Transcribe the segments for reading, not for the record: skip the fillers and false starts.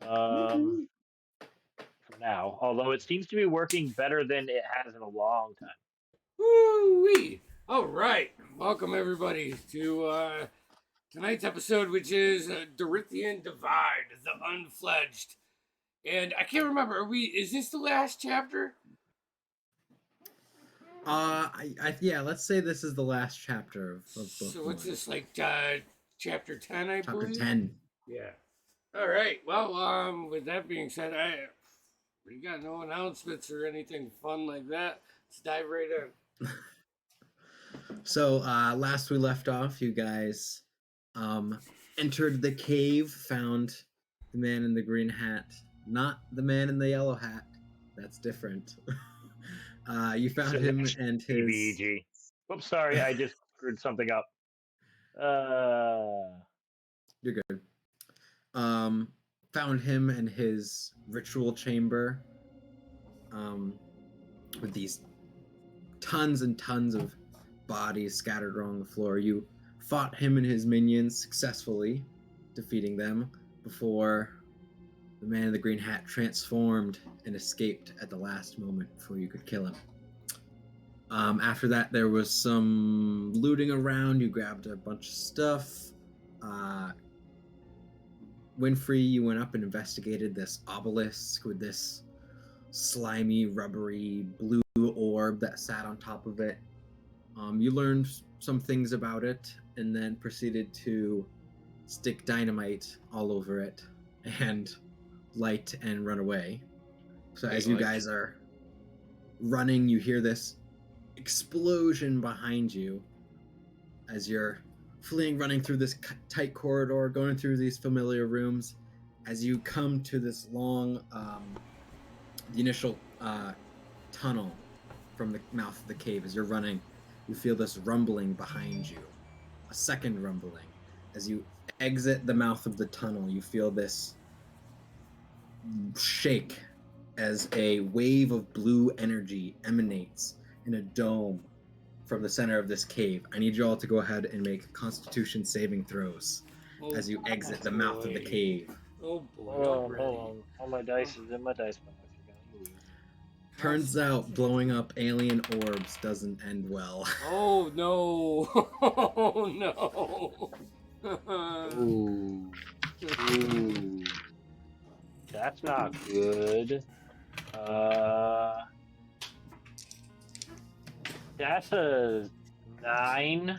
For now, although it seems to be working better than it has in a long time. Woo-wee! All right, welcome everybody to tonight's episode, which is Dorithian Divide, the Unfledged. And I can't remember, is this the last chapter? Yeah, let's say this is the last chapter of book So what's one. this, like chapter 10, I Chapter believe? 10. Yeah. All right, well, with that being said, we got no announcements or anything fun like that. Let's dive right in. So, last we left off, you guys entered the cave, found the man in the green hat, not the man in the yellow hat. That's different. You found him and his... BBG. Oops, sorry, I just screwed something up. You're good. Found him and his ritual chamber with these tons and tons of bodies scattered around the floor. You fought him and his minions successfully, defeating them before the man in the green hat transformed and escaped at the last moment before you could kill him. After that, there was some looting around. You grabbed a bunch of stuff. Winfrey, you went up and investigated this obelisk with this slimy, rubbery blue orb that sat on top of it. You learned some things about it and then proceeded to stick dynamite all over it and light and run away. So as you guys are running, you hear this explosion behind you as you're fleeing, running through this tight corridor, going through these familiar rooms. As you come to this long, the initial tunnel from the mouth of the cave, as you're running, you feel this rumbling behind you. A second rumbling. As you exit the mouth of the tunnel, you feel this shake as a wave of blue energy emanates in a dome from the center of this cave. I need you all to go ahead and make Constitution saving throws as you exit the mouth of the cave. Oh boy. Hold on. All my dice is in my dice bag. Turns out blowing up alien orbs doesn't end well. Oh no! Oh no! Ooh. That's not good. That's a 9.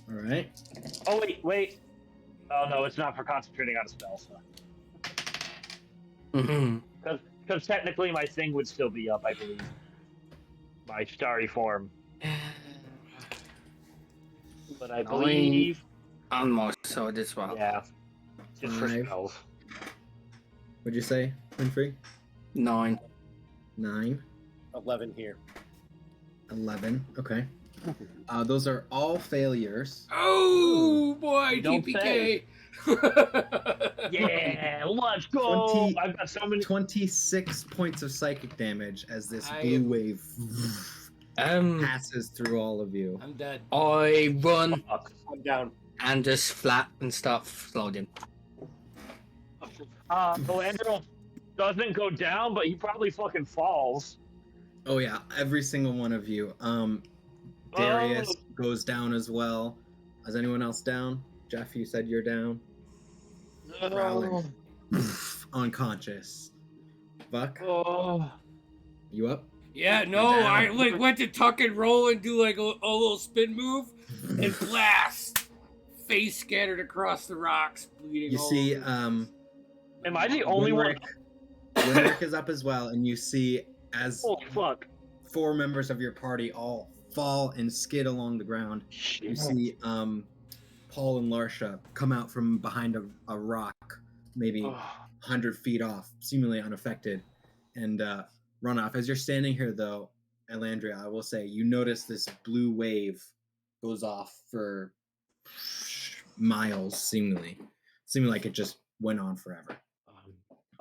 All right. Oh wait. Oh no, it's not for concentrating on a spell. So. Because technically my thing would still be up, I believe. My starry form. But I believe... I'm more so as well. Yeah. Just for 5. spells. What'd you say, Winfrey? 9. 9. 11 here. 11. Okay. Those are all failures. Oh boy, Don't TPK! Yeah, let's go! I've got so many... 26 points of psychic damage as this blue wave passes through all of you. I'm dead. I run I'm down. and just flat and start floating. Elandrio doesn't go down, but he probably fucking falls. Oh yeah, every single one of you. Darius goes down as well. Is anyone else down? Jeff, you said you're down. Growling. Unconscious. Buck, you up? Yeah, no, I went to tuck and roll and do like a little spin move and blast. Face scattered across the rocks, bleeding. You see, am I the only one? Winrick is up as well, and you see as holy fuck, 4 members of your party all fall and skid along the ground. Shit. You see Paul and Larsha come out from behind a rock, maybe 100 feet off, seemingly unaffected, and run off. As you're standing here, though, Elandrio, I will say, you notice this blue wave goes off for miles, seemingly like it just went on forever.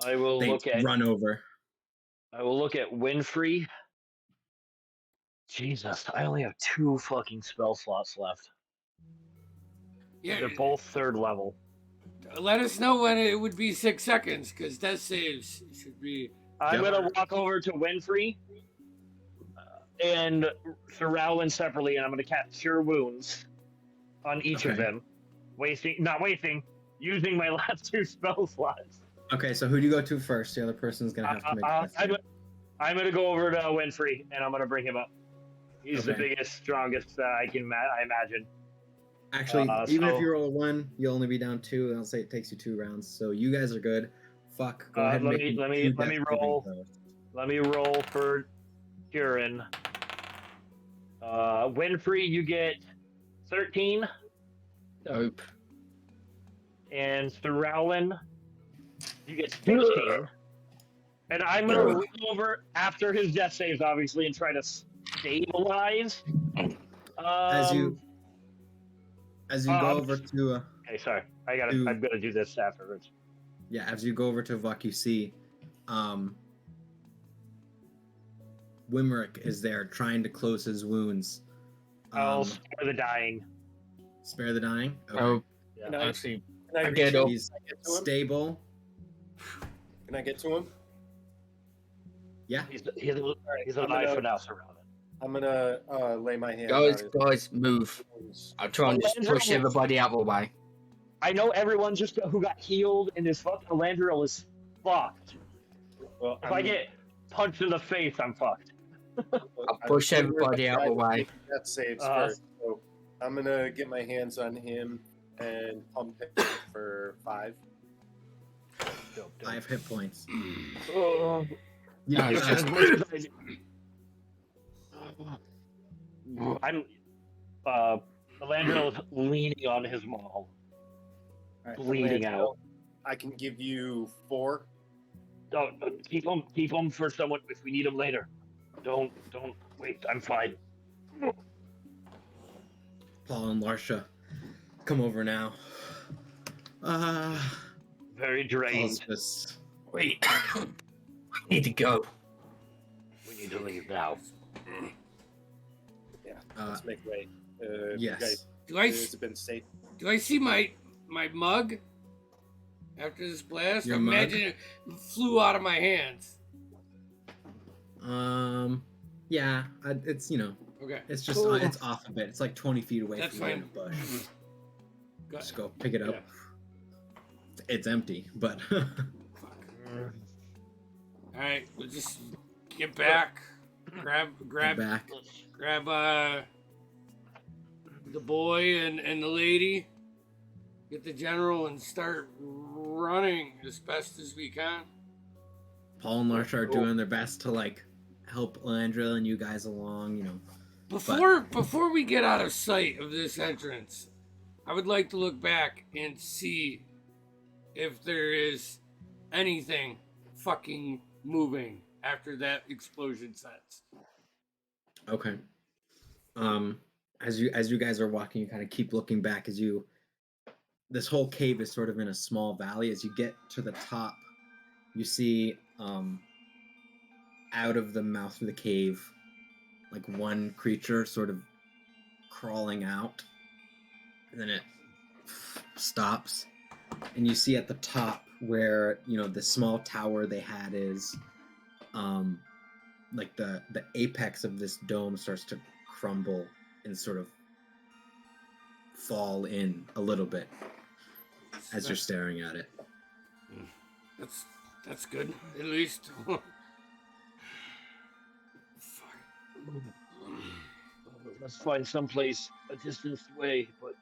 I will run over. I will look at Winfrey. Jesus, I only have 2 fucking spell slots left. Yeah, they're both 3rd level. let us know when it would be 6 seconds, because death saves should be. I'm Yep. gonna walk over to Winfrey and Sir Rowland separately, and I'm gonna cast Cure Wounds on each of Okay. them. Not wasting, using my last 2 spell slots. Okay, so who do you go to first? The other person's gonna have to make a death save. I'm gonna go over to Winfrey, and I'm gonna bring him up. He's the Okay. biggest, strongest I imagine. Actually, even if so- you roll a 1, you'll only be down 2, and I'll say it takes you 2 rounds. So you guys are good. Fuck. Go ahead and let make me- let me- 2 let me death saving roll. throws. Let me roll for Kieran. Winfrey, you get 13, Dope. and Sir Rowland, you get 16. And I'm gonna roll over after his death saves, obviously, and try to stabilize. As you go I'm over to Okay, sorry. I'm gonna do this afterwards. as you go over to Vuk, you see Wimrick is there trying to close his wounds. I'll spare the dying. Spare the dying. Okay. Oh, Yeah. Can I, actually, can I I reach get him? up. He's Can I get to him? stable. Can I get to him? Yeah. He's I'm alive gonna- for now, Sir Rowland. I'm gonna lay my hand Guys, move. on his. I'll try and just push everybody out of the way. I know everyone just who got healed in this fucking Elandrio is fucked. Well, If I get punched in the face, I'm fucked. I'll push everybody out the way. That saves Uh, first. So I'm gonna get my hands on him and pump him for 5. Dope, 5 hit points. Oh, You Yeah, guys- it's as much as I'm Elandrio is leaning on his maul, Alright, bleeding Elandrio, out. I can give you 4. Don't keep him for someone if we need him later. Don't wait. I'm fine. Paul and Larsha, come over now. Very drained. Paul's just Wait. I need to go. We need to leave now. Yeah, Uh, let's make way. yes. You guys, Do I has been safe. do I see my mug after this blast? Your Imagine it flew out of my hands. Yeah, it's Okay. it's just Cool. it's off a bit. It's like 20 feet away That's from you in fine. a bush. Got Just it. go pick it up. Yeah. It's empty, but Fuck. All right, we'll just get back. Grab back. the boy and the lady. Get the general and start running as best as we can. Paul and Larsha are doing their best to like help Elandrio and you guys along. Before we get out of sight of this entrance, I would like to look back and see if there is anything fucking moving after that explosion sets. Okay. As you guys are walking, you kind of keep looking back this whole cave is sort of in a small valley. As you get to the top, you see out of the mouth of the cave, like one creature sort of crawling out, and then it stops, and you see at the top where the small tower they had is, like the apex of this dome starts to crumble and sort of fall in a little bit as you're staring at it. That's good, at least. Fuck. Let's find someplace a distance away, but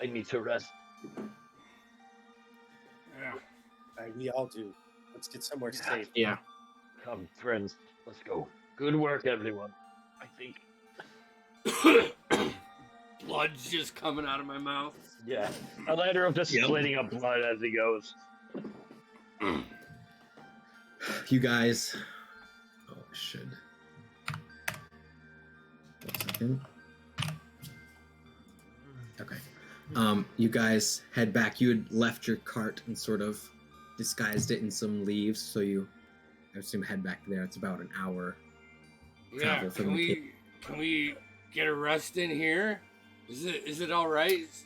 I need to rest. Yeah. We all do. Let's get somewhere safe. Yeah. Come, friends, let's go. Good work, everyone. I think. Blood's just coming out of my mouth. Yeah. Elandrio just Yep. splitting up blood as he goes. You guys. Oh, I should. 1 second. Okay. You guys head back. You had left your cart and sort of disguised it in some leaves, so I assume head back there. It's about an hour. Yeah. Travel from Can the we get a rest in here? Is it all right? Is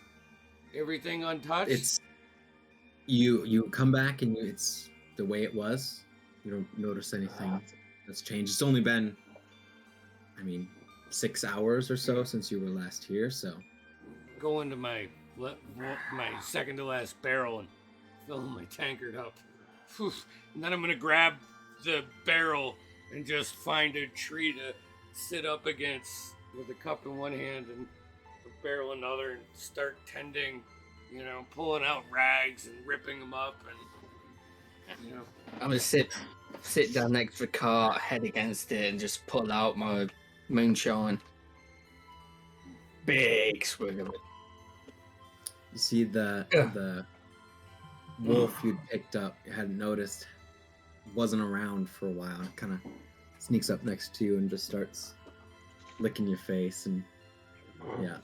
everything untouched? You come back and it's the way it was. You don't notice anything that's changed. It's only been, 6 hours or so since you were last here. So Go into my second to last barrel and fill my tankard up. Whew. And then I'm gonna grab the barrel and just find a tree to sit up against with a cup in one hand and a barrel in another and start tending, pulling out rags and ripping them up and, I'm gonna sit down next to the cart, head against it, and just pull out my moonshine. Big swig of it. you see the wolf you'd picked up, you hadn't noticed, wasn't around for a while. It kind of sneaks up next to you and just starts licking your face and yeah.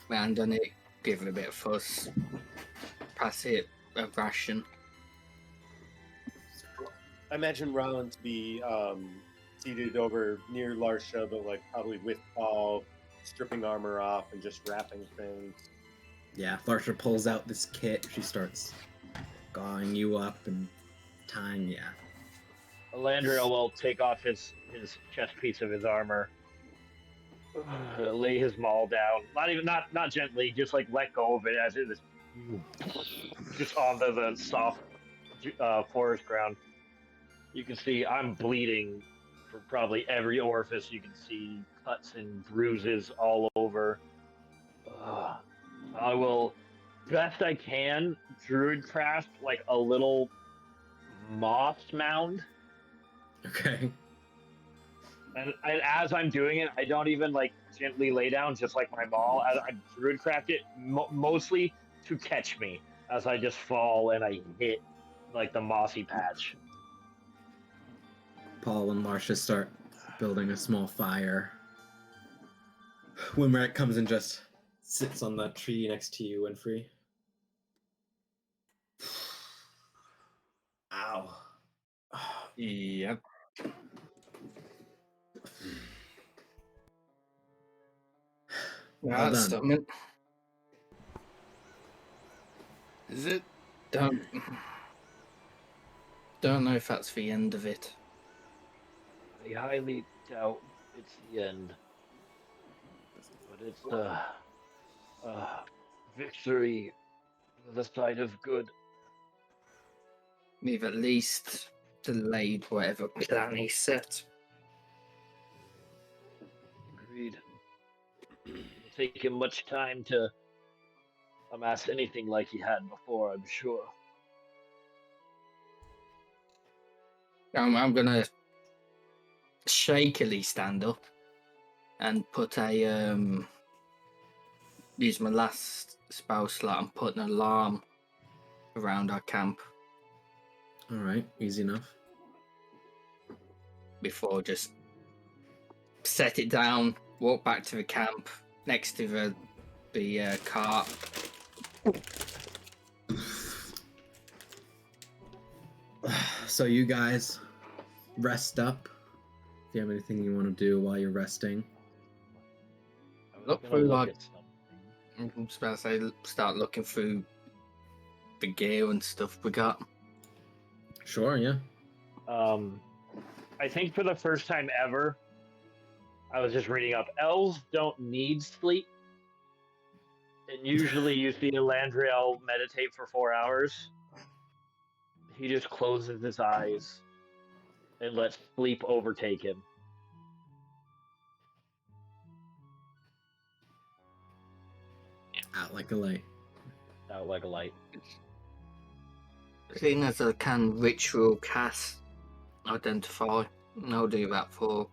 Land on it, give it a bit of fuss, pass it a ration. I imagine Rollin to be seated over near Larsha, but like probably with Paul, stripping armor off and just wrapping things. Yeah, Larsha pulls out this kit. She starts gawing you up and tying. Yeah. Elandrio will take off his chest piece of his armor, lay his maul down. Not gently, just like let go of it as it is just onto the soft forest ground. You can see I'm bleeding from probably every orifice. You can see cuts and bruises all over. I will, best I can, druid craft like a little moss mound. Okay. And as I'm doing it, I don't even like gently lay down, just like my maul. I druid craft it mostly to catch me as I just fall and I hit like the mossy patch. Paul and Larsha start building a small fire. Wimrat comes and just sits on the tree next to you, Winfrey. Ow. Yep. Well That's done. something. is it? Don't know if that's the end of it. I highly doubt it's the end, but it's the victory for the side of good. We've at least delayed whatever plan he set. Agreed. It'll take him much time to amass anything like he had before, I'm sure. I'm gonna shakily stand up and put a use my last spell slot and put an alarm around our camp All right, easy enough. before just set it down, walk back to the camp next to the cart. So you guys rest up. If you have anything you want to do while you're resting. I was Look gonna through, look like- at something. I'm supposed to say, start looking through the gear and stuff we got. Sure, yeah. I think for the first time ever, I was just reading up. Elves don't need sleep, and usually you see Elandrio meditate for 4 hours. He just closes his eyes and lets sleep overtake him. Out like a light. Out like a light. Seeing as I can ritual cast identify, and I'll do that for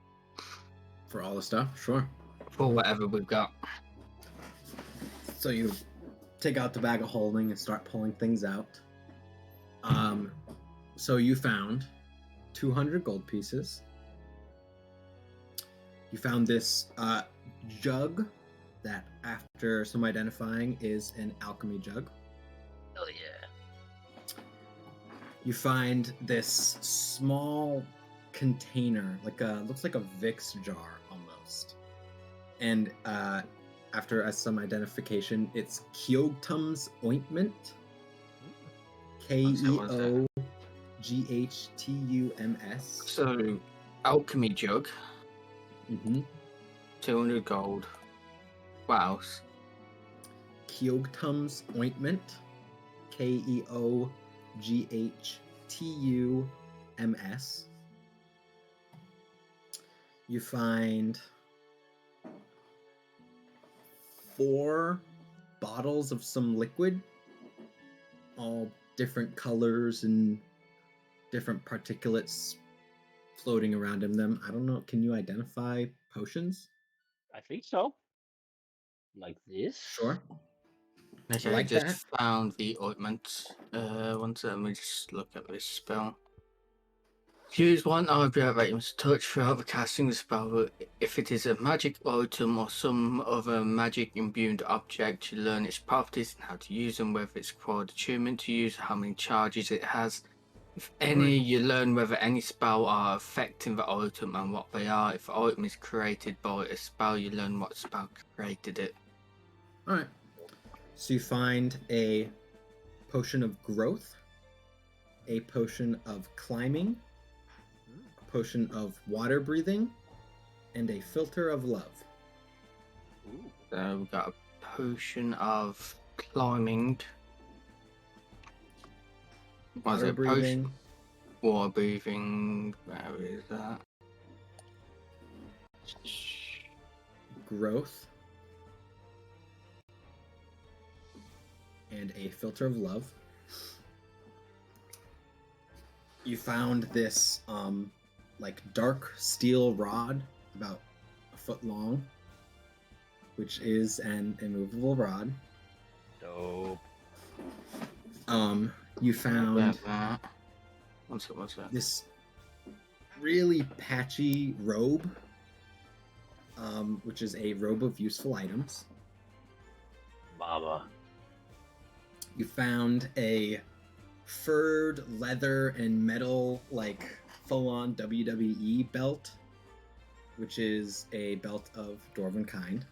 For all the stuff, sure. whatever we've got. So you take out the bag of holding and start pulling things out. So you found 200 gold pieces. You found this jug that, after some identifying, is an alchemy jug. Oh yeah. You find this small container, looks like a Vicks jar almost. And after some identification, it's Kyotum's ointment. Keoghtums. So, alchemy jug, Mm-hmm. 200 gold. What else? Keoghtums ointment. Keoghtums. You find 4 bottles of some liquid, all different colors and different particulates floating around in them. I don't know. Can you identify potions? I think so. Like this? Sure. Okay, Like just that? found the ointment. One second, let me just look at this spell. Use one object items touch throughout the casting the spell. If it is a magic item or some other magic imbued object, you learn its properties and how to use them, whether it's required attunement to use, how many charges it has. If any, you learn whether any spell are affecting the item and what they are. If the item is created by a spell, you learn what spell created it. Alright. So you find a potion of growth, a potion of climbing, a potion of water breathing, and a filter of love. Ooh. So we've got a potion of climbing. Was Water it breathing, potion? Water breathing. Where is that? growth, and a filter of love. You found this like dark steel rod about a foot long, which is an immovable rod. Dope. You found that. What's that? this really patchy robe, which is a robe of useful items. Mama. You found a furred leather and metal, like full-on WWE belt, which is a belt of dwarven kind.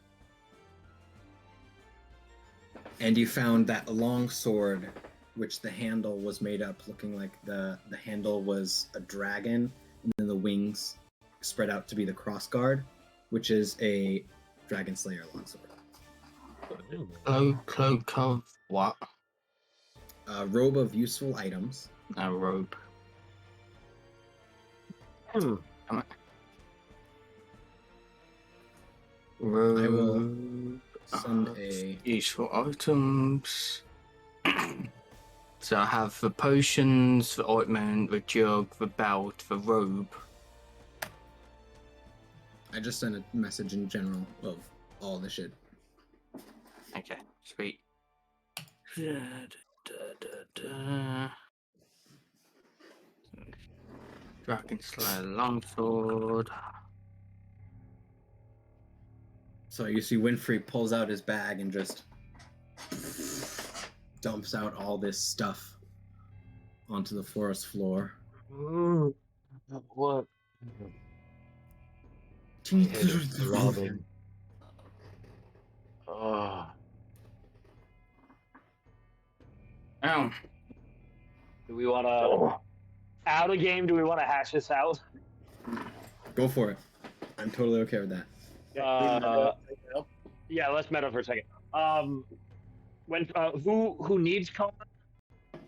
And you found that long sword, which the handle was made up looking like the handle was a dragon, and then the wings spread out to be the crossguard, which is a dragon slayer longsword. Cloak of what? A robe of useful items. A robe. Hmm. Robe. I will send a useful items. So I have the potions, the ointment, the jug, the belt, the robe. I just sent a message in general of all the shit. Okay, sweet. Dragon Slayer longsword. So you see Winfrey pulls out his bag and just dumps out all this stuff onto the forest floor. What? My head is throbbing. Oh. Ow. Do we want to out of game? Do we want to hash this out? Go for it. I'm totally okay with that. Yeah, let's meta for a second. When who needs con?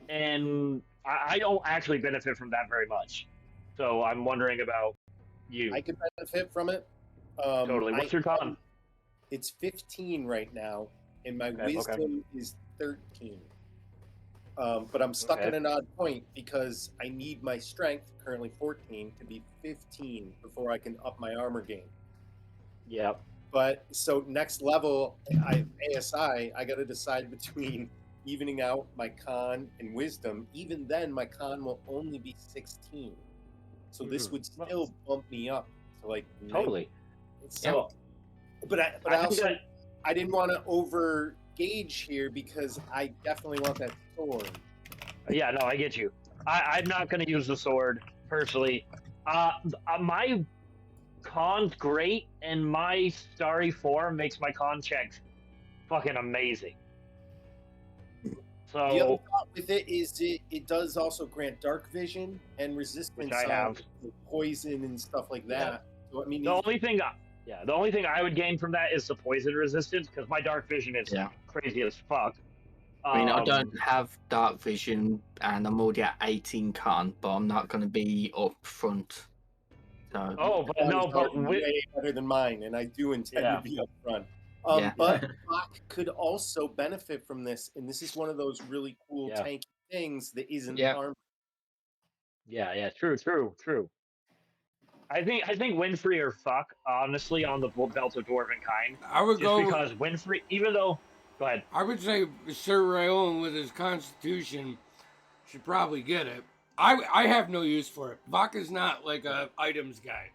And I don't actually benefit from that very much, so I'm wondering about you. I could benefit from it. Totally. What's your con? It's 15 right now, and my wisdom is 13. But I'm stuck at an odd point because I need my strength, currently 14, to be 15 before I can up my armor game. Yep. But so next level, I got to decide between evening out my con and wisdom. Even then, my con will only be 16. So this would still bump me up to like totally. So, but I didn't want to over gauge here because I definitely want that sword. Yeah, no, I get you. I'm not going to use the sword personally. My con's great, and my starry form makes my con checks fucking amazing. The other So, thought with it is it does also grant dark vision and resistance which I on have. poison and stuff like Yeah. that. So I mean, The only thing, the only thing I would gain from that is the poison resistance because my dark vision is crazy as fuck. I mean, I don't have dark vision, and I'm already at 18 con, but I'm not going to be up front. So. Oh, but no, but way better than mine, and I do intend to be up front. But Bach could also benefit from this, and this is one of those really cool tanky things that isn't armor. Yeah, true. I think Winfrey or Fuck, honestly, on the belt of Dwarven kind. I would go because Winfrey, even though, go ahead. I would say Sir Rayon with his constitution should probably get it. I have no use for it. Vok is not like a items guy,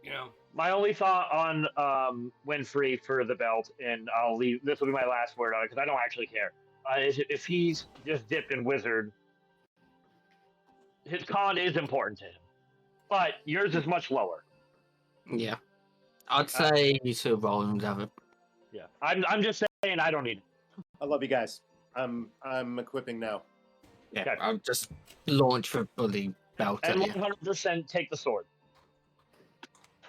you know. My only thought on Winfrey for the belt, and I'll leave. This will be my last word on it because I don't actually care. Is if he's just dipped in wizard, his con is important to him, but yours is much lower. Yeah, I'd say you two Roland have it. Yeah, I'm just saying I don't need it. I love you guys. I'm equipping now. Yeah, okay. I'll just launch for bloody belt. And 100% take the sword.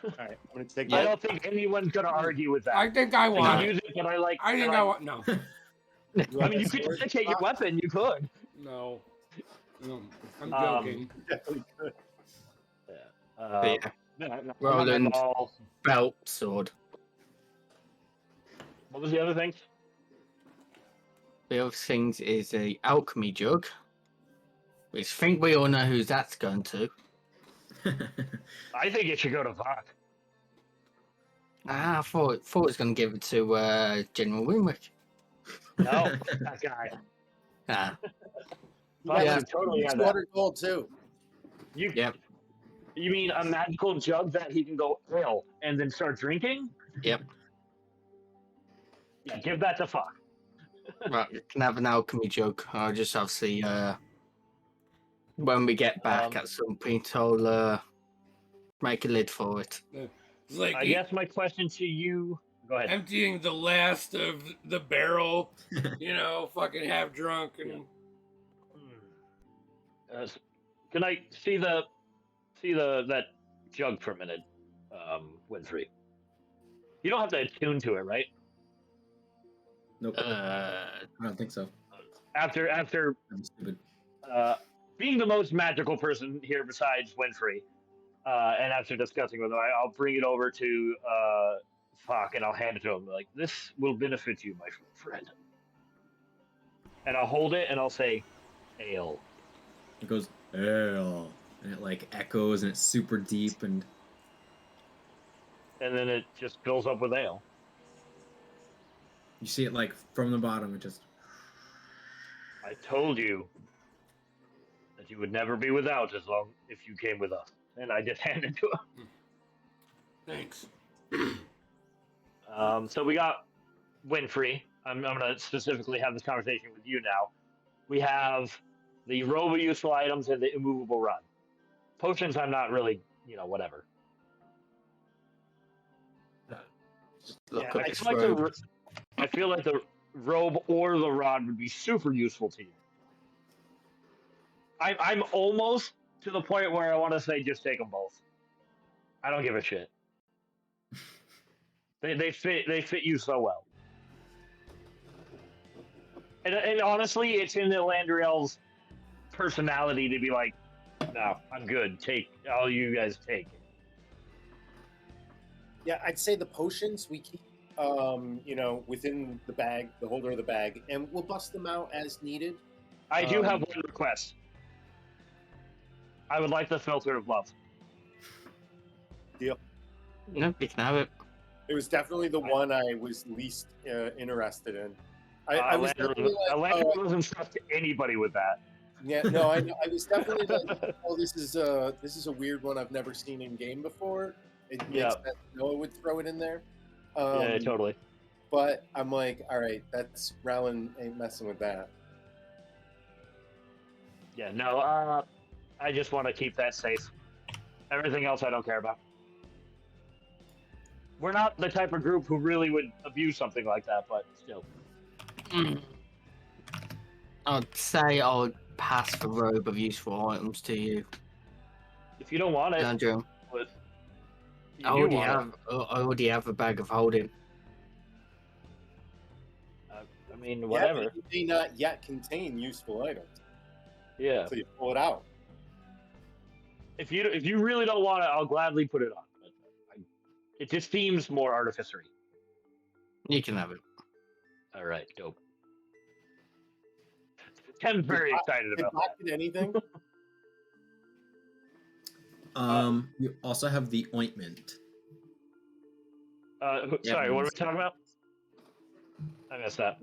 All right, I'm gonna take. I don't think anyone's gonna argue with that. I think I want to use it, but I like. I think I want no. I mean, you could dedicate your weapon. You could. No, I'm joking. Definitely could. Roland, belt, sword. What was the other thing? The other things is a alchemy jug, which I think we all know who that's going to. I think it should go to Vok. I thought it was going to give it to General Winwick. No, that guy. Yeah, totally. It's water gold too. You mean a magical jug that he can go ill and then start drinking? Yep. Yeah, give that to Fuck. Right, you can have an alchemy jug. I'll just have to see when we get back at some point. I'll make a lid for it. Like I guess my question to you. Go ahead. Emptying the last of the barrel, fucking half drunk and. Can I see that jug for a minute, Winfrey? You don't have to attune to it, right? Nope. I don't think so. After I'm stupid. Being the most magical person here besides Winfrey, and after discussing with him, I'll bring it over to Fuck and I'll hand it to him. Like, this will benefit you, my friend. And I'll hold it and I'll say, ale. It goes, ale. And it like echoes and it's super deep and then it just fills up with ale. You see it like from the bottom, it just... I told you that you would never be without as long if you came with us. And I just handed it to him. Thanks. So we got Winfrey. I'm going to specifically have this conversation with you now. We have the robo useful items and the immovable run. Potions, I'm not really, whatever. I feel like the robe or the rod would be super useful to you. I'm almost to the point where I want to say just take them both. I don't give a shit. They fit you so well. And honestly, it's in Elandriel's personality to be like, no, I'm good. Take all you guys take. Yeah, I'd say the potions we keep, within the bag, the holder of the bag, and we'll bust them out as needed. I do have one request. I would like the filter of love. Deal. No, you can have it. It was definitely the one I was least interested in. I was definitely like, doesn't trust anybody with that. Yeah, no, I was definitely like, oh, this is a weird one I've never seen in game before. It makes sense. Noah would throw it in there. Yeah, totally. But I'm like, all right, that's Rowland ain't messing with that. Yeah, no, I just want to keep that safe. Everything else I don't care about. We're not the type of group who really would abuse something like that, but still. I'd say I'll pass the robe of useful items to you, If you don't want it, Elandrio. but you I do already want have. I already have a bag of holding. it. I mean, Yeah, whatever. but it may not yet contain useful items. Yeah. So you pull it out. If you really don't want it, I'll gladly put it on. But it just seems more artificery. You can have it. All right, dope. Ken's very excited Did about Bach that. get anything? You also have the ointment. Sorry, what are we talking about? I missed that.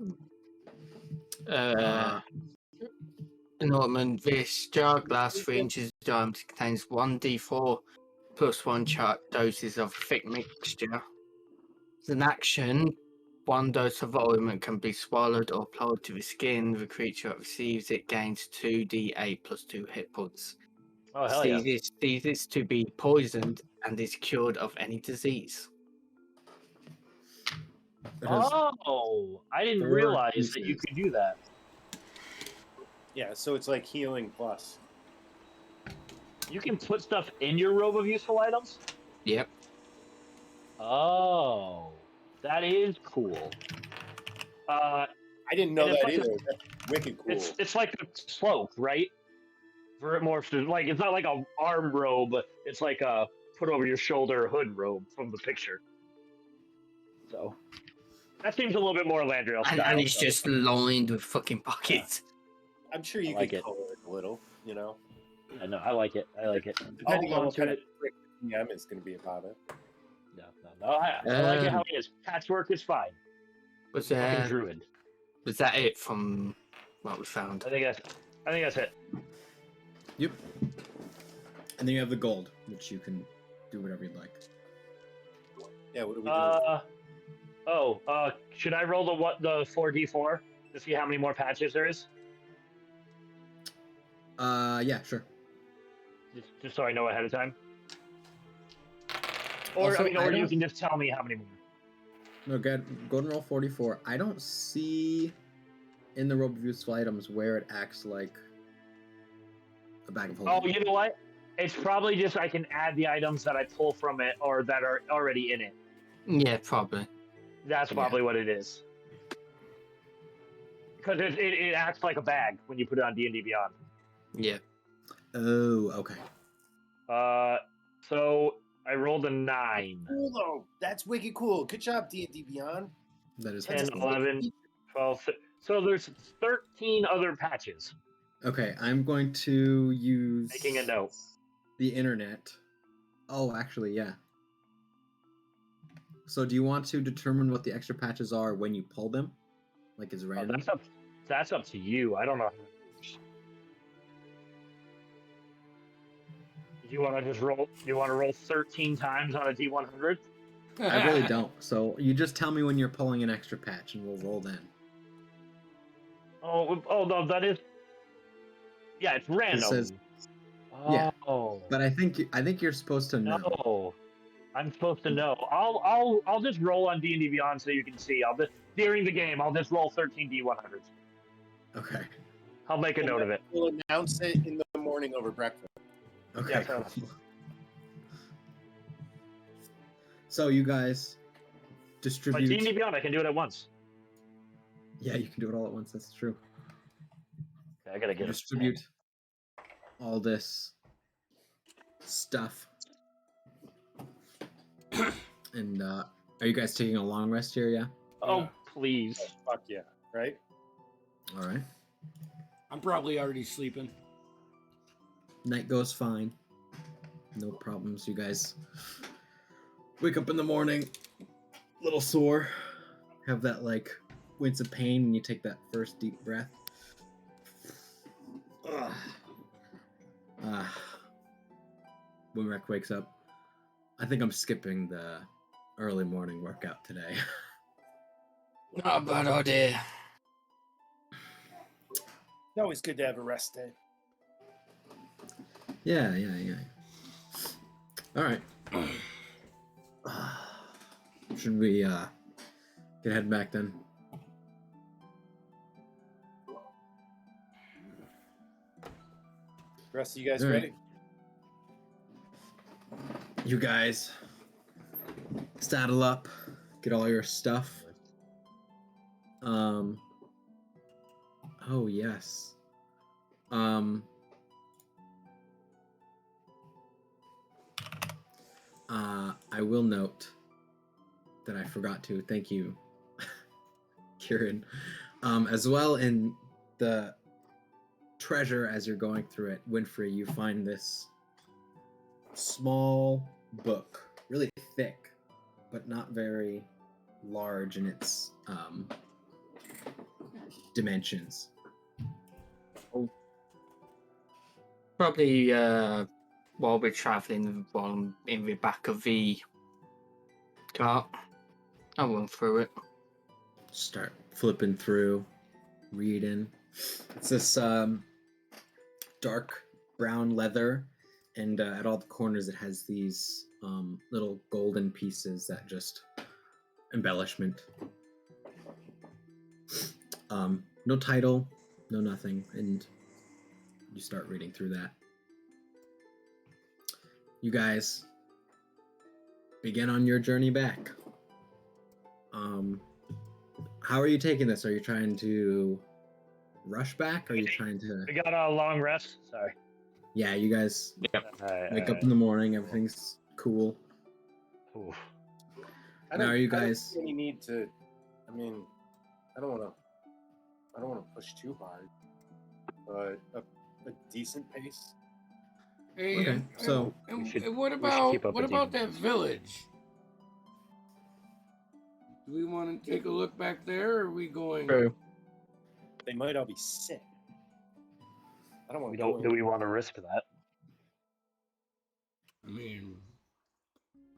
Norman, this jar glass 3 inches diameter contains 1d4 plus 1 doses of thick mixture. As an action, 1 dose of ointment can be swallowed or applied to the skin. The creature that receives it gains 2d8 plus 2 hit points. Oh, hell yeah. Ceases to be poisoned and is cured of any disease. It has Oh, I didn't 4 realize that you uses. could do that. Yeah, so it's like healing plus. You can put stuff in your robe of useful items? Yep. Oh, that is cool. I didn't know And it's that like either. That's wicked cool. It's like a cloak, right? For it morphs to, like, it's not like a arm robe, it's like a put over your shoulder hood robe from the picture. So that seems a little bit more Elandrio style. And it's just lined with fucking pockets. I'm sure you like could it. color it a little, you know. Yeah, no, I like it. Depending on what kind of it. trick PM is going to be about it. No. I like it how it is. Patchwork is fine. Was Fucking druid. Was that it from what we found? I think that's it. Yep. And then you have the gold, which you can do whatever you'd like. Yeah, what do we do? Should I roll the 4d4 to see how many more patches there is? Yeah, sure. Just so I know ahead of time. Or Also, you can just tell me how many more. No, go and roll 44. I don't see in the robe of useful items where it acts like a bag of holding. Oh, you know what? It's probably just I can add the items that I pull from it or that are already in it. Yeah, probably. That's probably what it is. Because it acts like a bag when you put it on D&D Beyond. Yeah. Oh, okay. So I rolled a 9. Cool though. That's wicked cool. Good job, D&D Beyond. That is 10, cool. 11, 12. So there's 13 other patches. Okay, I'm going to use Making a note. the internet. Oh, actually, yeah. So do you want to determine what the extra patches are when you pull them? Like it's random? That's up to you. I don't know. You want to just roll? You want to roll 13 times on a D100? I really don't. So you just tell me when you're pulling an extra patch, and we'll roll then. Oh no, that is. Yeah, it's random. It says, yeah. But I think you're supposed to know. No, I'm supposed to know. I'll just roll on D&D Beyond so you can see. During the game, I'll just roll 13 D100s. Okay. I'll make a note of it. We'll announce it in the morning over breakfast. Okay. Yeah, Cool. So you guys distribute. Like D&D Beyond, I can do it at once. Yeah, you can do it all at once. That's true. Okay, I gotta get distribute all this stuff. And are you guys taking a long rest here? Yeah. Oh, please. Oh, fuck yeah! Right. All right. I'm probably already sleeping. Night goes fine. No problems. You guys wake up in the morning, little sore, have that like wince of pain, and you take that first deep breath. When Rec wakes up, I think I'm skipping the early morning workout today. Not a bad idea. It's always good to have a rest day. Yeah. All right. Should we get head back then? The rest of you guys All right. ready? You guys saddle up, get all your stuff. Oh yes. I will note that I forgot to thank you, Kieran. As well in the treasure as you're going through it, Winfrey, you find this small book, really thick, but not very large in its dimensions. Probably while we're traveling in the back of the cart, I'll run through it. Start flipping through, reading. It's this dark brown leather, and at all the corners it has these little golden pieces that just embellishment. No title, no nothing, and you start reading through that. You guys begin on your journey back. How are you taking this? Are you trying to rush back? Or are you trying to? We got a long rest. Sorry. Yeah, you guys Alright, wake up in the morning. Everything's cool. Oof. Now, are you I don't guys? see any need to. I mean, I don't want to push too hard, but a decent pace. Hey, Okay, so and what keep up a about that decent village? Do we want to take a look back there, or are we going? True. They might all be sick. I don't want We to. don't. Do we want to risk that? I mean,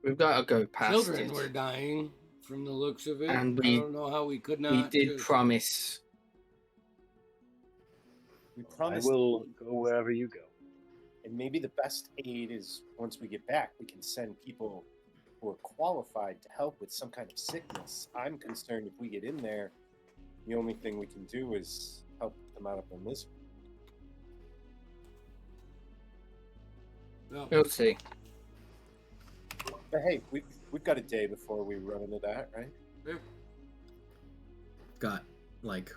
We've got to go past children it. were dying from the looks of it. And I don't know how we could not. We did just- promise. We I promised. will go wherever you go. And maybe the best aid is once we get back, we can send people who are qualified to help with some kind of sickness. I'm concerned if we get in there, the only thing we can do is help them out of their misery. No. We'll see. But hey, we've got a day before we run into that, right? Yeah. got like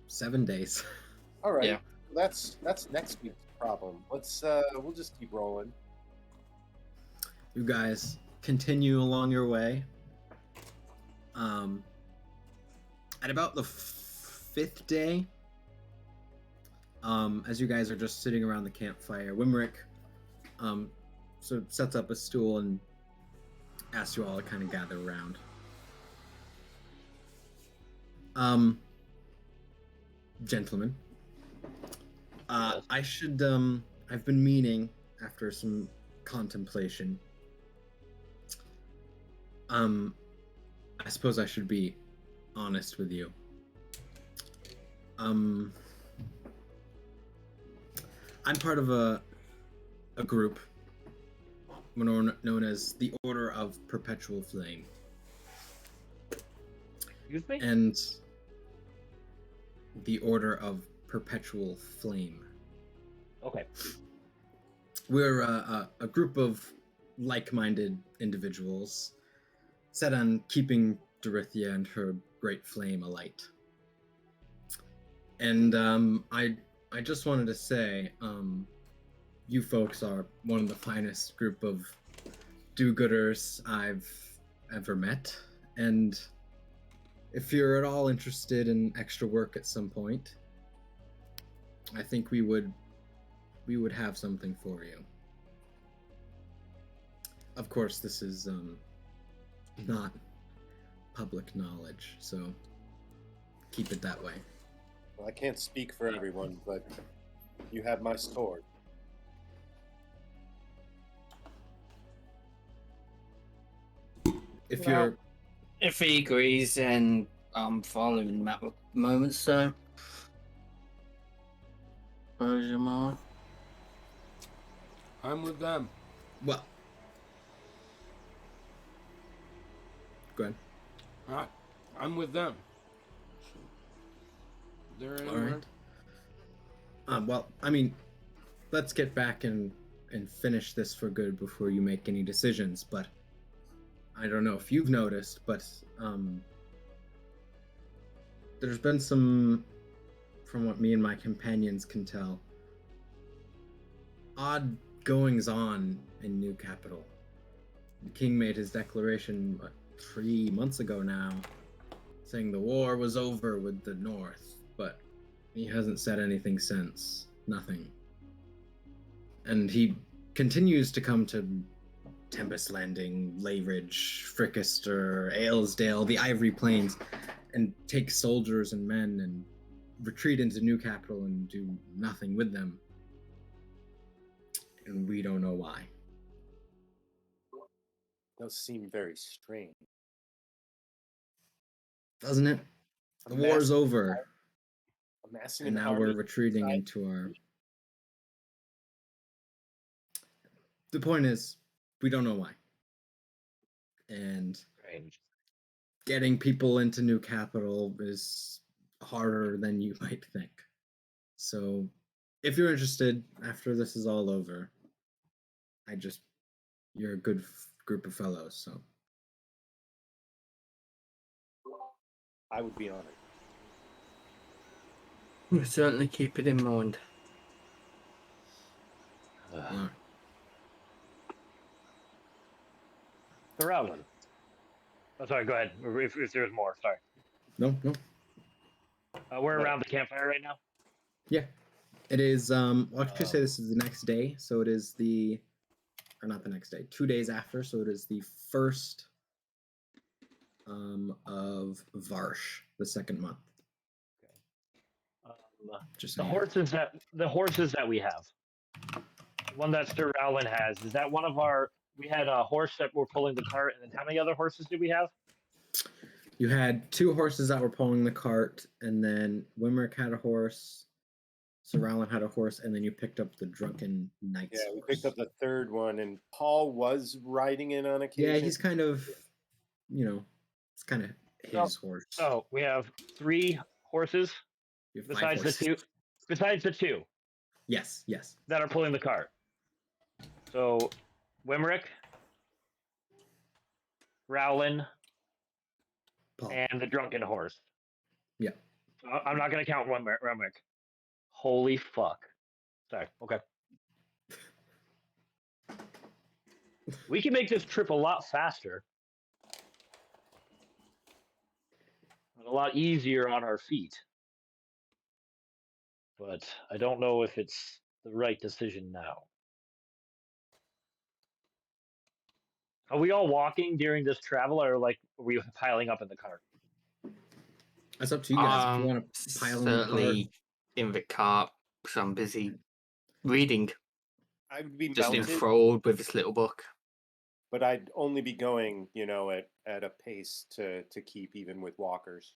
7 days. All right. Yeah. That's next week's problem. Let's we'll just keep rolling. You guys continue along your way. At about the fifth day, as you guys are just sitting around the campfire, Wimrick sort of sets up a stool and asks you all to kind of gather around. Gentlemen, Yes. I should I've been meaning, after some contemplation, I suppose I should be honest with you. I'm part of a group known as the Order of Perpetual Flame. Excuse me? And the Order of Perpetual Flame. Okay. We're a group of like-minded individuals set on keeping Dorithia and her great flame alight. And I just wanted to say, you folks are one of the finest group of do-gooders I've ever met, and if you're at all interested in extra work at some point, I think we would have something for you. Of course, this is not public knowledge, so keep it that way. Well, I can't speak for everyone, but you have my sword. If Well, you're If he agrees, then I'm following him at the moment, so. Where's your mind? I'm with them. well, go ahead. I'm with them. They're All anywhere. right. Well, I mean, let's get back and finish this for good before you make any decisions. But I don't know if you've noticed, but there's been some, from what me and my companions can tell, odd goings on in New Capital. The king made his declaration 3 months ago now, saying the war was over with the North, but he hasn't said anything since. Nothing. And he continues to come to Tempest Landing, Layridge, Frickaster, Aylesdale, the Ivory Plains, and take soldiers and men and retreat into New Capital and do nothing with them. And we don't know why. Those seem very strange. Doesn't it? The war's over. Amassing And an now army we're retreating inside- into our... The point is, we don't know why. And Strange. getting people into New Capital is harder than you might think. So, if you're interested, after this is all over, you're a good group of fellows, so. I would be honored. We'll certainly keep it in mind. Yeah. Sir Rowland. Oh, sorry, go ahead. If there's more, sorry. No. We're around the campfire right now. Yeah. It is, well, I should say this is the next day, so it is or not the next day, 2 days after, so it is the 1st of Varsh, the 2nd month. Just The saying. horses that we have. The one that Sir Rowland has, is that one of our... We had a horse that were pulling the cart, and then how many other horses did we have? You had 2 horses that were pulling the cart, and then Wimrick had a horse, Sir Rowland had a horse, and then you picked up the drunken knight's Yeah, we horse. picked up the 3rd one, and Paul was riding in on occasion. Yeah, he's kind of, it's kind of his horse. So we have 3 horses You have 5 besides horses. the 2. Besides the 2 Yes. that are pulling the cart. So Wimrick, Rowland, Paul. and the drunken horse. Yeah. I'm not going to count Wimrick. Holy fuck. Sorry. Okay. We can make this trip a lot faster. And a lot easier on our feet. But I don't know if it's the right decision now. Are we all walking during this travel, or are we piling up in the cart? That's up to you guys. If you want to pile in the cart. Certainly in the cart, because I'm busy reading. I would be Just mounted, enthralled with this little book. but I'd only be going, at a pace to keep even with walkers.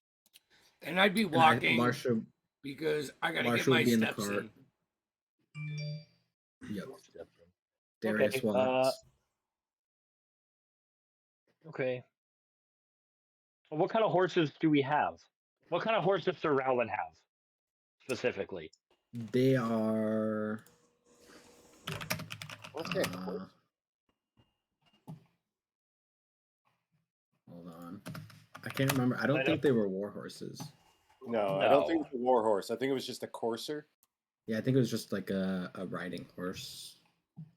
And I'd be And walking Marsha because I gotta Marsha get would my be in the steps cart. in. Yep. Darius Okay, walks. Okay. Well, what kind of horses do we have? What kind of horse does Sir Rowland have, specifically? They are... Okay. Hold on. I can't remember. I don't think they were war horses. No, I don't think it was a war horse. I think it was just a courser. Yeah, I think it was just like a riding horse.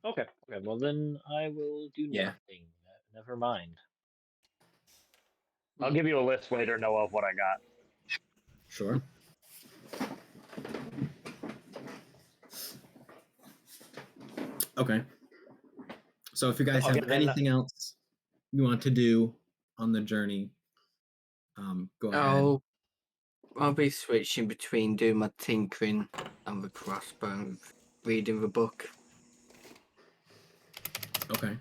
Okay. Well, then I will do nothing. Never mind. I'll give you a list later, Noah, of what I got. Sure. Okay. So if you guys have anything else you want to do on the journey, go ahead. I'll be switching between doing my tinkering and the crossbow and reading the book. Okay.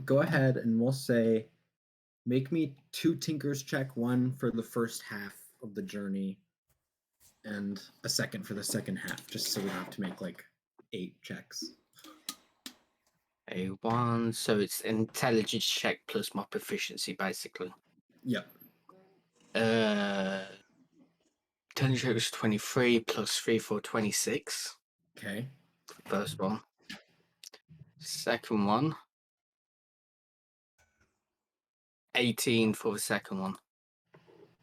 Go ahead and we'll say, make me 2 tinkers check, 1 for the first half of the journey, and a second for the second half, just so we don't have to make 8 checks. A1, so it's intelligence check plus my proficiency, basically. Yep. Intelligence check was 23 plus 3 for 26. Okay. First one. Second one. 18 for the second one.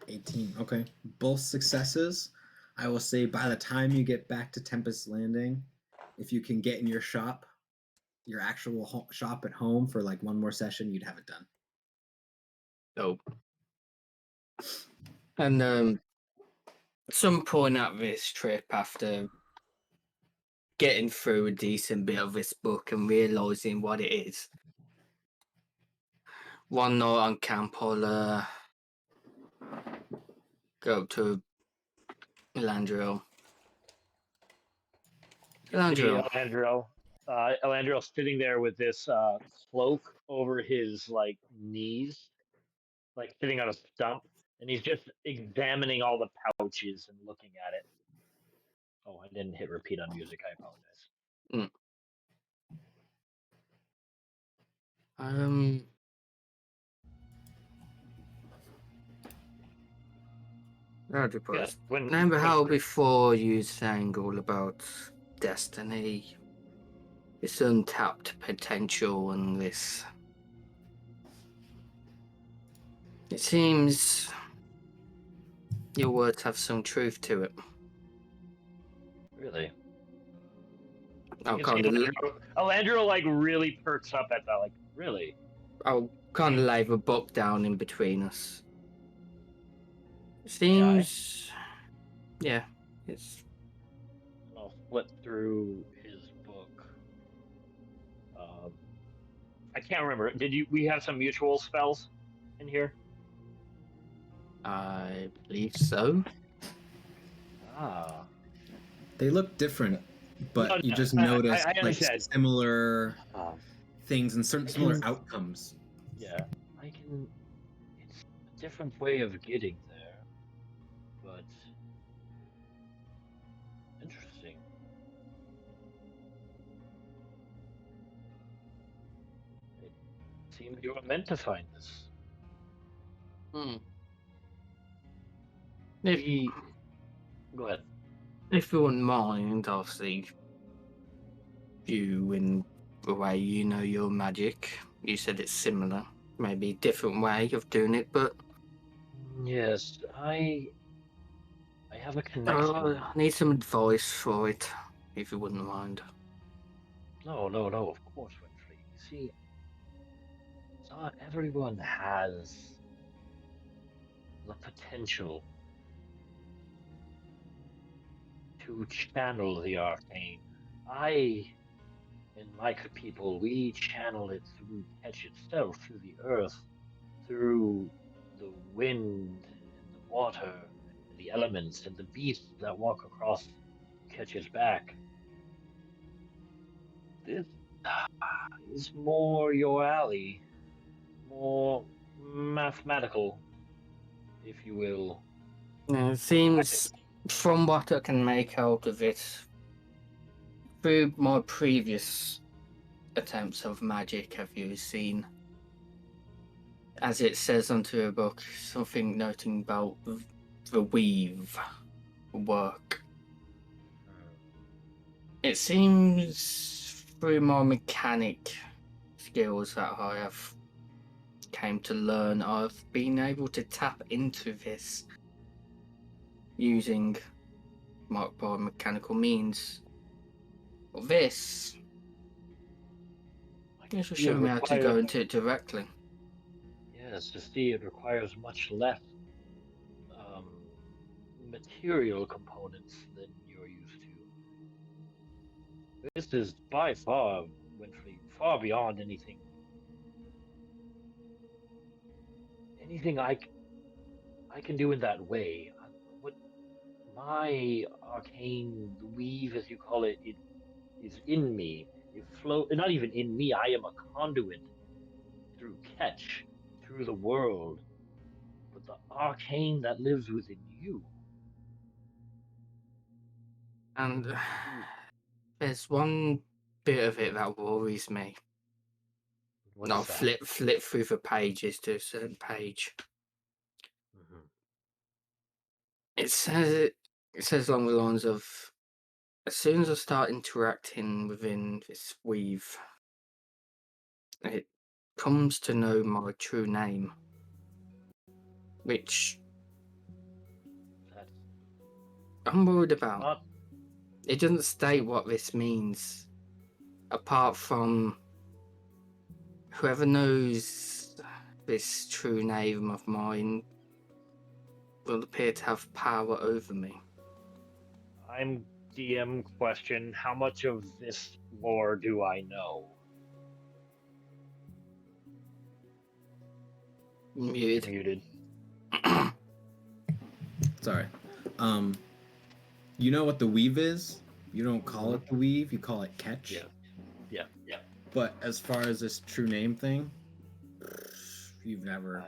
18. Okay. Both successes. I will say by the time you get back to Tempest Landing, if you can get in your shop, your actual shop at home for like one more session, you'd have it done. Dope. And at some point at this trip, after getting through a decent bit of this book and realizing what it is, one night on camp, I'll go up to Elandrio. Elandrio. Elandrio's sitting there with this cloak over his like knees, like sitting on a stump, and he's just examining all the pouches and looking at it. Oh, I didn't hit repeat on music. I apologize. Remember how before you sang all about destiny, this untapped potential, and this. It seems your words have some truth to it. Really? Elandrio like really perks up at that. Like, really? I'll kind of lay the book down in between us. Seems, yeah, it's. I'll flip through his book. I can't remember. We have some mutual spells in here? I believe so. Ah. They look different, but you just notice like similar things and certain similar outcomes. Yeah, it's a different way of getting there, but interesting. It seems you were meant to find this. Go ahead. If you wouldn't mind, obviously, you in the way you know your magic, you said it's similar, maybe a different way of doing it, but yes, I have a connection. I need some advice for it, if you wouldn't mind. No, of course, Winfrey. You see, not everyone has the potential to channel the arcane. I and my people, we channel it through Ketch itself, through the earth, through the wind and the water and the elements and the beasts that walk across Ketch's back. This is more your alley, more mathematical, if you will. It seems, from what I can make out of it, through my previous attempts of magic, have you seen, as it says onto a book, something noting about the weave work? It seems through my mechanic skills that I have came to learn, I've been able to tap into this using my mechanical means. This will show me how to go into it directly. Yes, to see it requires much less material components than you're used to. This is by far, Winfrey, far beyond anything I can do in that way. What my arcane weave, as you call it, it is in me. It flow, not even in me. I am a conduit through Ketch, through the world. But the arcane that lives within you. And there's one bit of it that worries me. I'll flip through the pages to a certain page. It says It says along the lines of, as soon as I start interacting within this weave, it comes to know my true name, which That's I'm worried about. not. It doesn't state what this means, apart from whoever knows this true name of mine will appear to have power over me. I'm DM question. How much of this lore do I know? Muted. Muted. Sorry. You know what the weave is? You don't call it the weave, you call it catch. Yeah. But as far as this true name thing, you've never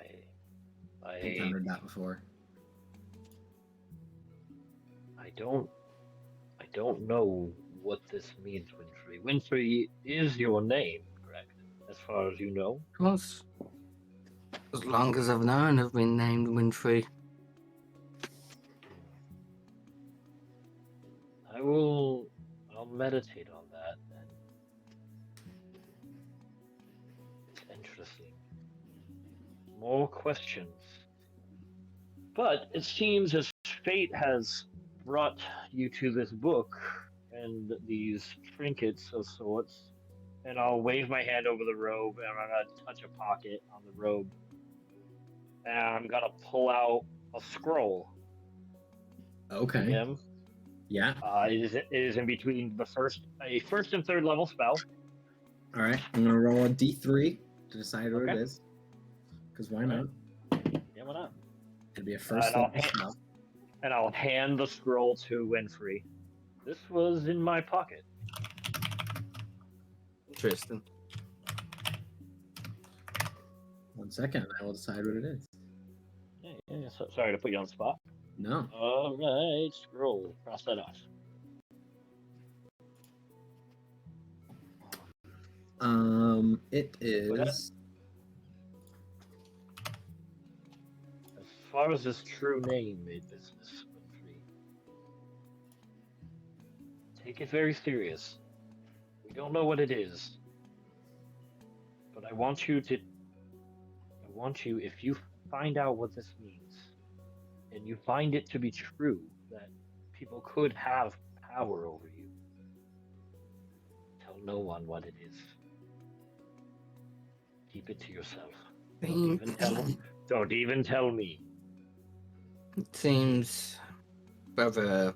I encountered that before. I don't know what this means, Winfrey. Winfrey is your name, correct? As far as you know. Well, as long as I've known, I've been named Winfrey. I'll meditate on that then. It's interesting. More questions. But it seems as fate has brought you to this book and these trinkets of sorts, and I'll wave my hand over the robe and I'm gonna touch a pocket on the robe. And I'm gonna pull out a scroll. Okay. Him. Yeah. It is in between a first and third level spell. All right. I'm gonna roll a D3 to decide what Okay. it is. Because why not? Yeah, why not? It'd be a first And level spell. And I'll hand the scroll to Winfrey. This was in my pocket. Interesting. 1 second, I will decide what it is. Yeah. Sorry to put you on the spot. No. All right, scroll. Cross that off. It is. As far as his true name made business, Winfrey, take it very serious. We don't know what it is, but I want you, if you find out what this means, and you find it to be true that people could have power over you, tell no one what it is. Keep it to yourself. Don't even tell me. It seems whether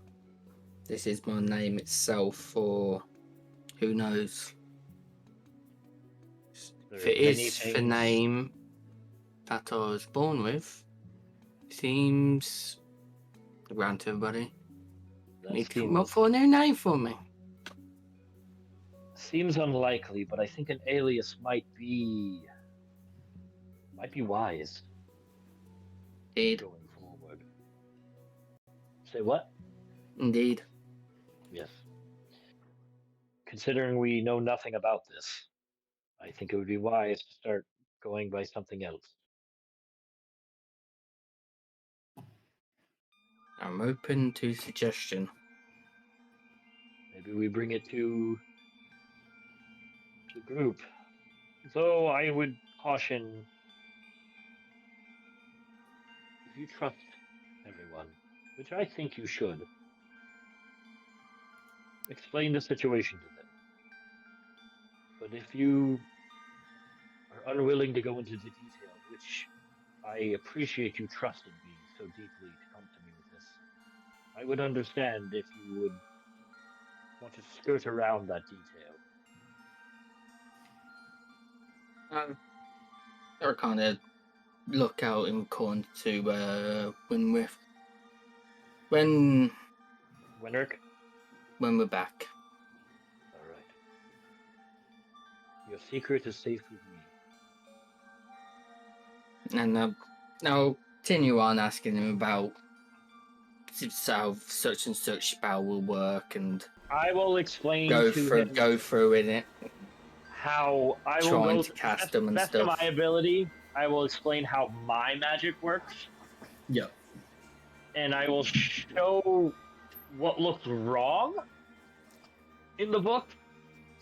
this is my name itself or who knows. If it is the name that I was born with, it seems around to everybody. Need to come up for a new name for me. Seems unlikely, but I think an alias might be wise. Indeed. Going forward. Say what? Indeed. Yes. Considering we know nothing about this, I think it would be wise to start going by something else. I'm open to suggestion. Maybe we bring it to the group. Though I would caution, if you trust everyone, which I think you should, explain the situation to them. But if you are unwilling to go into the detail, which I appreciate you trusting me so deeply to come to me with this, I would understand if you would want to skirt around that detail. I kind of look out in the corner to Winriff. When we're back. All right. Your secret is safe with me. And I'll continue on asking him about how such and such spell will work, and I will explain go through in it. How I will trying go to cast to them and best stuff. of my ability. I will explain how my magic works. Yep. And I will show what looks wrong in the book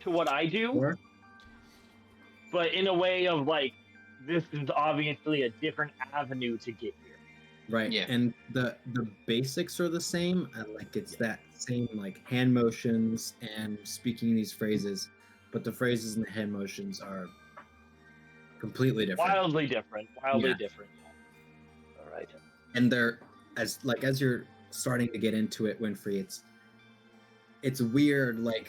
to what I do, Sure. but in a way of like, this is obviously a different avenue to get here. Right. Yeah. And the basics are the same. Like it's that same like hand motions and speaking these phrases, but the phrases and the hand motions are completely different. Wildly different. Wildly Yeah. different. All right. And they're as you're starting to get into it, Winfrey, it's weird, like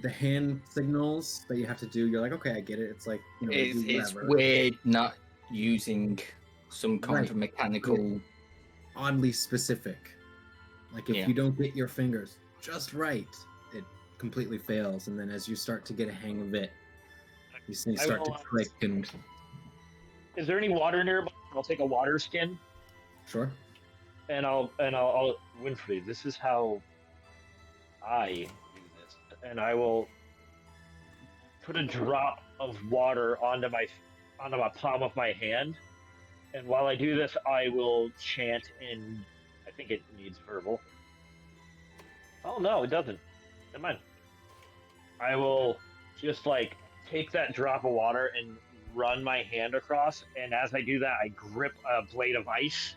the hand signals that you have to do, you're like, okay, I get it. It's like, you know, do It's whatever. weird not using some kind Right. of mechanical. Oddly specific. Like if Yeah. you don't get your fingers just right, it completely fails. And then as you start to get a hang of it, you start to click. And Is there any water nearby? I'll take a water skin sure. and I'll Winfrey, this is how I do this. And I will put a drop of water onto my palm of my hand. And while I do this, I will chant in, I think it needs verbal. Oh no, it doesn't. Never mind. I will just like take that drop of water and run my hand across, and as I do that, I grip a blade of ice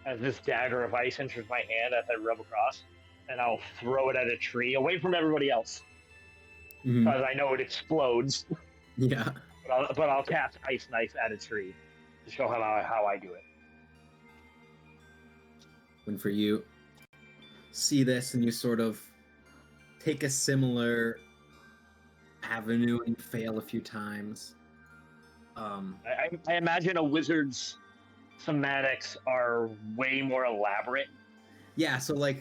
as this dagger of ice enters my hand as I rub across, and I'll throw it at a tree away from everybody else Mhm. because I know it explodes. Yeah. But I'll cast Ice Knife at a tree to show how I do it. When for you see this and you sort of take a similar avenue and fail a few times. I imagine a wizard's somatics are way more elaborate. Yeah, so like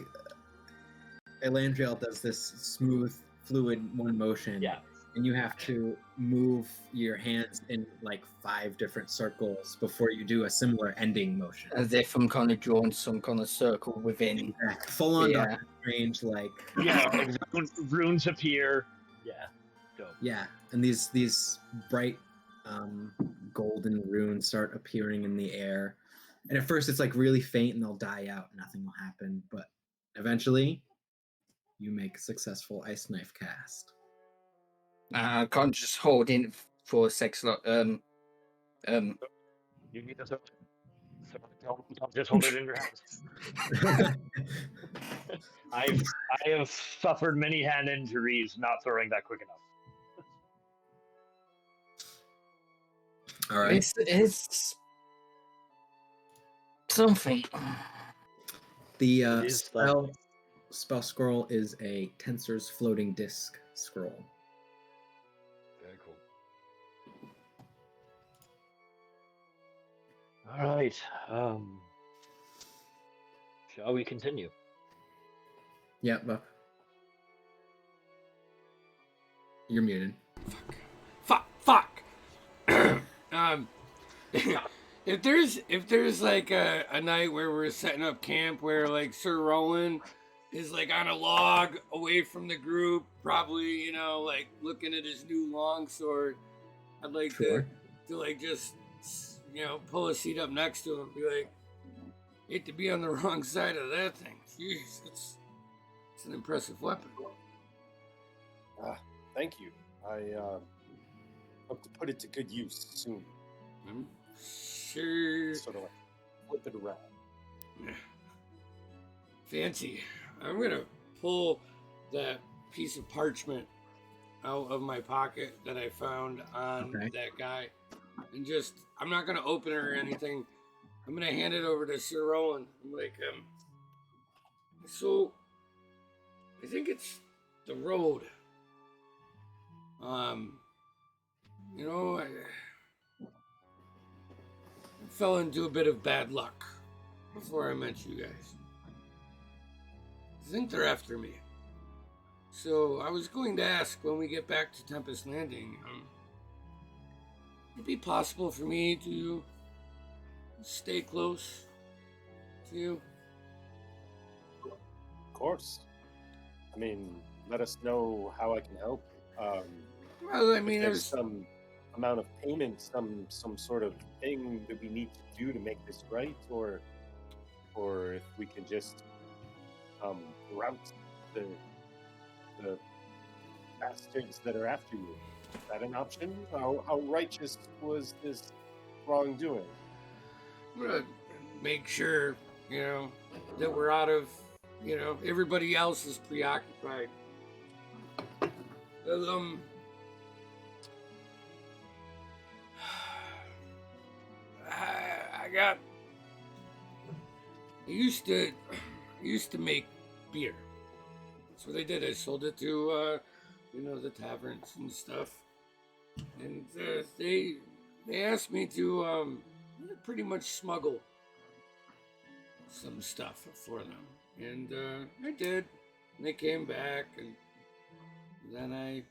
Elandrio does this smooth, fluid one motion. Yeah. And you have to move your hands in like 5 different circles before you do a similar ending motion. As if I'm kind of drawing some kind of circle within. Full on Yeah. Doctor Strange, like Yeah, runes appear. Yeah, dope. yeah, and these bright golden runes start appearing in the air. And at first it's like really faint and they'll die out, nothing will happen, but eventually you make a successful Ice Knife cast. I can't just hold in for a sec. You need to don't just hold it in your hands. I have suffered many hand injuries not throwing that quick enough. All right. It's something. The It is spell scroll is a Tensor's floating disc scroll. Very cool. All right. Shall we continue? Yeah, Buck. You're muted. Fuck. If there's like a night where we're setting up camp where like Sir Rowan is like on a log away from the group, probably, you know, like looking at his new longsword, I'd like Sure. to like just, you know, pull a seat up next to him and be like, hate to be on the wrong side of that thing. Jeez, it's an impressive weapon. Thank you. I hope to put it to good use soon. I'm sure. Sort of like flip it around. Fancy. I'm gonna pull that piece of parchment out of my pocket that I found on Okay. that guy, and just, I'm not gonna open it or anything. I'm gonna hand it over to Sir Rowan. I'm like, so I think it's the road. You know, I fell into a bit of bad luck before I met you guys. I think they're after me. So I was going to ask when we get back to Tempest Landing, would it be possible for me to stay close to you? Of course. I mean, let us know how I can help. Well, I mean, if there's there's some amount of payment, some sort of thing that we need to do to make this right, or if we can just rout the bastards that are after you. Is that an option? How righteous was this wrongdoing? I'm gonna make sure, that we're out of, everybody else is preoccupied. I used to make beer. That's what I did. I sold it to, the taverns and stuff. And they asked me to pretty much smuggle some stuff for them. And I did. And they came back, and then I,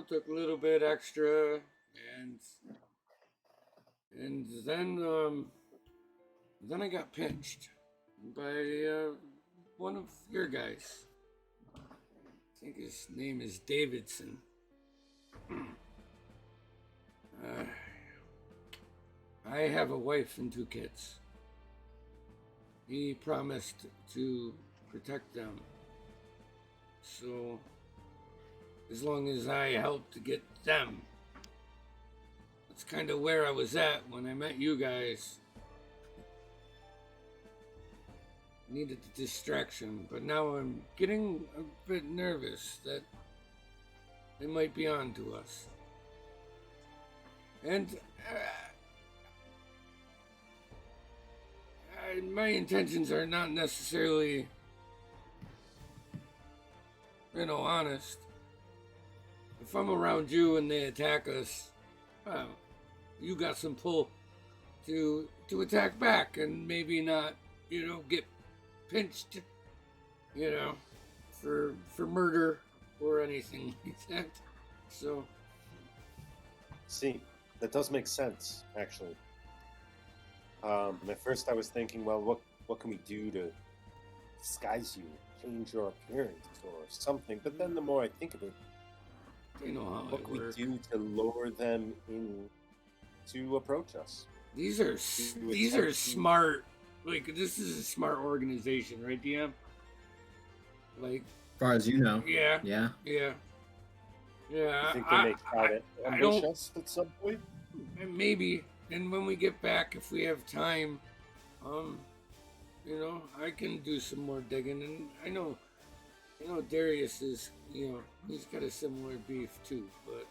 took a little bit extra, and then I got pinched by one of your guys. I think his name is Davidson. I have a wife and 2 kids. He promised to protect them. So, as long as I help to get them, that's kind of where I was at when I met you guys. Needed the distraction, but now I'm getting a bit nervous that they might be on to us. And my intentions are not necessarily, honest. If I'm around you and they attack us, well, you got some pull to attack back and maybe not, get pinched, for murder or anything like that. So, see, that does make sense, actually. At first I was thinking, well, what can we do to disguise you, change your appearance or something? But then the more I think of it, what can we do to lure them in to approach us? These are smart. Like, this is a smart organization, right, DM? Like, As far as you know. Yeah. Yeah. Yeah. Yeah. You think they may try to ambush us at some point? Maybe. And when we get back, if we have time, I can do some more digging. And I know Darius is, he's got a similar beef too, but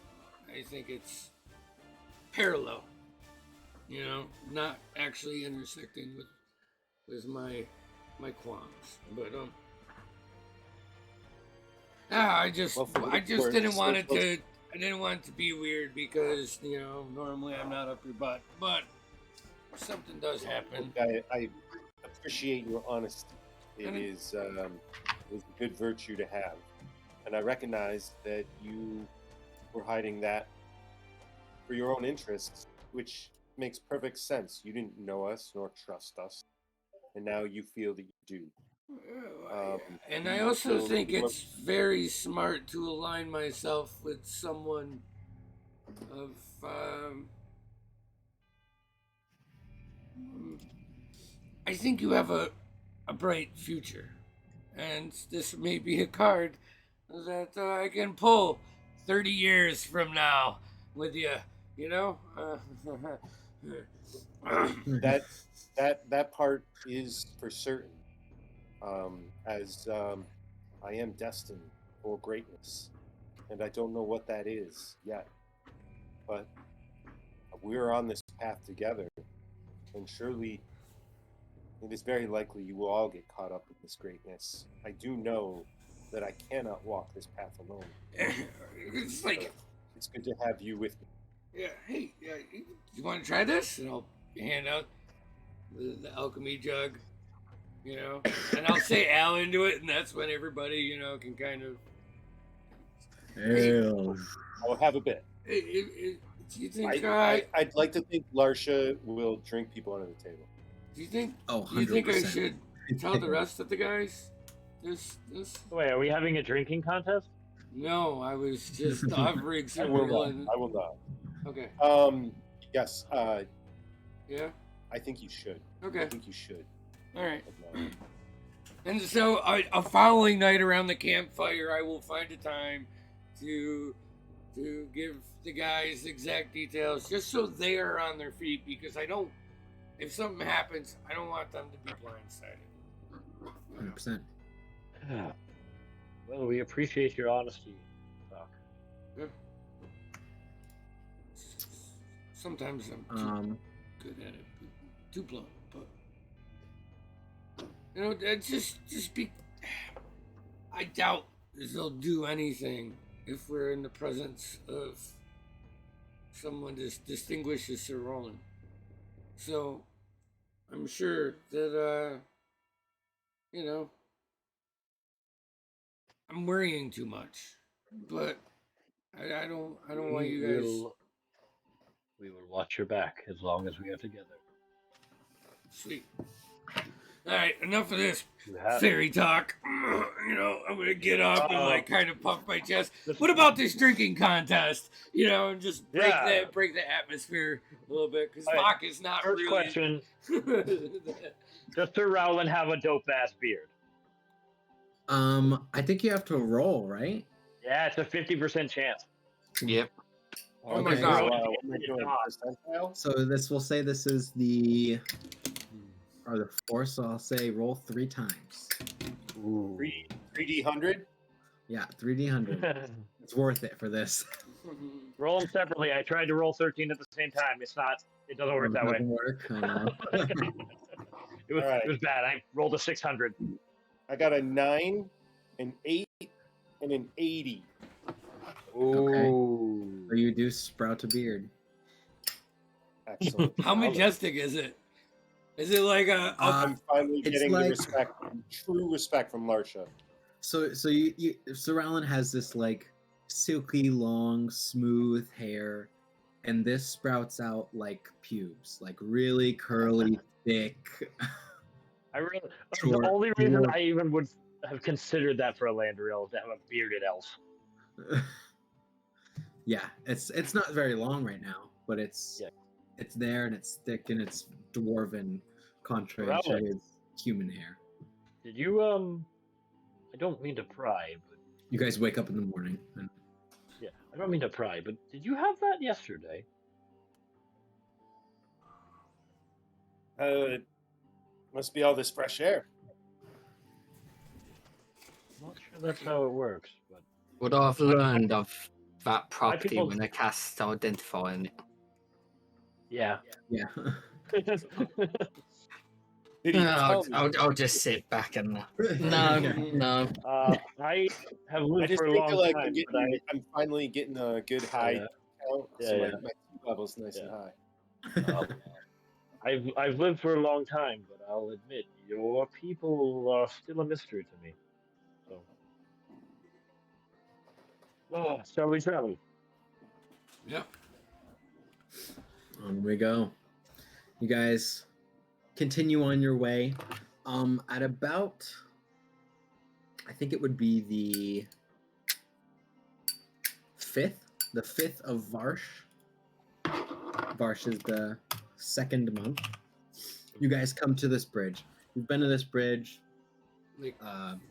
I think it's parallel, not actually intersecting with my qualms. But, I just didn't want it to. I didn't want it to be weird because, normally I'm not up your butt. But if something does happen. I appreciate your honesty. It is a good virtue to have. And I recognize that you were hiding that for your own interests, which makes perfect sense. You didn't know us nor trust us. And now you feel that you do. And I also think it's very smart to align myself with someone of, I think you have a bright future, and this may be a card that I can pull 30 years from now with you, That part is for certain. As I am destined for greatness, and I don't know what that is yet, but we're on this path together, and surely it is very likely you will all get caught up in this greatness. I do know that I cannot walk this path alone. It's like, it's good to have you with me. Yeah, hey, you want to try this? And I'll hand out the alchemy jug. And I'll say Al into it, and that's when everybody, can kind of. I'll have a bit. Do you think? I'd like to think Larsha will drink people under the table. Do you think? Oh, 100%. Do you think I should tell the rest of the guys this? Wait, are we having a drinking contest? No, I was just offering some. I will not. Okay. Yes. Yeah. I think you should. Okay. I think you should. All right. And so, a following night around the campfire, I will find a time to give the guys exact details, just so they are on their feet. Because I don't, if something happens, I don't want them to be blindsided. 100%. Well, we appreciate your honesty, Doc. Yeah. Sometimes I'm good at it, too blunt. But you know, just be. I doubt they'll do anything if we're in the presence of someone as distinguished as Sir Roland. So, I'm sure that, you know, I'm worrying too much. But I don't want you guys. We will watch your back as long as we are together. Sweet. Alright, enough of this have- fairy talk. You know, I'm gonna get up and like kind of puff my chest. What about this drinking contest? You know, and just break the atmosphere a little bit, because Bach is not First really. question: does Sir Rowland have a dope ass beard? I think you have to roll, right? Yeah, it's a 50% chance. Yep. Oh my Okay. god. So this will say this is the 4, so I'll say roll 3 times. Ooh. 3D100. Yeah, 3D100. It's worth it for this. Roll them separately. I tried to roll 13 at the same time. It doesn't work that way. Doesn't work. It was bad. I rolled a 600. I got a 9, an 8, and an 80. Ooh. So you do sprout a beard. Excellent. How majestic is it? Is it like I'm finally it's getting like- the respect, true respect from Larsha. So you Sir Rowland has this like silky, long, smooth hair, and this sprouts out like pubes, like really curly, thick. The only reason I even would have considered that for Elandrio is to have a bearded elf. Yeah, it's not very long right now, but it's there and it's thick and it's dwarven, contrary to his human hair. Did you I don't mean to pry, but you guys wake up in the morning. And... Yeah, I don't mean to pry, but did you have that yesterday? Must be all this fresh air. I'm not sure that's how it works, but What I've learned of that property when I cast identifying it. Yeah. Yeah. I'll just sit back and no. I have lived I just for a think long like time. I'm finally getting a good high count, so my T level's nice and high. I've lived for a long time, but I'll admit your people are still a mystery to me. So, shall we travel? Yep. On we go. You guys continue on your way. At about, I think it would be the 5th of Varsh. Varsh is the 2nd month. You guys come to this bridge. You've been to this bridge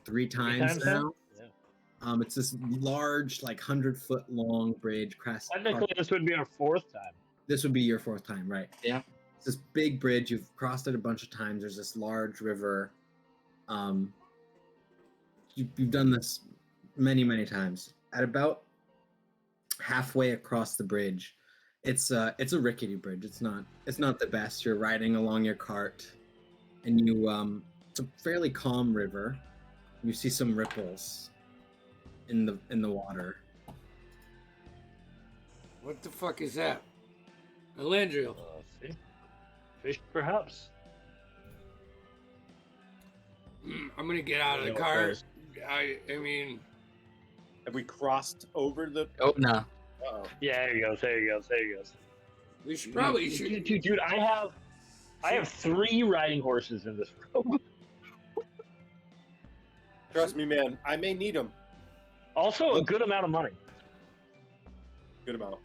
3 times now. Yeah. It's this large, like 100-foot long bridge. Technically, this would be our 4th time. This would be your 4th time, right? Yeah. It's this big bridge. You've crossed it a bunch of times. There's this large river. You've done this many, many times. At about halfway across the bridge, it's a rickety bridge. It's not the best. You're riding along your cart, and it's a fairly calm river. You see some ripples in the water. What the fuck is that? Elandrio. Fish, perhaps. I'm gonna get out of the car. I mean, have we crossed over the? Oh no. Uh-oh. Yeah, there he goes. We should probably Dude, I have 3 riding horses in this room. Trust me, man. I may need them. Also, a good amount of money. Good amount.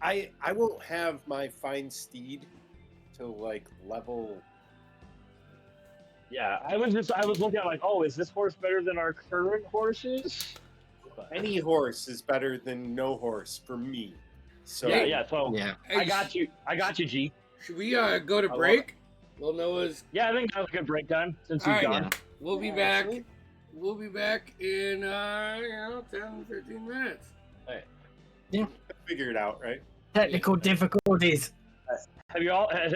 I won't have my fine steed till like level Yeah, I was looking at like, oh, is this horse better than our current horses? But, Any horse is better than no horse for me. So yeah. So Yeah. I got you, G. Should we go to I love break? Well, Noah's. Yeah, I think that was a good break time since All he's right. gone. Yeah. We'll be Yeah, back. absolutely. We'll be back in 10, 15 minutes. Figure it out, right? Technical difficulties. Have you all? Has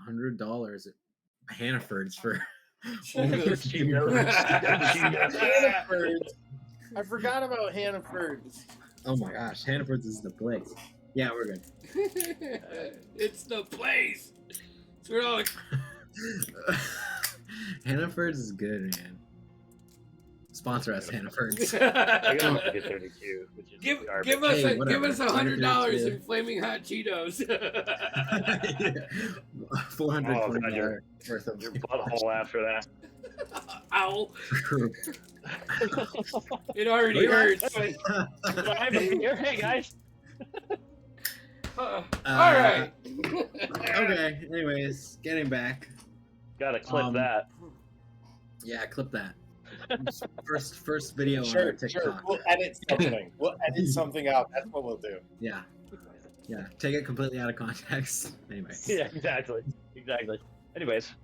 $100 at Hannaford's for Cheetos. Hannaford's. I forgot about Hannaford's. Oh my gosh, Hannaford's is the place. Yeah, we're good. It's the place. So we're all like, Hannaford's is good, man. Sponsor us, Hannaford's. I got like a 32, which is give garbage. us Hey, give us $100 in whatever. flaming hot Cheetos. $420 worth of Your butthole after that. Ow! It already hurts. I'm here. Hey guys. All right. Okay. Anyways, getting back. Gotta clip that. Yeah, clip that. First video on our Sure. TikTok. We'll edit something. We'll edit something out. That's what we'll do. Yeah. Take it completely out of context. Anyway. Yeah, exactly. Anyways,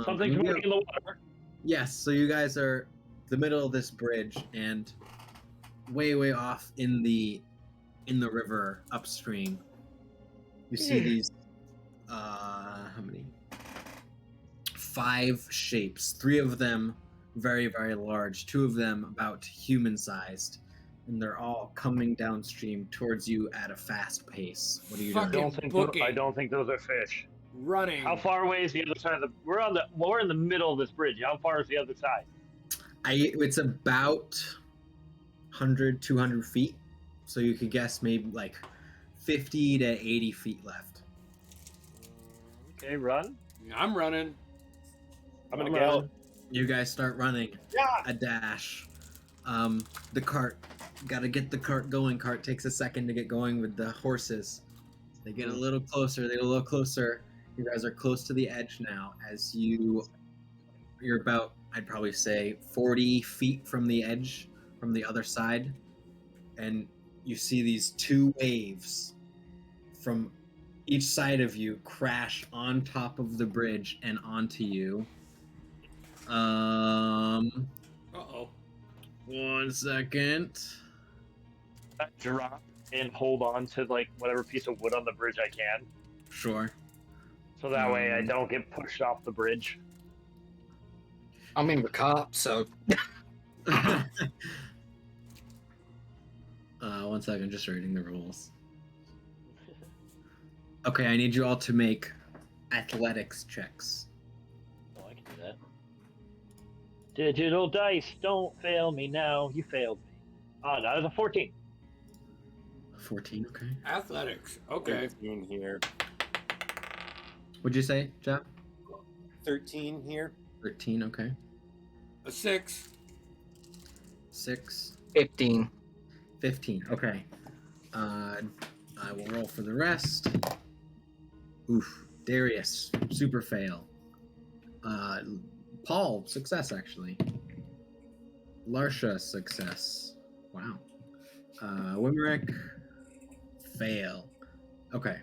something you moving in the water. Yes, so you guys are the middle of this bridge, and way off in the river upstream, you see these how many? 5 shapes. 3 of them very large, 2 of them about human sized, and they're all coming downstream towards you at a fast pace. What are you Fucking doing? I don't think those are fish. Running. How far away is the other side of the? We're in the middle of this bridge. How far is the other side? It's about 100, 200 feet. So you could guess maybe like 50 to 80 feet left. Okay, run. I'm running. I'm gonna go. You guys start running. Yeah. A dash. The cart. Gotta get the cart going. Cart takes a second to get going with the horses. They get a little closer. You guys are close to the edge now. As you're about, I'd probably say 40 feet from the edge, from the other side, and you see these 2 waves from each side of you crash on top of the bridge and onto you. Uh-oh. 1 second. I drop and hold on to like whatever piece of wood on the bridge I can, Sure. so that way I don't get pushed off the bridge. I'm in the cart, so 1 second, just reading the rules. Okay, I need you all to make athletics checks. Oh, I can do that. Digital dice, don't fail me now. You failed me. Oh, that was a 14. 14, okay. Athletics. Okay. 13 here. What'd you say, Jeff? 13 here. 13, okay. A 6. 6. 15. 15, okay. I will roll for the rest. Oof. Darius, super fail. Paul, success actually. Larsha, success. Wow. Wimerick, fail. Okay.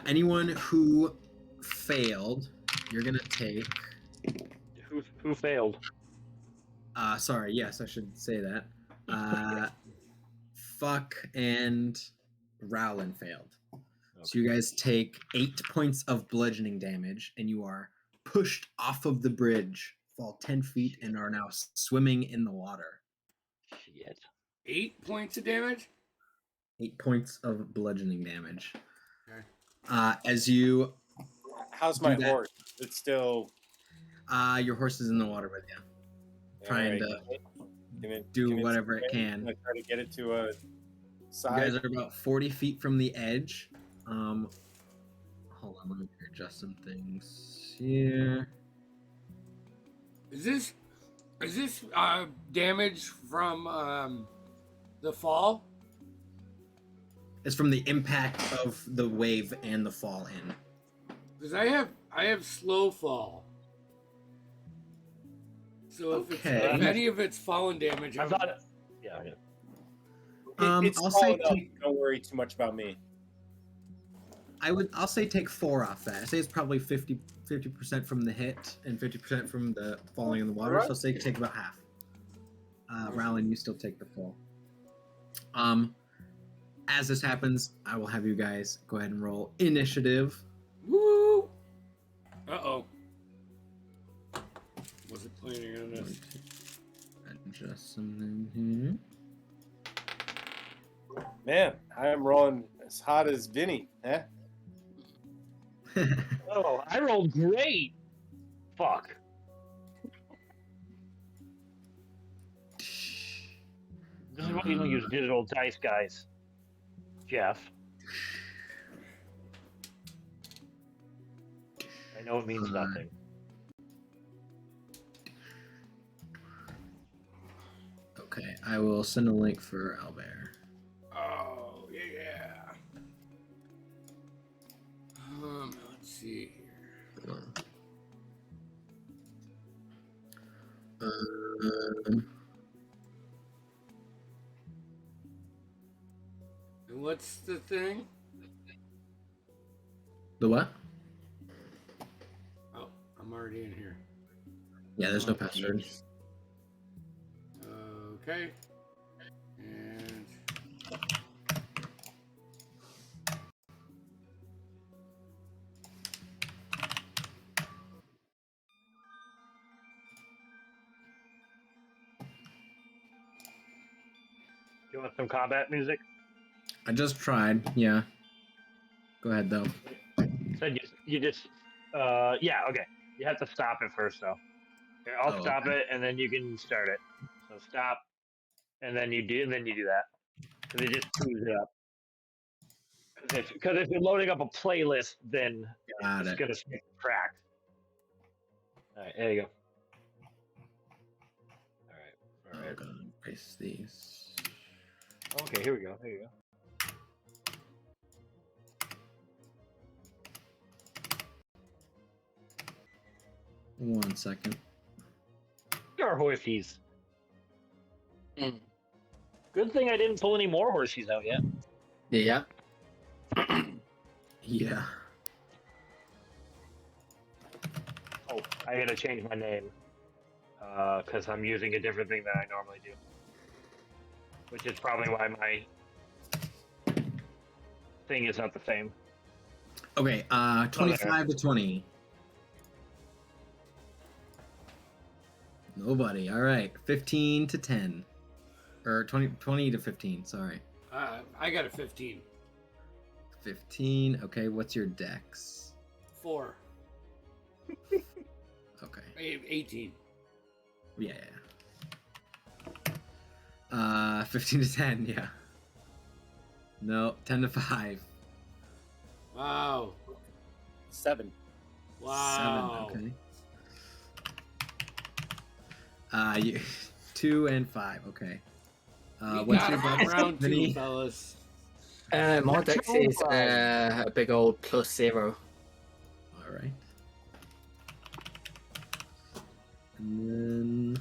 Anyone who failed, you're gonna take. Who failed? Sorry, yes, I should say that. Fuck and Rowland failed. Okay. So you guys take 8 points of bludgeoning damage, and you are pushed off of the bridge, fall 10 feet, and are now swimming in the water. Shit. 8 points of damage? 8 points of bludgeoning damage. Okay. As you... How's my horse? It's still... your horse is in the water with you. Trying to do whatever it can. I try to get it to a side. You guys are about 40 feet from the edge. Hold on, let me adjust some things here. Is this damage from the fall? It's from the impact of the wave and the fall in. Because I have slow fall. So if any of it's fallen damage, I thought. Yeah. It's I'll small say enough. Don't worry too much about me. I'll say take 4 off that. I say it's probably 50% from the hit and 50% from the falling in the water. Right. So say take about half. Rowland, you still take the full. As this happens, I will have you guys go ahead and roll initiative Woo! Uh-oh. Wasn't planning on this. Adjust something here. Man, I am rolling as hot as Vinny, huh? Oh, I rolled great. Fuck. This is why you don't use digital dice, guys. Jeff. I know it means nothing. Okay, I will send a link for Albert. Oh, yeah. Let's see here. And what's the thing? The what? Oh, I'm already in here. Yeah, there's no password. Okay. And You want some combat music? I just tried. Yeah. Go ahead though. So you just yeah, okay. You have to stop it first though. Okay, I'll stop it and then you can start it. So stop and then you do that. Because it just speeds it up. Because if you're loading up a playlist, then it's gonna skip the track. Alright, there you go. Alright. I'm gonna erase these. Okay, here we go. There you go. One second. Our horsies. Mm. Good thing I didn't pull any more horsies out yet. Yeah. Yeah. Oh, I gotta change my name. Because I'm using a different thing than I normally do. Which is probably why my thing is not the same. Okay, 25 to 20. Nobody. All right. 15 to 10. Or 20 to 15, sorry. I got a 15. 15. Okay, what's your dex? 4. Okay. 18. Yeah. 15 to 10, yeah. No, 10 to 5. Wow. 7. Wow. 7, okay. You 2 and 5, okay. What's your dex, round 2, Vinny? fellas? My dex is a big old +0. All right. And then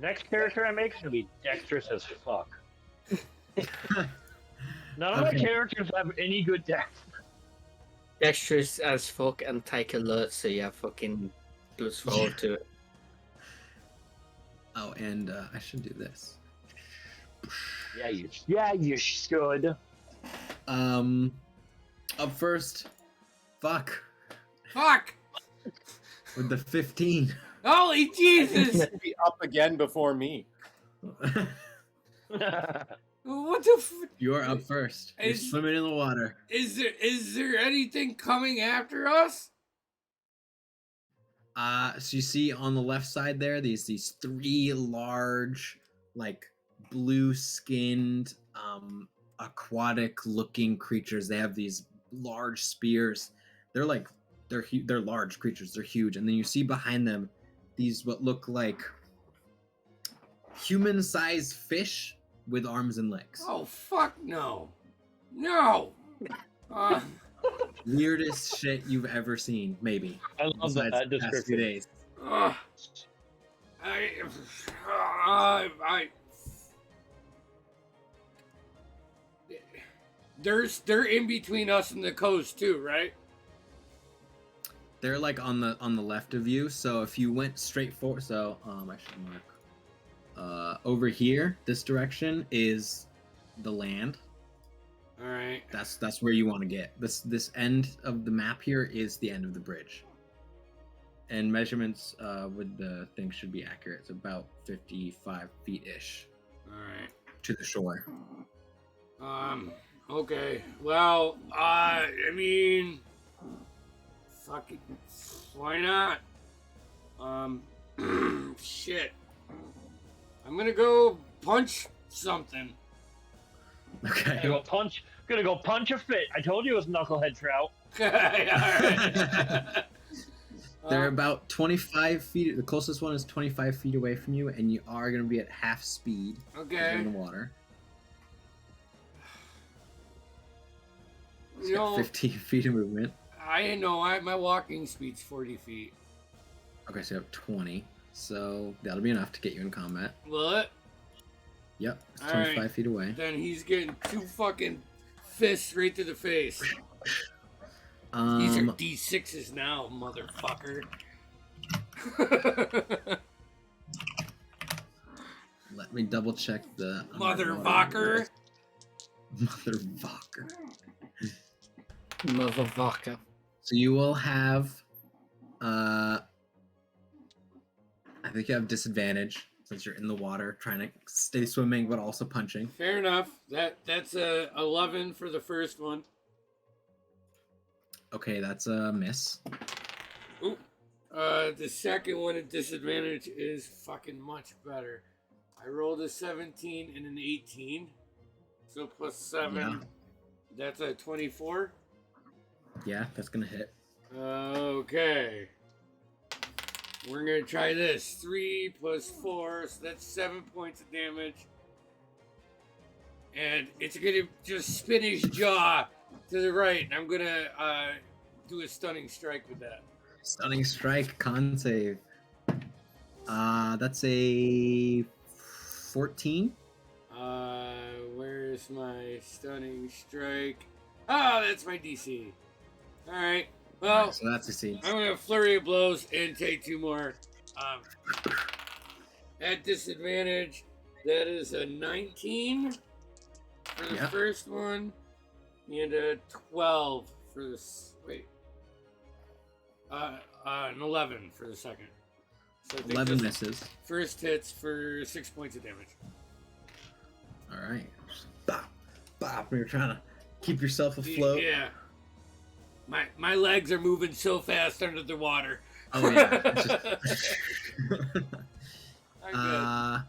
Next character I make is gonna be dexterous as fuck. None of my characters have any good dex. Dexterous as fuck and take alert, so yeah, fucking +4 to it. oh, and I should do this. Yeah, you should. Up first. Fuck. With the 15. Holy Jesus! Be up again before me. What the You're up first. You're swimming in the water. Is there anything coming after us? So you see on the left side there, these 3 large, like blue-skinned, aquatic-looking creatures. They have these large spears. They're large creatures. They're huge. And then you see behind them these what look like human-sized fish with arms and legs. Oh fuck no! No! Weirdest shit you've ever seen, maybe. I love that Past few description. days. They're in between us and the coast too, right? They're like on the left of you. So if you went straight forward, so I should mark. Over here, this direction is the land. All right. That's where you want to get. This end of the map here is the end of the bridge. And measurements with the thing should be accurate. It's about 55 feet-ish. All right. To the shore. Okay. Well, I mean, fuck it. Why not? Shit. I'm gonna go punch something. Okay. Gonna go punch a fit. I told you it was knucklehead trout. Alright. They're about 25 feet. The closest one is 25 feet away from you, and you are going to be at half speed. Okay. In the water. You know, 15 feet of movement. I know. My walking speed's 40 feet. Okay, so you have 20. So that'll be enough to get you in combat. Will it? Yep, it's 25 feet away. Then he's getting 2 fucking fists right to the face. These are D6s now, motherfucker. Let me double check the... Motherfucker. Motherfucker. Motherfucker. So you will have... I think you have disadvantage since you're in the water, trying to stay swimming but also punching. Fair enough. That's a 11 for the first one. Okay, that's a miss. Ooh. The second one at disadvantage is fucking much better. I rolled a 17 and an 18. So plus 7. Yeah. That's a 24. Yeah, that's gonna hit. Okay. We're gonna try this. 3 plus 4, so that's 7 points of damage. And it's gonna just spin his jaw to the right, and I'm gonna do a stunning strike with that. Stunning strike, con save. That's a 14. Where's my stunning strike? Oh, that's my DC. Alright. Well, Right, so that's a scene. I'm gonna flurry of blows and take 2 more. At disadvantage, that is a 19 for the first one, and a 12 for this. Wait. An 11 for the second. So I think 11 this misses. first hits for 6 points of damage. All right. Bop, bop. You're trying to keep yourself afloat. Yeah. My legs are moving so fast under the water. Oh yeah. I'm good.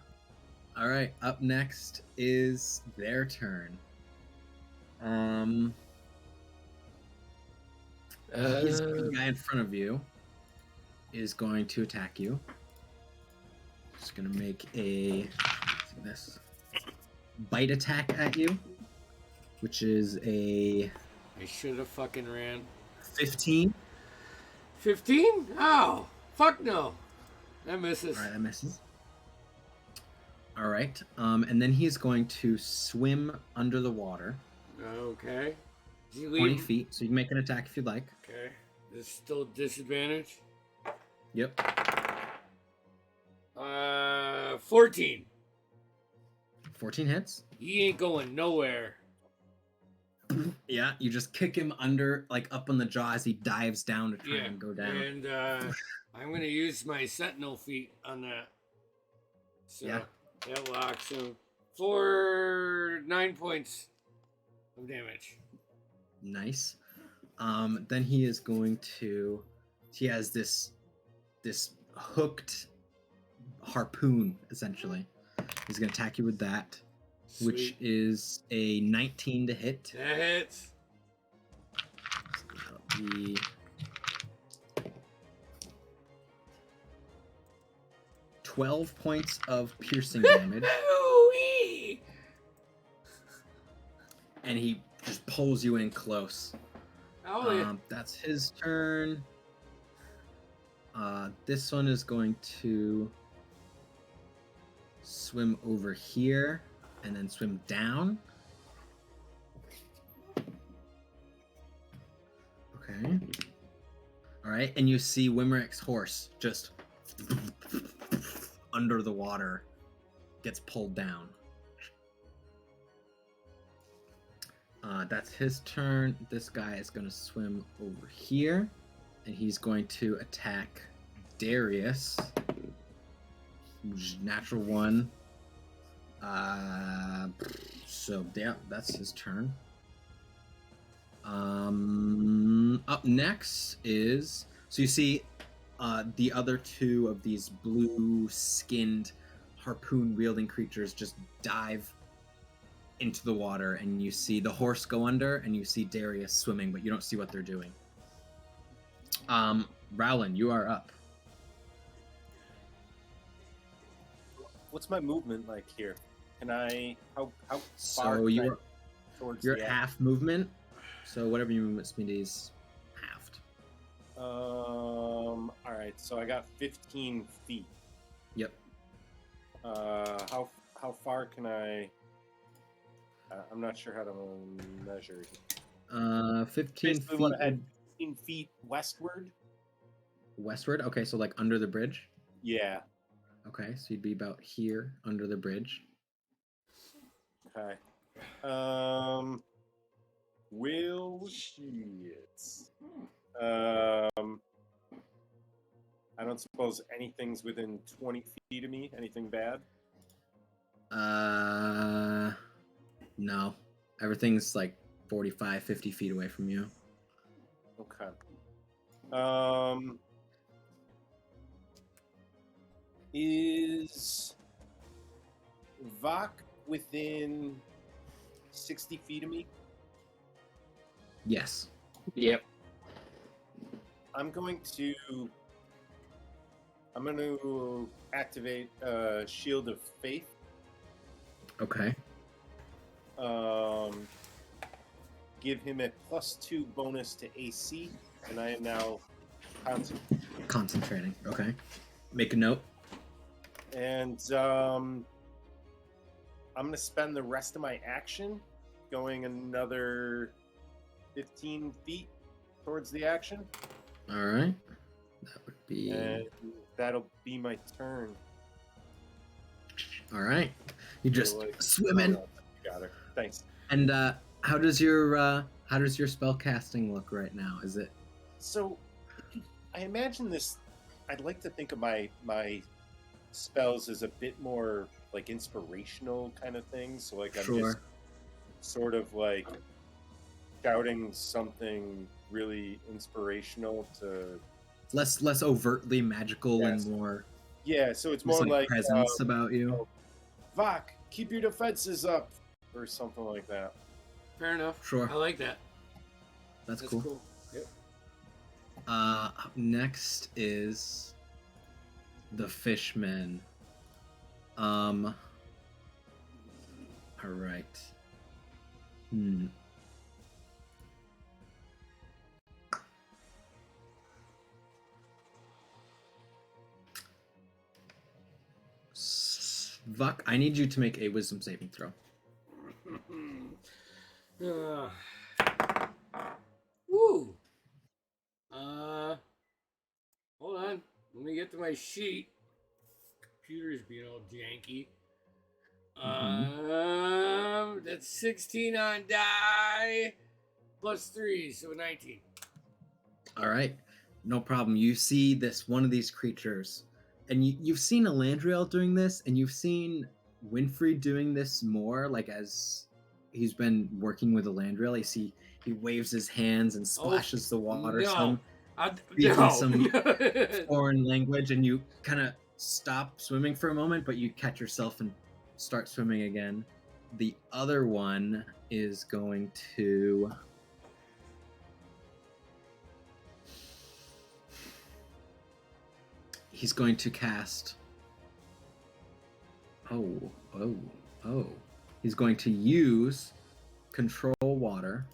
All right. Up next is their turn. The guy in front of you is going to attack you. Just gonna make a bite attack at you, which is a I should have fucking ran. 15. 15? Oh, fuck no. That misses. All right, that misses. All right, and then he's going to swim under the water. Okay. 20 feet, so you can make an attack if you'd like. Okay. There's still disadvantage. Yep. 14. 14 hits. He ain't going nowhere. Yeah, you just kick him under, like up on the jaw as he dives down to try and go down. And I'm going to use my sentinel feet on that. So that locks him for 9 points of damage. Nice. Then he is going to. He has this hooked harpoon essentially. He's going to attack you with that, which is a 19 to hit. That hits. So that'll be 12 points of piercing damage. And he just pulls you in close. That's his turn. This one is going to swim over here and then swim down. Okay. All right, and you see Wimrick's horse just under the water gets pulled down. That's his turn. This guy is going to swim over here, and he's going to attack Darius. Natural one. So yeah, that's his turn. Up next is, so you see the other two of these blue-skinned harpoon-wielding creatures just dive into the water, and you see the horse go under, and you see Darius swimming, but you don't see what they're doing. Rowland, you are up. What's my movement like here? Can I? How far? So you're at half movement. So whatever your movement speed is, halved. All right. So I got 15 feet. Yep. How far can I? I'm not sure how to measure. 15 Basically, feet. I had 15 feet westward. Westward. Okay, so like under the bridge. Yeah. Okay, so you'd be about here under the bridge. Okay. Will shit. I don't suppose anything's within 20 feet of me. Anything bad? No. Everything's like 45, 50 feet away from you. Okay. Is Vok within 60 feet of me? Yes. Yep. I'm going to activate Shield of Faith. Okay. Give him a +2 bonus to AC, and I am now concentrating. Okay. Make a note. And I'm going to spend the rest of my action going another 15 feet towards the action. All right. That would be... And that'll be my turn. All right. You just swimming. Oh, you got her. Thanks. And how does your spell casting look right now? Is it... So, I imagine this... I'd like to think of my spells as a bit more like inspirational kind of thing. So like I'm just sort of like shouting something really inspirational to less overtly magical and more so it's more like presence about you. Vok, keep your defenses up or something like that. Fair enough. Sure. I like that. That's cool. Yep. Up next is the fishmen. All right. Vok, I need you to make a wisdom saving throw. Woo. Hold on. Let me get to my sheet. Computer's being all janky. That's 16 on die +3, so 19. All right, no problem. You see one of these creatures, and you've seen Elandrio doing this, and you've seen Winfrey doing this more, like as he's been working with Elandrio. You see he waves his hands and splashes the water, some foreign language, and you kind of stop swimming for a moment, but you catch yourself and start swimming again. The other one is going to... He's going to cast... He's going to use Control Water,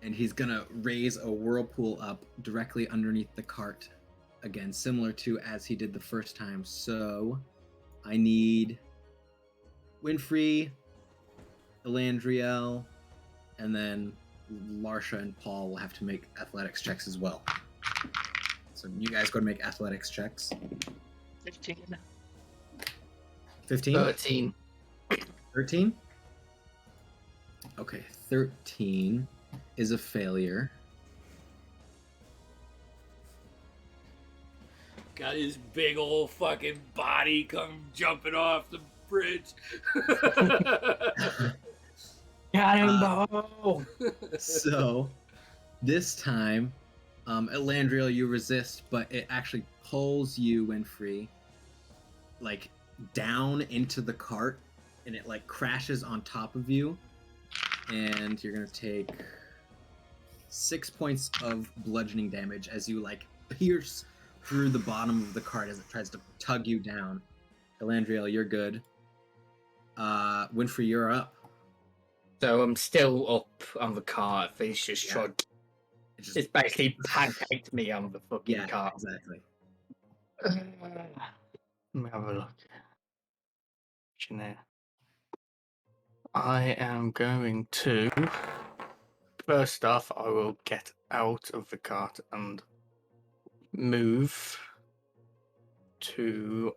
and he's going to raise a whirlpool up directly underneath the cart. Again, similar to as he did the first time. So I need Winfrey, Elandrio, and then Larsha and Paul will have to make athletics checks as well. So you guys go to make athletics checks. 15. 15? 13. 13? Okay, 13 is a failure. Got his big old fucking body come jumping off the bridge. Cannonball! So this time, Elandrio, you resist, but it actually pulls you, Winfrey, like down into the cart, and it like crashes on top of you, and you're gonna take 6 points of bludgeoning damage as you like pierce through the bottom of the cart as it tries to tug you down. Elandriel, you're good. Winfrey, you're up. So I'm still up on the cart. It's just Yeah. tried. It's basically pancaked me on the fucking cart. Exactly. Let me have a look. I am going to. First off, I will get out of the cart and move to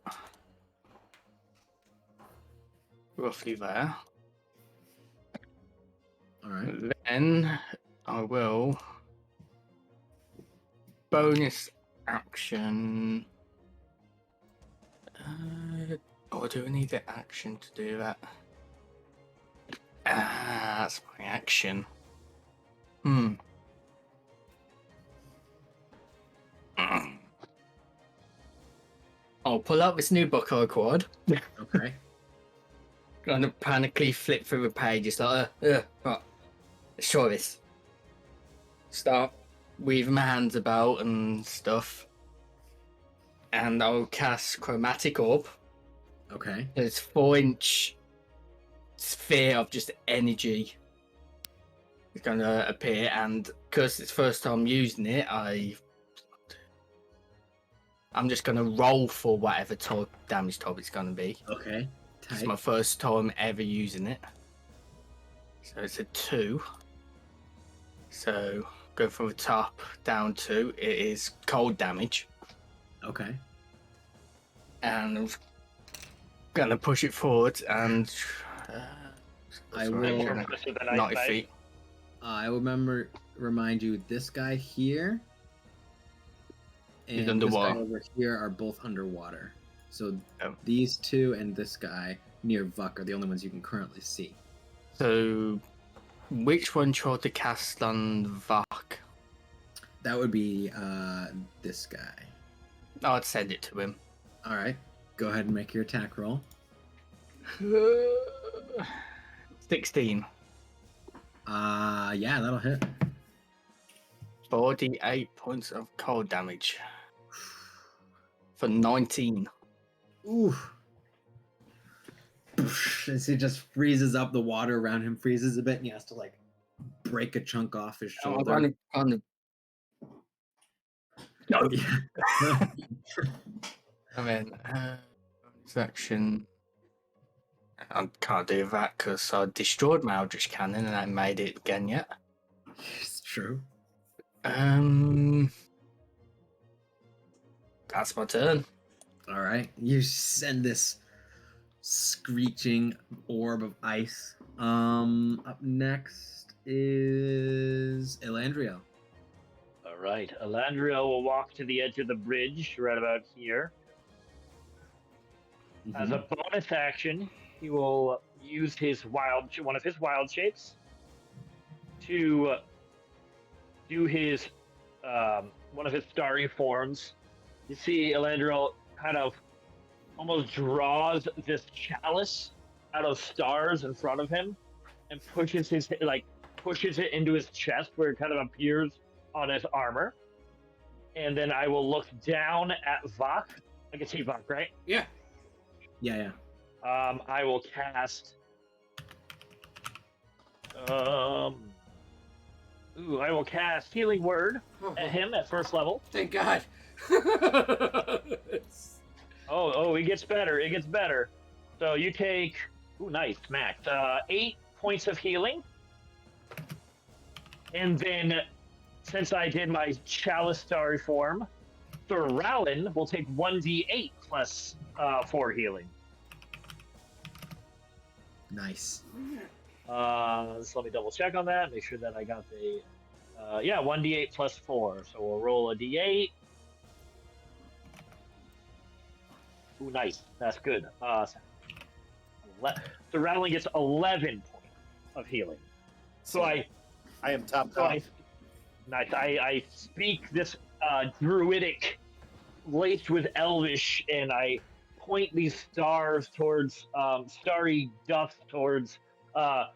roughly there. All right. Then I will bonus action. Or do I need the action to do that? That's my action. I'll pull out this new book I acquired. Okay. Gonna panically flip through the pages like, right. Let's try this. Start weaving my hands about and stuff. And I'll cast Chromatic Orb. Okay. It's 4-inch sphere of just energy. It's gonna appear, and because it's first time using it, I'm just gonna roll for whatever damage type it's gonna be. Okay. It's my first time ever using it. So it's a 2. So go from the top down 2. It is cold damage. Okay. And I'm gonna push it forward and I will 90 feet. I will remind you, this guy here and He's this underwater. guy over here are both underwater. So Oh. these two and this guy near Vuck are the only ones you can currently see. So which one tried to cast on Vok? That would be this guy. I'd send it to him. All right. Go ahead and make your attack roll. 16. Yeah, that'll hit. 48 points of cold damage. For 19. Ooh. As he just freezes up, the water around him freezes a bit, and he has to like break a chunk off his shoulder. No. Yeah. I mean, action. I can't do that because I destroyed my Eldritch Cannon and I haven't made it again yet. It's true. That's my turn. All right. You send this screeching orb of ice. Up next is Elandrio. All right. Elandrio will walk to the edge of the bridge right about here. Mm-hmm. As a bonus action, he will use one of his wild shapes to do his one of his starry forms. You see Elandrio kind of almost draws this chalice out of stars in front of him and pushes it into his chest where it kind of appears on his armor. And then I will look down at Vok. I can see Vok, right? Yeah. Yeah. I will cast. I will cast Healing Word at him at first level. Thank God. Oh, it gets better. It gets better. So you take, nice, max, 8 points of healing. And then, since I did my Chalice Starry form, Sir Rowland will take 1d8 plus 4 healing. Nice. So let me double check on that. Make sure that I got the. Yeah, 1d8 plus 4. So we'll roll a d8. Ooh, nice. That's good. So Rattling gets 11 points of healing. So I am top. Nice. I speak this druidic, laced with elvish, and I point these stars towards starry dust towards Vach,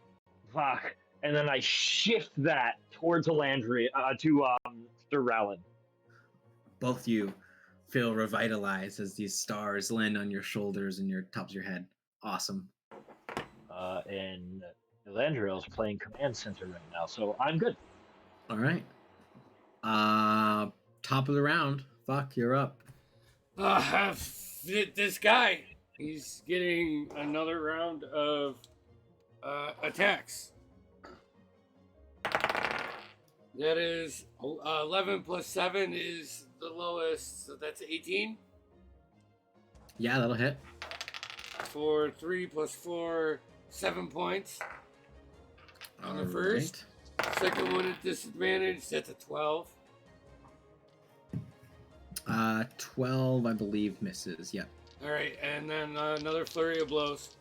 and then I shift that towards Elandria to Sir Rowland. Both you feel revitalized as these stars land on your shoulders and your tops of your head. Awesome. And Elandrio's playing command center right now, so I'm good. All right. Top of the round. Fuck, you're up. This guy, he's getting another round of attacks. That is 11 plus 7 is the lowest, so that's 18. Yeah, that'll hit. For 3 plus 4, 7 points on the first. Second one at disadvantage, that's a 12. 12, I believe, misses. Yep. All right, and then another flurry of blows.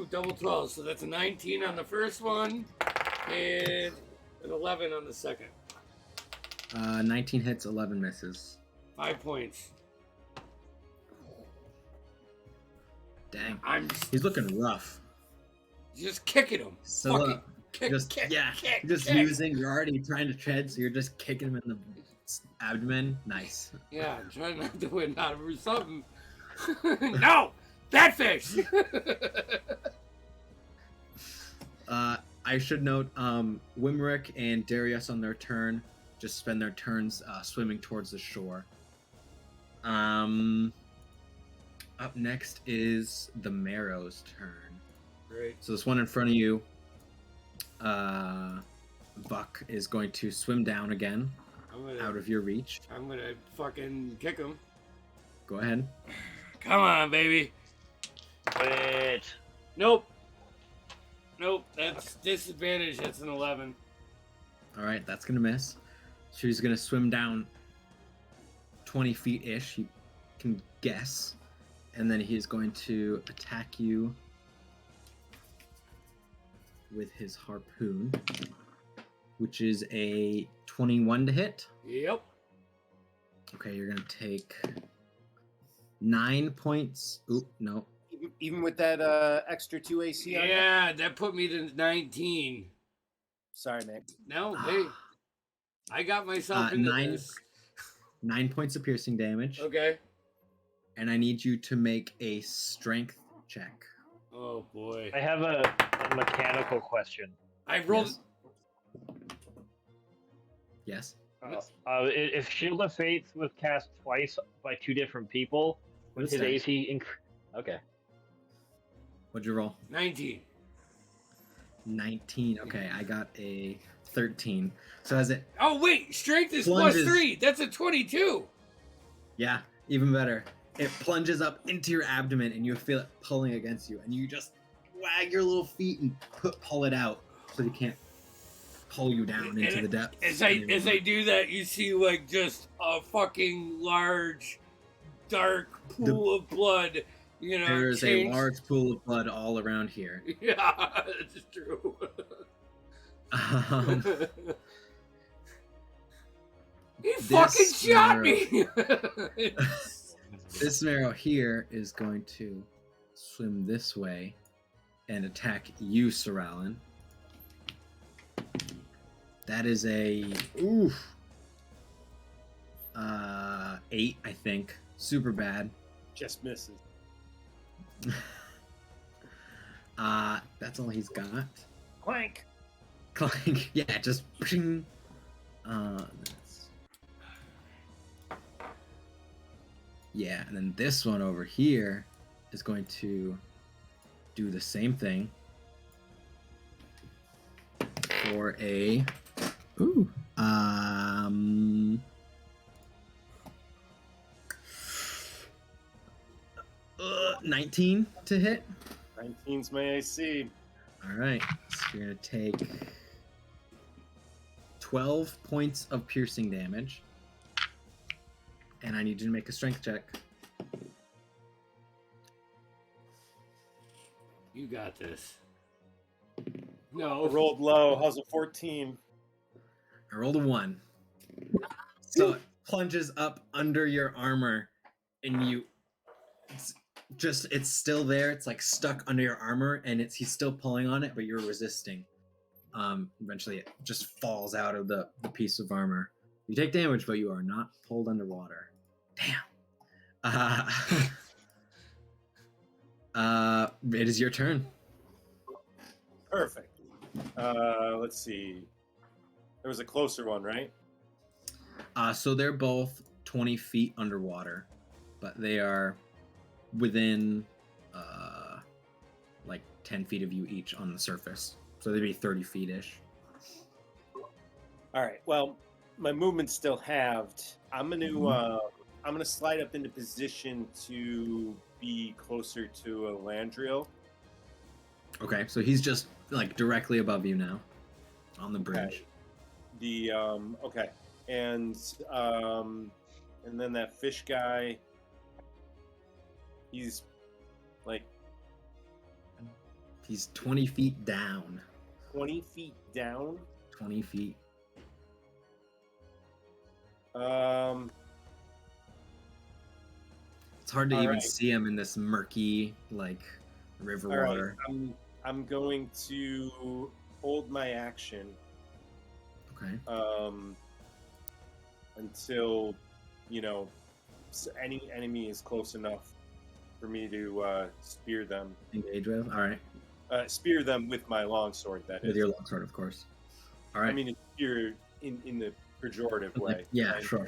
Double 12, so that's a 19 on the first one, and an 11 on the second. 19 hits, 11 misses. 5 points. Dang. He's looking rough. Just kicking him. So Kick, you're already trying to tread, so you're just kicking him in the abdomen. Nice. Yeah, I'm trying not to win out of something. No! That fish! I should note, Wimrick and Darius on their turn just spend their turns swimming towards the shore. Up next is the Marrow's turn. Great. So this one in front of you, Buck is going to swim down again, out of your reach. I'm gonna fucking kick him. Go ahead. Come on, baby. Wait. Nope, that's disadvantage. That's an 11. All right, that's gonna miss. She's gonna swim down 20 feet-ish, you can guess, and then he's going to attack you with his harpoon, which is a 21 to hit. Yep. Okay, you're gonna take 9 points. Oop, no. Even with that extra 2 AC on Yeah, that put me to 19. Sorry, Nick. No, hey. I got myself into this. 9 points of piercing damage. Okay. And I need you to make a strength check. Oh, boy. I have a mechanical question. I rolled... Yes. If Shield of Faith was cast twice by 2 different people, would his AC Okay. What'd you roll? 19. 19. Okay, I got a 13. So as it... Oh, wait! Strength is plunges, plus 3! That's a 22! Yeah, even better. It plunges up into your abdomen and you feel it pulling against you. And you just wag your little feet and pull it out so you can't pull you down into the depths. As I do that, you see, like, just a fucking large, dark pool of blood. You know, there's a large pool of blood all around here. Yeah, that's true. He fucking shot me! This Marrow here is going to swim this way and attack you, Sir Alan. That is a 8, I think. Super bad. Just misses. That's all he's got. Clank. Clank. Yeah, just. Yeah, and then this one over here is going to do the same thing for a 19 to hit. 19's my AC. All right, so you're gonna take 12 points of piercing damage, and I need you to make a strength check. You got this. I No. rolled low. How's a 14? I rolled a 1. So it plunges up under your armor, and it's still there. It's like stuck under your armor, and he's still pulling on it, but you're resisting. Eventually it just falls out of the piece of armor. You take damage, but you are not pulled underwater. Damn. It is your turn. Perfect. Let's see. There was a closer one, right? So they're both 20 feet underwater, but they are within like 10 feet of you each on the surface. So they'd be 30 feet-ish. All right. Well, my movement's still halved. I'm gonna slide up into position to be closer to Elandrio. Okay, so he's just like directly above you now on the bridge. Okay. And then that fish guy, he's 20 feet down. 20 feet down. 20 feet. It's hard to even see him in this murky like river water. Right. I'm going to hold my action. Okay. Until any enemy is close enough for me to spear them. Engage with. All right. Spear them with my longsword. That is. With your longsword, of course. All right. I mean, spear in the pejorative way. Yeah, sure.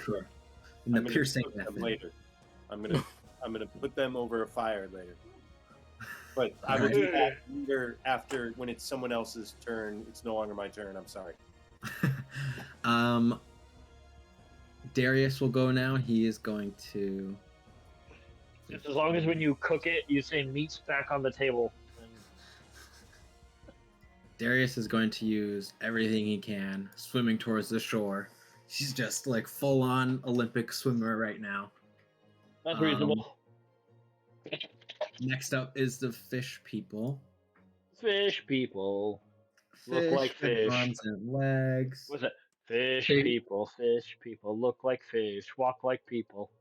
In the piercing method. Later. I'm gonna put them over a fire later. But I will do that later after when it's someone else's turn. It's no longer my turn. I'm sorry. Darius will go now. He is going to. Just as long as when you cook it, you say meat's back on the table. Darius is going to use everything he can, swimming towards the shore. She's just like full-on Olympic swimmer right now. That's reasonable. Next up is the fish people. Fish people. Look like fish. Arms and legs. What's it? Fish people look like fish, walk like people.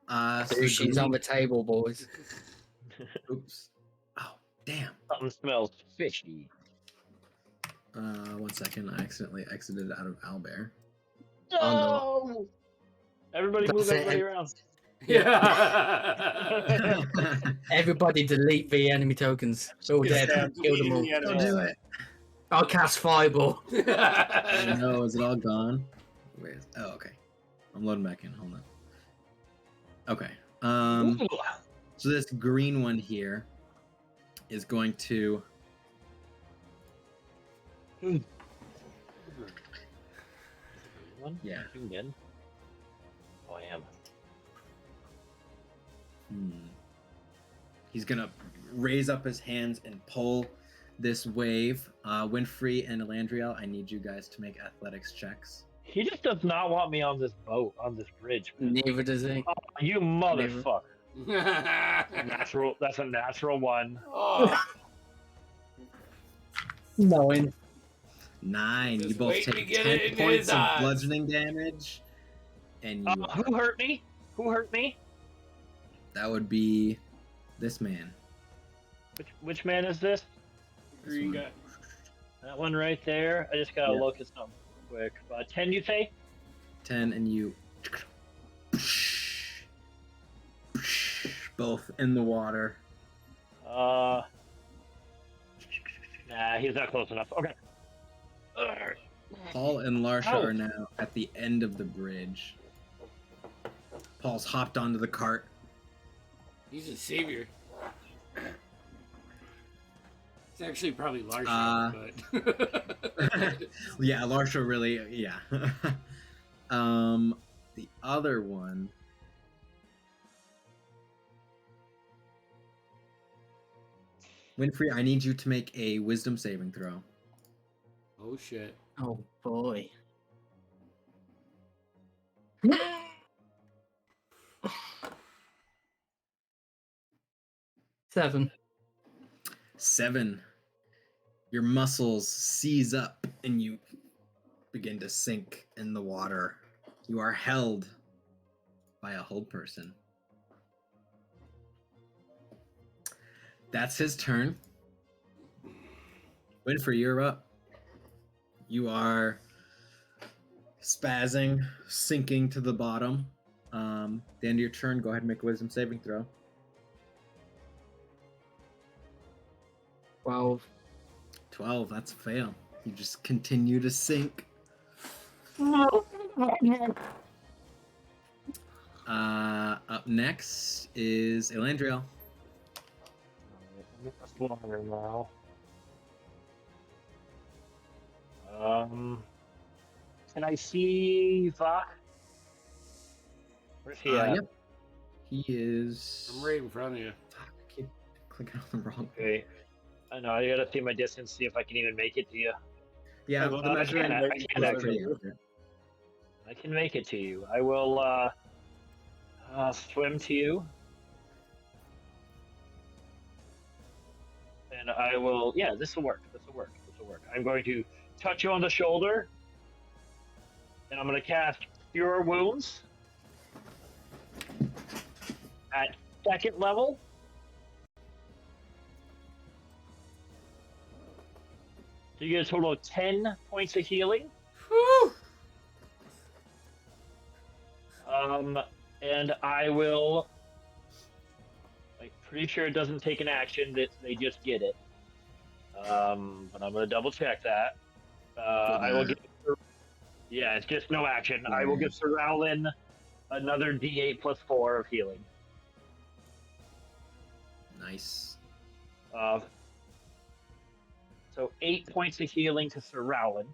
Sushi's on the table, boys. Oops. Oh, damn. Something smells fishy. 1 second. I accidentally exited out of Owlbear. No! Oh, no. Everybody move everybody around. Yeah. Everybody delete the enemy tokens. All dead. Kill them all. Don't do it. I'll cast Fireball. Oh, no, is it all gone? Okay. I'm loading back in. Hold on. Okay. So this green one here is going to. Yeah. Again. Oh, I am. He's gonna raise up his hands and pull this wave. Winfrey and Elandrio, I need you guys to make athletics checks. He just does not want me on this boat, on this bridge. Neither does he. Oh, you motherfucker. That's a natural one. Oh. 9. Just You both wait to take get 10 it in points his of eyes. bludgeoning damage. And you who hurt me? Who hurt me? That would be this man. Which man is this? Green guy. That one right there. I just gotta look at something quick. 10, you say? 10, and you both in the water. Nah, he's not close enough. Okay. Paul and Larsha are now at the end of the bridge. Paul's hopped onto the cart. He's a savior. It's actually probably Larsha, but yeah, Larsha really, yeah. The other one. Winfrey, I need you to make a wisdom saving throw. Oh shit. Oh boy. 7. 7. Your muscles seize up and you begin to sink in the water. You are held by a hold person. That's his turn. Winfrey, you're up. You are spazzing, sinking to the bottom. The end of your turn, go ahead and make a wisdom saving throw. 12. 12, that's a fail. You just continue to sink. Up next is Elandrio. I'm in the water now. Can I see Vok? Where's he at? Yep. He is. I'm right in front of you. Fuck, I keep clicking on the wrong. Okay. I know, I gotta see my distance, see if I can even make it to you. Yeah, well, the I measuring can, right I can is actually. pretty accurate. I can make it to you. I will swim to you. And I will, yeah, this will work. This will work. This will work. I'm going to touch you on the shoulder. And I'm going to cast Cure Wounds at 2nd level. So you get a total of 10 points of healing. Whew. And I will. I'm pretty sure it doesn't take an action; that they just get it. But I'm gonna double check that. I will give. Yeah, it's just no action. I will give Soralin another D8 plus 4 of healing. Nice. So 8 points of healing to Soralin.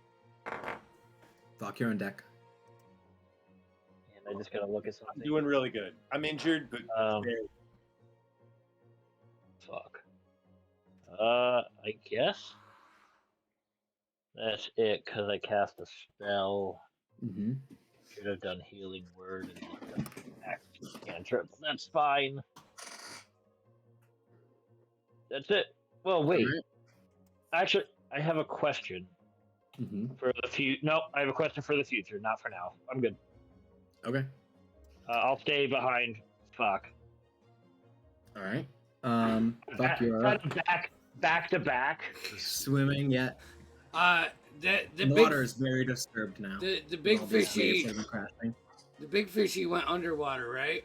Doc, you're on deck. And I just gotta look at something. I'm doing really good. I'm injured, but Fuck. I guess that's it because I cast a spell. Mm-hmm. Should have done healing word and action cantrip. That's fine. That's it. Well, wait. Right. Actually, I have a question Mm-hmm. for the future. No, I have a question for the future. Not for now. I'm good. Okay. I'll stay behind. Fuck. All right. Doc, you're up. Back to back. Swimming yet. The The big water is very disturbed now. the big All these fishy waves have been crashing. the big fishy went underwater, right?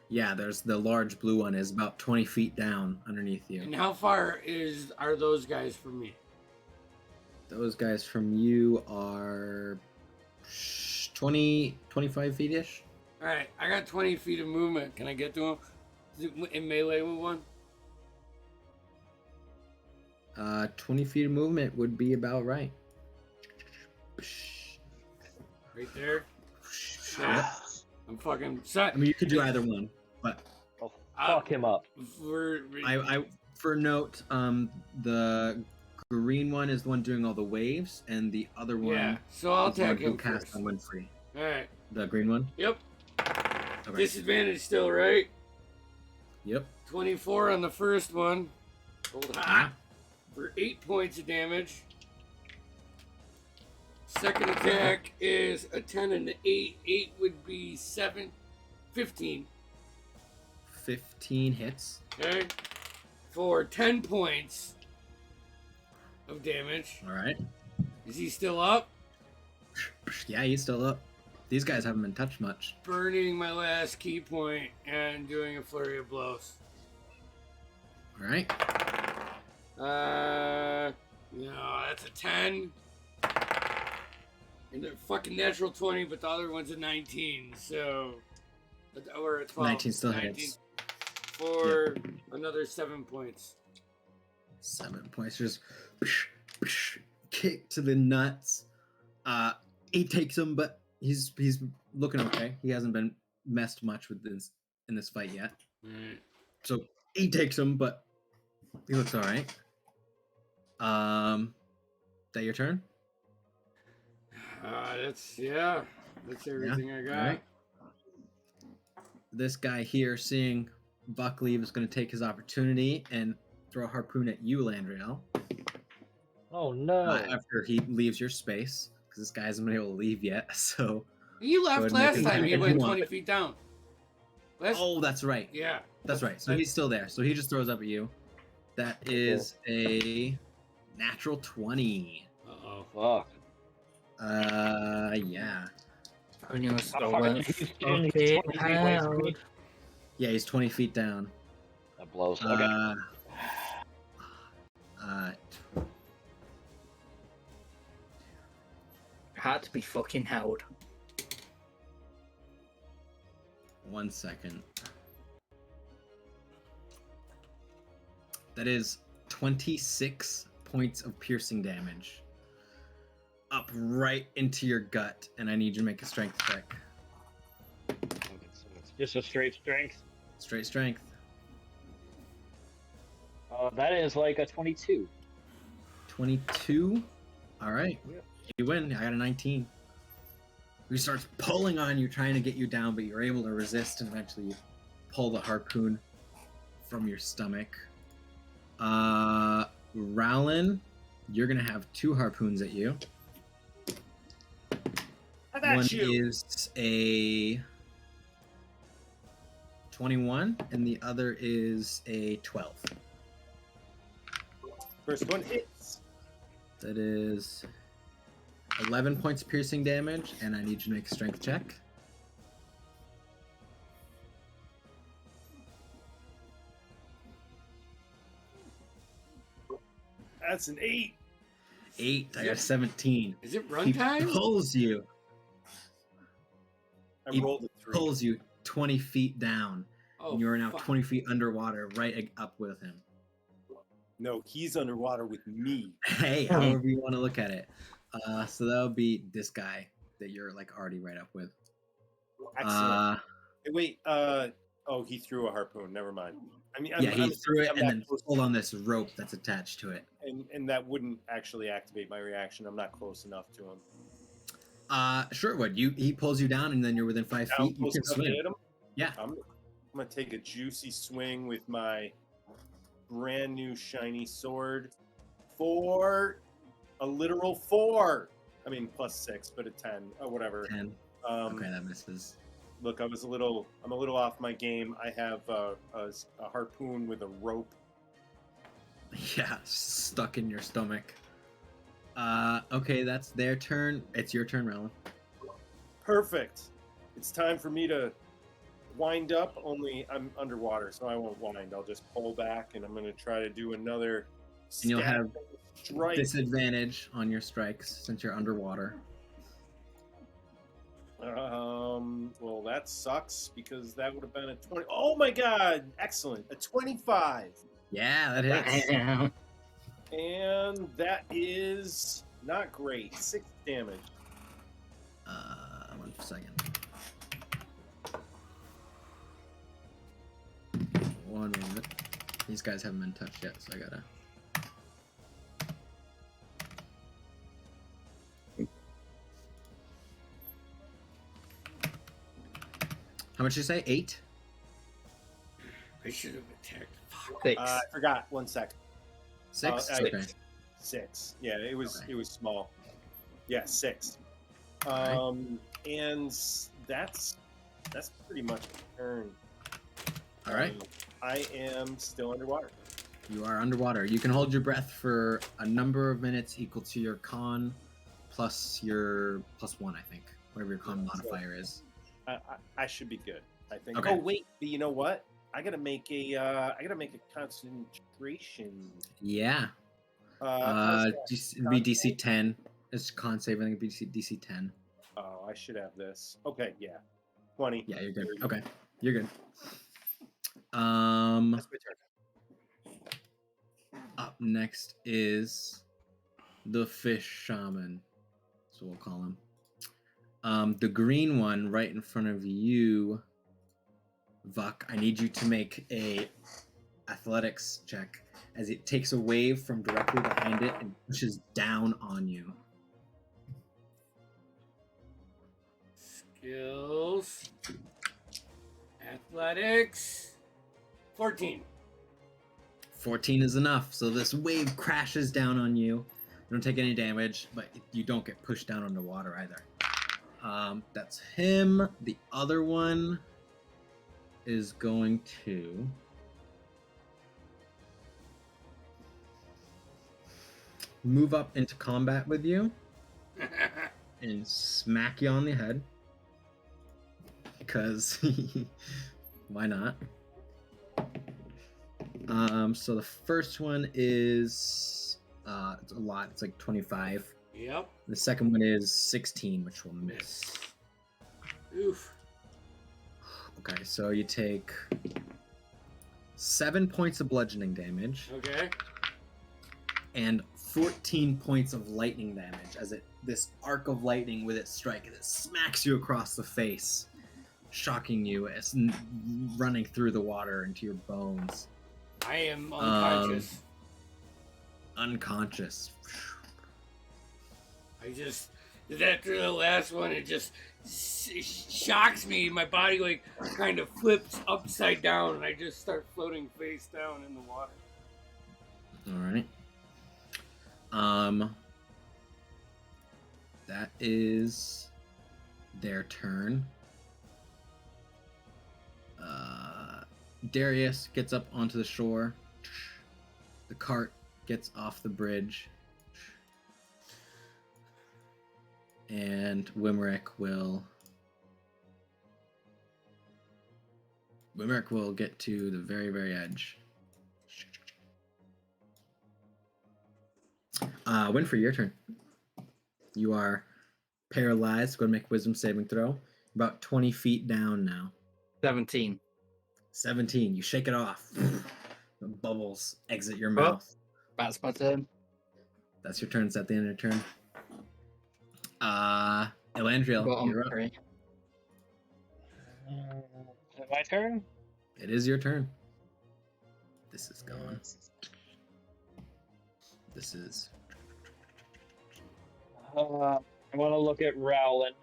Yeah, there's the large blue one is about 20 feet down underneath you. And how far are those guys from me? Those guys from you are 20, 25 feet-ish. All right, I got 20 feet of movement. Can I get to him? Is it in melee with one? 20 feet of movement would be about right. Right there. Yep. I'm fucking I set. mean, you could do either one, but Oh, fuck him up. for note, the green one is the one doing all the waves, and the other one Yeah, so I'll is the one attack who him cast first. on Winfrey. All right. The green one. Yep. Okay. Disadvantage still, right? Yep. 24 on the first one. Hold hot for 8 points of damage. Second attack is a 10 and an 8. 8 would be 7. 15. 15 hits. Okay. For 10 points of damage. All right. Is he still up? Yeah, he's still up. These guys haven't been touched much. Burning my last key point and doing a flurry of blows. All right. No, that's a 10. And a fucking natural 20, but the other one's a 19, so... Or a 12. 19 still hits. For another 7 points. 7 points. Just kick to the nuts. He takes him, but he's looking okay. He hasn't been messed much with this in this fight yet. Alright. So he takes him, but He looks all right. That your turn? That's everything I got. All right. This guy here, seeing Buck leave, is going to take his opportunity and throw a harpoon at you, Elandrio. Oh no! After he leaves your space, because this guy hasn't been able to leave yet. So You left last time. He went 20 feet. feet down. Oh, that's right. Yeah. That's right. So he's still there. So he just throws up at you. That is a natural 20. Uh-oh. Fuck. Yeah. Yeah, he's 20 feet down. That blows. Okay. Had to be fucking held. 1 second. That is 26 points of piercing damage. Up right into your gut, and I need you to make a strength check. It's just a straight strength. Straight strength. That is like a 22. 22? Alright. Yep. You win. I got a 19. He starts pulling on you, trying to get you down, but you're able to resist, and eventually you pull the harpoon from your stomach. Rowlin, you're gonna have 2 harpoons at you. One is a 21, and the other is a 12. First one hits. That is 11 points of piercing damage, and I need you to make a strength check. That's an 8. 8. I got 17. Is it He runtime? pulls you. I rolled a 3. Pulls you 20 feet down, and you are now fuck. 20 feet underwater, right up with him. No, he's underwater with me. Hey, however you want to look at it. So that'll be this guy that you're like already right up with. Excellent. Wait, oh, he threw a harpoon. Never mind. I mean, He I'm threw it I'm and not then close pulled on this rope that's attached to it. and that wouldn't actually activate my reaction. I'm not close enough to him. Sure it would. He pulls you down, and then you're within 5 I'm feet. You close can enough to swim. hit him. Yeah. I'm gonna take a juicy swing with my brand new shiny sword for a literal 4. I mean, +6, but a 10 or whatever. 10. Um, Okay, that misses. Look, I'm a little off my game. I have a harpoon with a rope. Yeah, stuck in your stomach. Okay, that's their turn. It's your turn, Rowan. Perfect. It's time for me to wind up. Only I'm underwater, so I won't wind. I'll just pull back, and I'm going to try to do another. And you'll have strike. disadvantage on your strikes since you're underwater. Well, that sucks because that would have been a 20. Oh my god! Excellent. A 25. Yeah, that hits. And that is not great. 6 damage. 1 second. 1 minute. These guys haven't been touched yet, so I gotta. How much did you say? 8? I should have attacked. Fuck. 6. I forgot. 1 sec. 6? I- Okay. 6. Yeah, it was Okay. it was small. Yeah, 6. Alright. And that's pretty much a turn. All right. I am still underwater. You are underwater. You can hold your breath for a number of minutes equal to your con plus your +1, I think. Whatever your con modifier is. I should be good. I think. Okay. Oh wait, but you know what? I gotta make a concentration. Yeah. How's that? It'd be DC 10. It's con save. I think it'd be DC 10. Oh, I should have this. Okay, yeah, 20. Yeah, you're good. Okay, you're good. That's my turn. Up next is the fish shaman. So we'll call him. The green one right in front of you, Vuk. I need you to make a athletics check, as it takes a wave from directly behind it and pushes down on you. Skills. Athletics. 14. 14 is enough. So this wave crashes down on you. You don't take any damage, but you don't get pushed down underwater either. That's him. The other one is going to move up into combat with you and smack you on the head. Because why not? So the first one is it's a lot. It's like 25. Yep. The second one is 16, which will miss. Oof. Okay, so you take 7 points of bludgeoning damage. Okay. And 14 points of lightning damage as this arc of lightning with its strike, and it smacks you across the face, shocking you as running through the water into your bones. I am unconscious. Unconscious. After the last one, it just shocks me. My body like kind of flips upside down, and I just start floating face down in the water. All right. That is their turn. Darius gets up onto the shore. The cart gets off the bridge. And Wimerick will get to the very, very edge. Winfrey, your turn. You are paralyzed. Go and make a wisdom saving throw. About 20 feet down now. 17. 17. You shake it off. The bubbles exit your mouth. That's my turn. That's your turn. It's at the end of your turn. Elandrio, you're up. My turn? It is your turn. This is gone. This is... I want to look at Rowland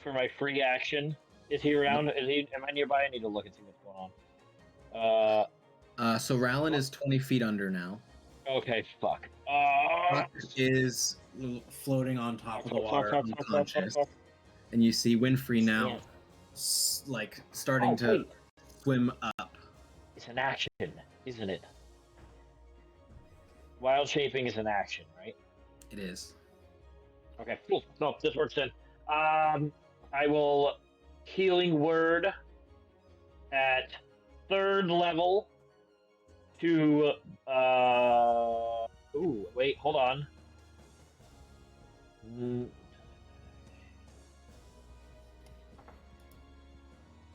for my free action. Is he around? Am I nearby? I need to look and see what's going on. So Rowland is 20 feet under now. Okay, fuck. Is floating on top of the water, unconscious. And you see Winfrey now, like, starting to swim up. It's an action, isn't it? Wild shaping is an action, right? It is. Okay, cool. No, this works then. I will healing word at 3rd level to ooh, wait, hold on.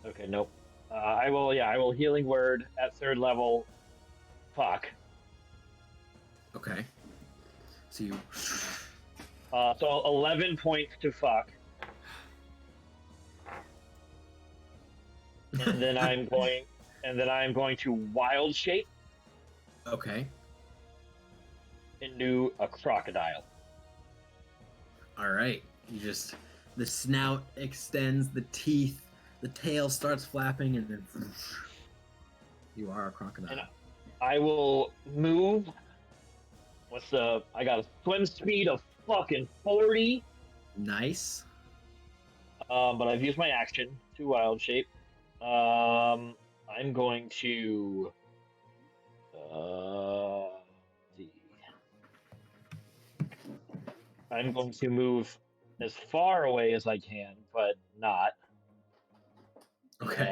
Okay, nope. I will healing word at 3rd level. Fuck. Okay. So you... So 11 points to fuck. And then I'm going to wild shape. Okay. Into a crocodile. All right. The snout extends, the teeth, the tail starts flapping, and then you are a crocodile. And I will move. I got a swim speed of fucking 40. Nice. But I've used my action to wild shape. I'm going to I'm going to move as far away as I can, but not. Okay.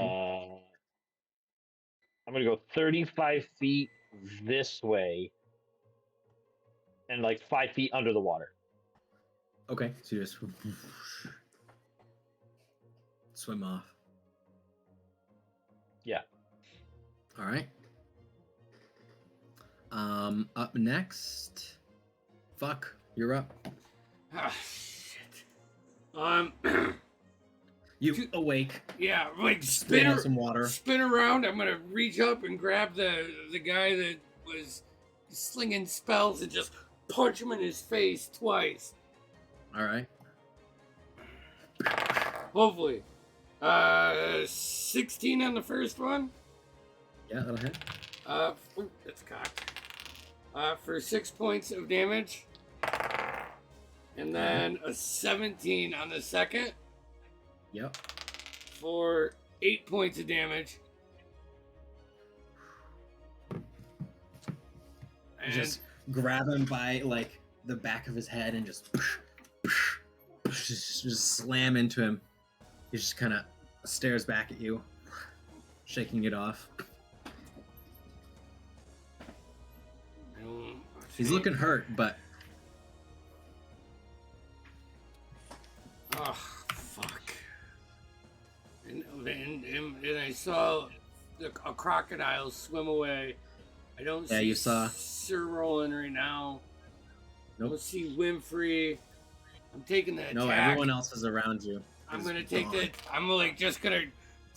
I'm going to go 35 feet this way and like 5 feet under the water. Okay, so you just swim off. Yeah. All right. Up next. Fuck, you're up. Ah, shit. You awake. Yeah, like Spit out some water. Spin around. I'm gonna reach up and grab the guy that was slinging spells and just punch him in his face twice. All right. Hopefully. 16 on the first one. Yeah, that'll hit. It's cocked. For 6 points of damage. And then a 17 on the second. Yep. For 8 points of damage. And Just grab him by like the back of his head and just slam into him. He just kind of stares back at you, shaking it off. He's looking hurt, but oh fuck! And I saw a crocodile swim away. I don't see you saw Sir Roland right now. Nope. I don't see Winfrey. I'm taking the attack. No, everyone else is around you. I'm gonna take that. I'm like just gonna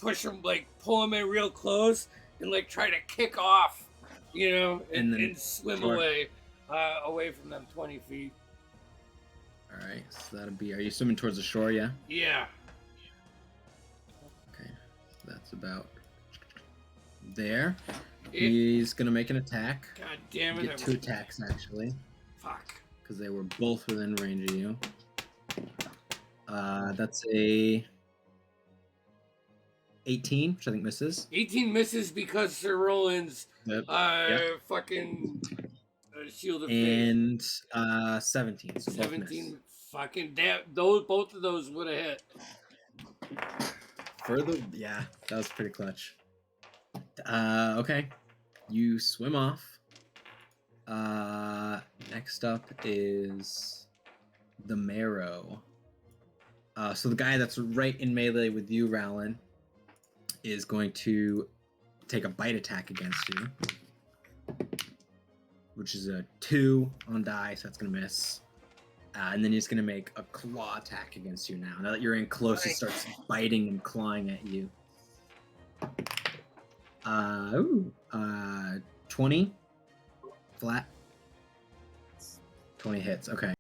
push him, like pull him in real close, and like try to kick off, you know, and swim away from them 20 feet. All right, so that'll be. Are you swimming towards the shore? Yeah. Yeah. Okay, so that's about there. He's gonna make an attack. God damn it! Get 2 attacks actually. Fuck. Because they were both within range of you. That's a 18, which I think misses. 18 misses because Sir Roland's Yep. fucking shield of And 17. So 17 fucking damn, both of those would have hit. Further, yeah, that was pretty clutch. Okay, you swim off. Next up is the Marrow. So the guy that's right in melee with you, Rowland, is going to take a bite attack against you, which is a 2 on die, so that's gonna miss. And then he's gonna make a claw attack against you now. Now that you're in close, it starts biting and clawing at you. 20 flat. 20 hits. Okay,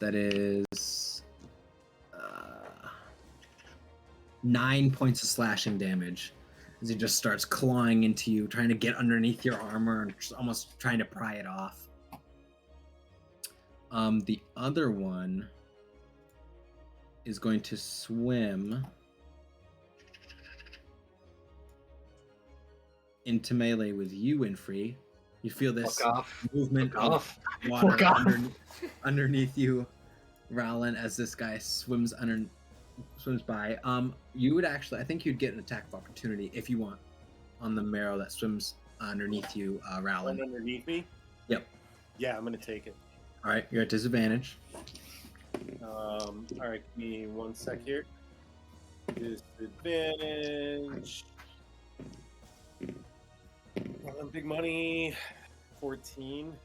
that is 9 points of slashing damage as he just starts clawing into you, trying to get underneath your armor and just almost trying to pry it off. The other one is going to swim into melee with you, Winfrey. You feel this movement of water underneath you, Rowland, as this guy swims by. You would actually, I think you'd get an attack of opportunity if you want on the Marrow that swims underneath you, Rowland. Underneath me? Yep. Yeah, I'm gonna take it. All right, you're at disadvantage. All right, give me 1 sec here. Disadvantage. Big money. 14.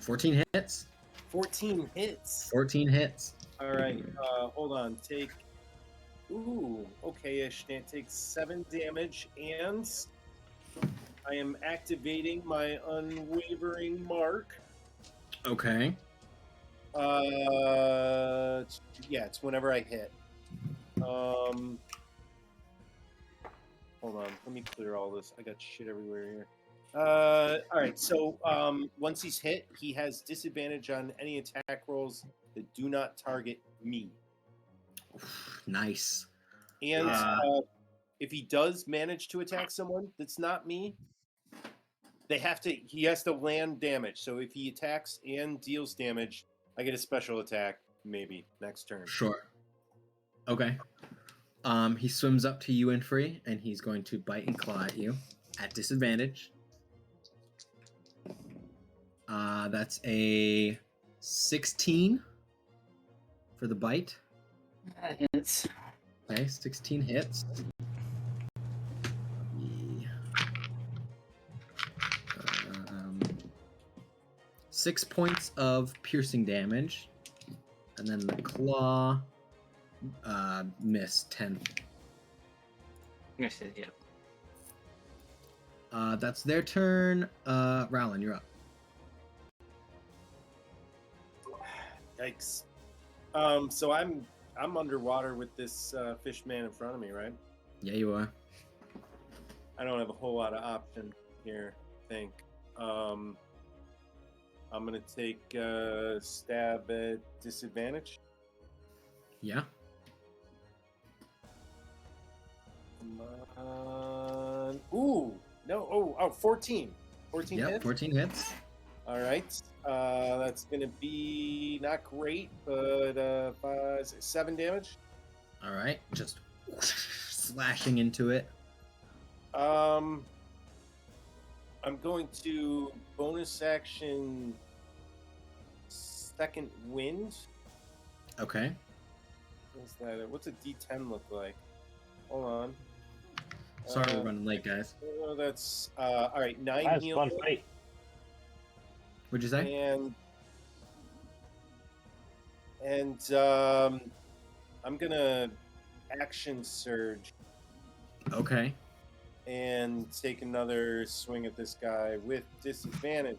14 hits. 14 hits. 14 hits. All right, hold on. Take. Ooh, okay-ish. That takes 7 damage, and I am activating my unwavering mark. Okay. Yeah, it's whenever I hit. Hold on, let me clear all this. I got shit everywhere here. All right, so once he's hit, he has disadvantage on any attack rolls that do not target me. Nice. And if he does manage to attack someone that's not me, he has to land damage. So if he attacks and deals damage, I get a special attack, maybe, next turn. Sure. Okay. He swims up to you, Winfrey, and he's going to bite and claw at you at disadvantage. That's a 16 for the bite. That hits. Okay, 16 hits. 6 points of piercing damage, and then the claw miss 10. Misses, yeah. That's their turn. Rowland, you're up. Yikes. So I'm underwater with this fish man in front of me, right? Yeah, you are. I don't have a whole lot of option here, I think. I'm gonna take a stab at disadvantage. Yeah. Come on. Ooh, no. Oh, 14. 14 Yep, hits? 14 hits. All right. That's going to be not great, but 7 damage. All right, just slashing into it. I'm going to bonus action second wind. Okay. What's that? What's a D10 look like? Hold on. Sorry we're running late, guys. That's all right. 9 That's heal. fun fight. What'd you say? And I'm gonna action surge Okay. and take another swing at this guy with disadvantage.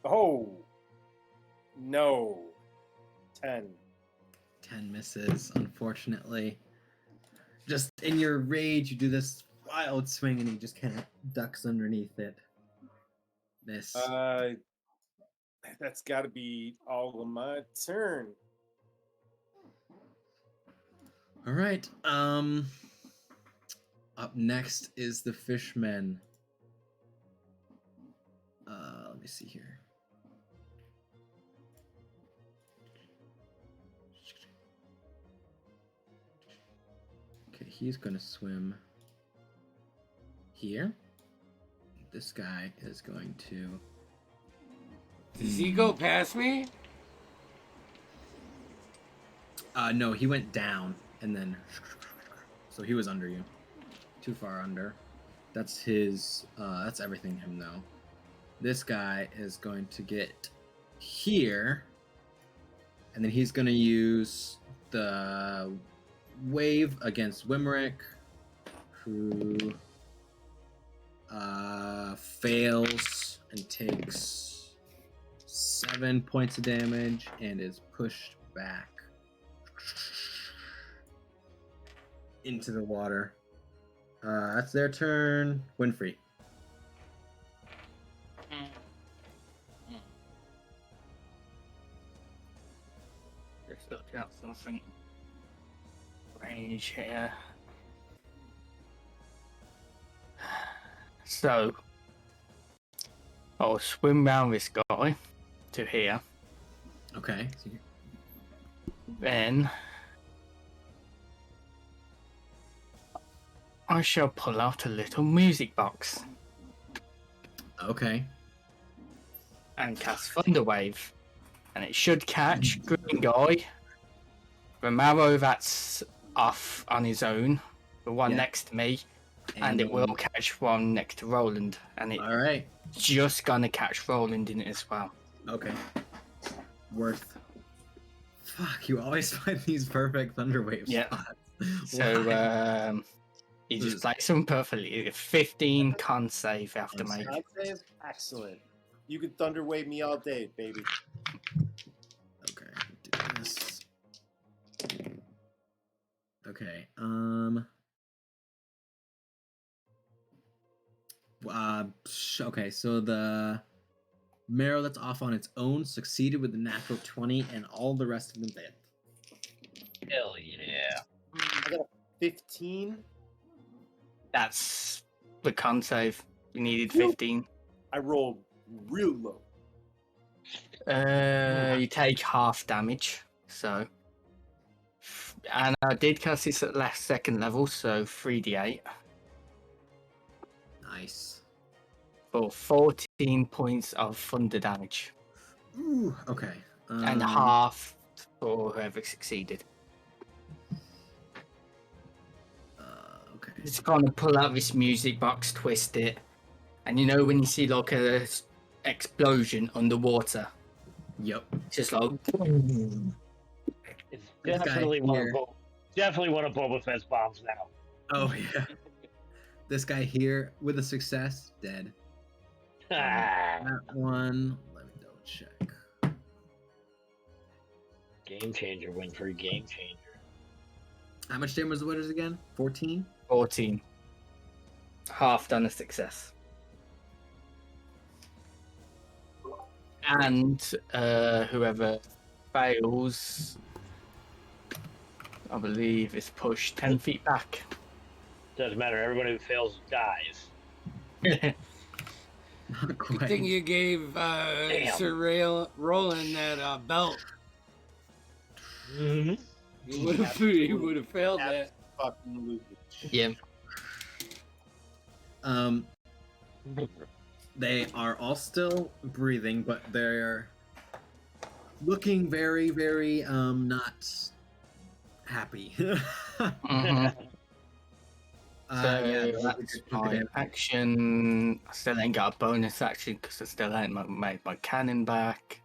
Oh no, 10. 10 misses, unfortunately. Just in your rage, you do this wild swing and he just kind of ducks underneath it. Miss. That's got to be all of my turn. All right. Up next is the fishmen. Let me see here. Okay, he's gonna swim here. This guy is going to. Does he go past me? No, he went down and then. So he was under you. Too far under. That's his. That's everything him though. This guy is going to get here, and then he's going to use the wave against Wimrick, who fails and takes 7 points of damage and is pushed back into the water. That's their turn. Winfrey. Just look at something range here. So I'll swim round this guy to here. Okay. Then I shall pull out a little music box Okay. and cast Thunder Wave. And it should catch Green Guy, the Marrow that's off on his own, the one next to me, and it will catch one next to Roland. And it's All right. just gonna catch Roland in it as well. Okay. Worth. Fuck, you always find these perfect Thunderwave spots. So, he just plays them perfectly. 15 con save after make. Con save? Excellent. You can thunder wave me all day, baby. Okay, do this. Okay, okay, so the Marrow that's off on its own succeeded with the natural 20, and all the rest of them failed. Hell yeah. I got a 15. That's the con save. You needed 15. I rolled real low. You take half damage, so. And I did cast this at last second level, so 3d8. Nice. For 14 points of thunder damage. Ooh, okay. And half for whoever succeeded. Okay. It's gonna pull out this music box, twist it, and you know when you see like a explosion underwater? Yep. It's just like... It's definitely one of Boba Fett's bombs now. Oh, yeah. This guy here, with a success, dead. That one. Let me double check. Game changer, Winfrey. Game changer. How much damage was the winners again? 14? 14. Half done a success. And whoever fails, I believe, is pushed 10 feet back. Doesn't matter. Everyone who fails dies. Not Good quite. thing you gave Sir Roland that belt. Mm-hmm. He would have failed that. Fucking lose. Yeah. They are all still breathing, but they're looking very, very not happy. Mhm. So yeah, that's my action. I still ain't got a bonus action because I still ain't made my cannon back.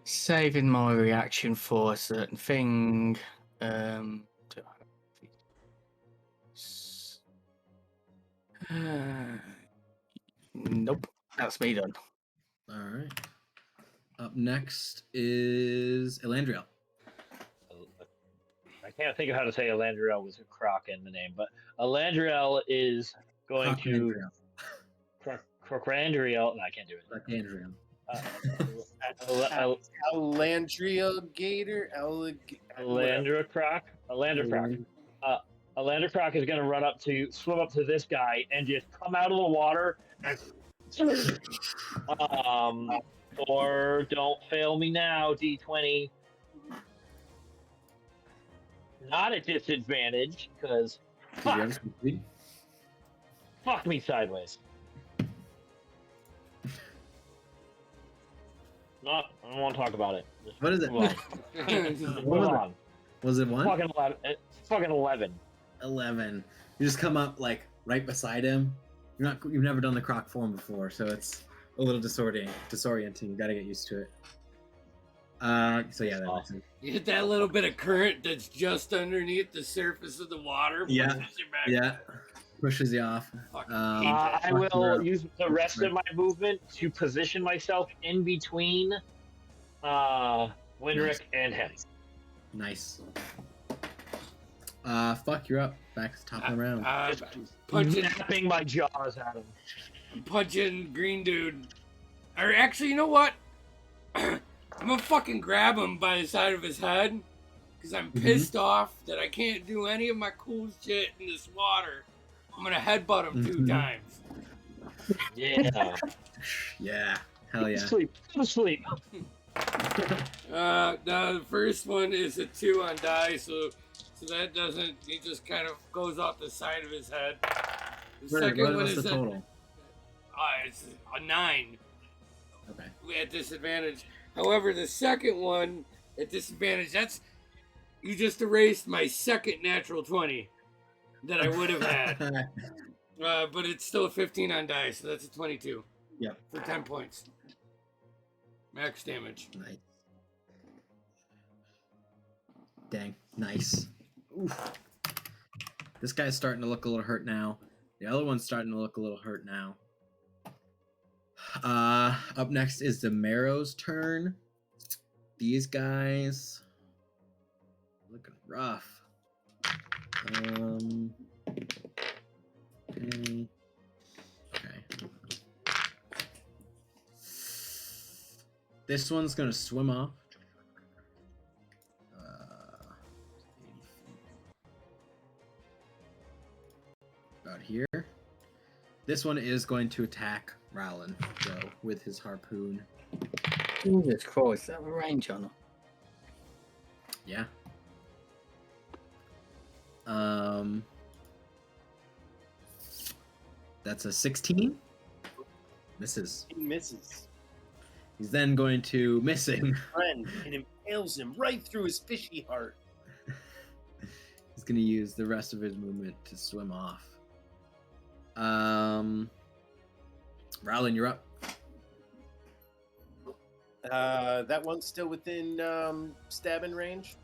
Saving my reaction for a certain thing. Nope, that's me done. All right. Up next is Elandrio. I can't think of how to say Elandriel with a croc in the name, but Elandriel is going to Crocandriel. No, I can't do it. Crocandriel. Elandrio Gator. Elandra Croc. Elandra Croc is going to swim up to this guy and just come out of the water and or don't fail me now, D20. Not at disadvantage, because fuck me sideways. I don't want to talk about it. Just What is it? move on. Was it one? Fucking 11. It's fucking 11. 11. You just come up like right beside him. You've never done the croc form before, so it's a little disorienting. You gotta get used to it. So yeah, that makes sense. You hit that little bit of current that's just underneath the surface of the water. Yeah. Pushes you back. Yeah, pushes you off. I will use the rest of my movement to position myself in between Winrick and him. Nice. Fuck, you're up. Back to the top of the round. Snapping my jaws at him. Punching green dude. Or actually, you know what? I'm gonna fucking grab him by the side of his head because I'm pissed off that I can't do any of my cool shit in this water. I'm gonna headbutt him 2 times. Yeah. Yeah. Hell yeah. Go to sleep. The first one is a 2 on die, so that doesn't. He just kind of goes off the side of his head. The second one is the total? It's a 9. Okay. At disadvantage. However, the second one at disadvantage, you just erased my second natural 20 that I would have had. But it's still a 15 on die, so that's a 22. Yep. For 10 points. Max damage. Nice. Dang. Nice. Oof. This guy's starting to look a little hurt now. The other one's starting to look a little hurt now. Up next is the Marrow's turn. These guys looking rough. Okay. This one's gonna swim off. 80 feet. About here. This one is going to attack Rowland, though, with his harpoon. Jesus Christ, that have a range on him. Yeah. That's a 16. Misses. He misses. He's then going to miss him. Friend, it impales him right through his fishy heart. He's going to use the rest of his movement to swim off. Rowland, you're up. That one's still within stabbing range?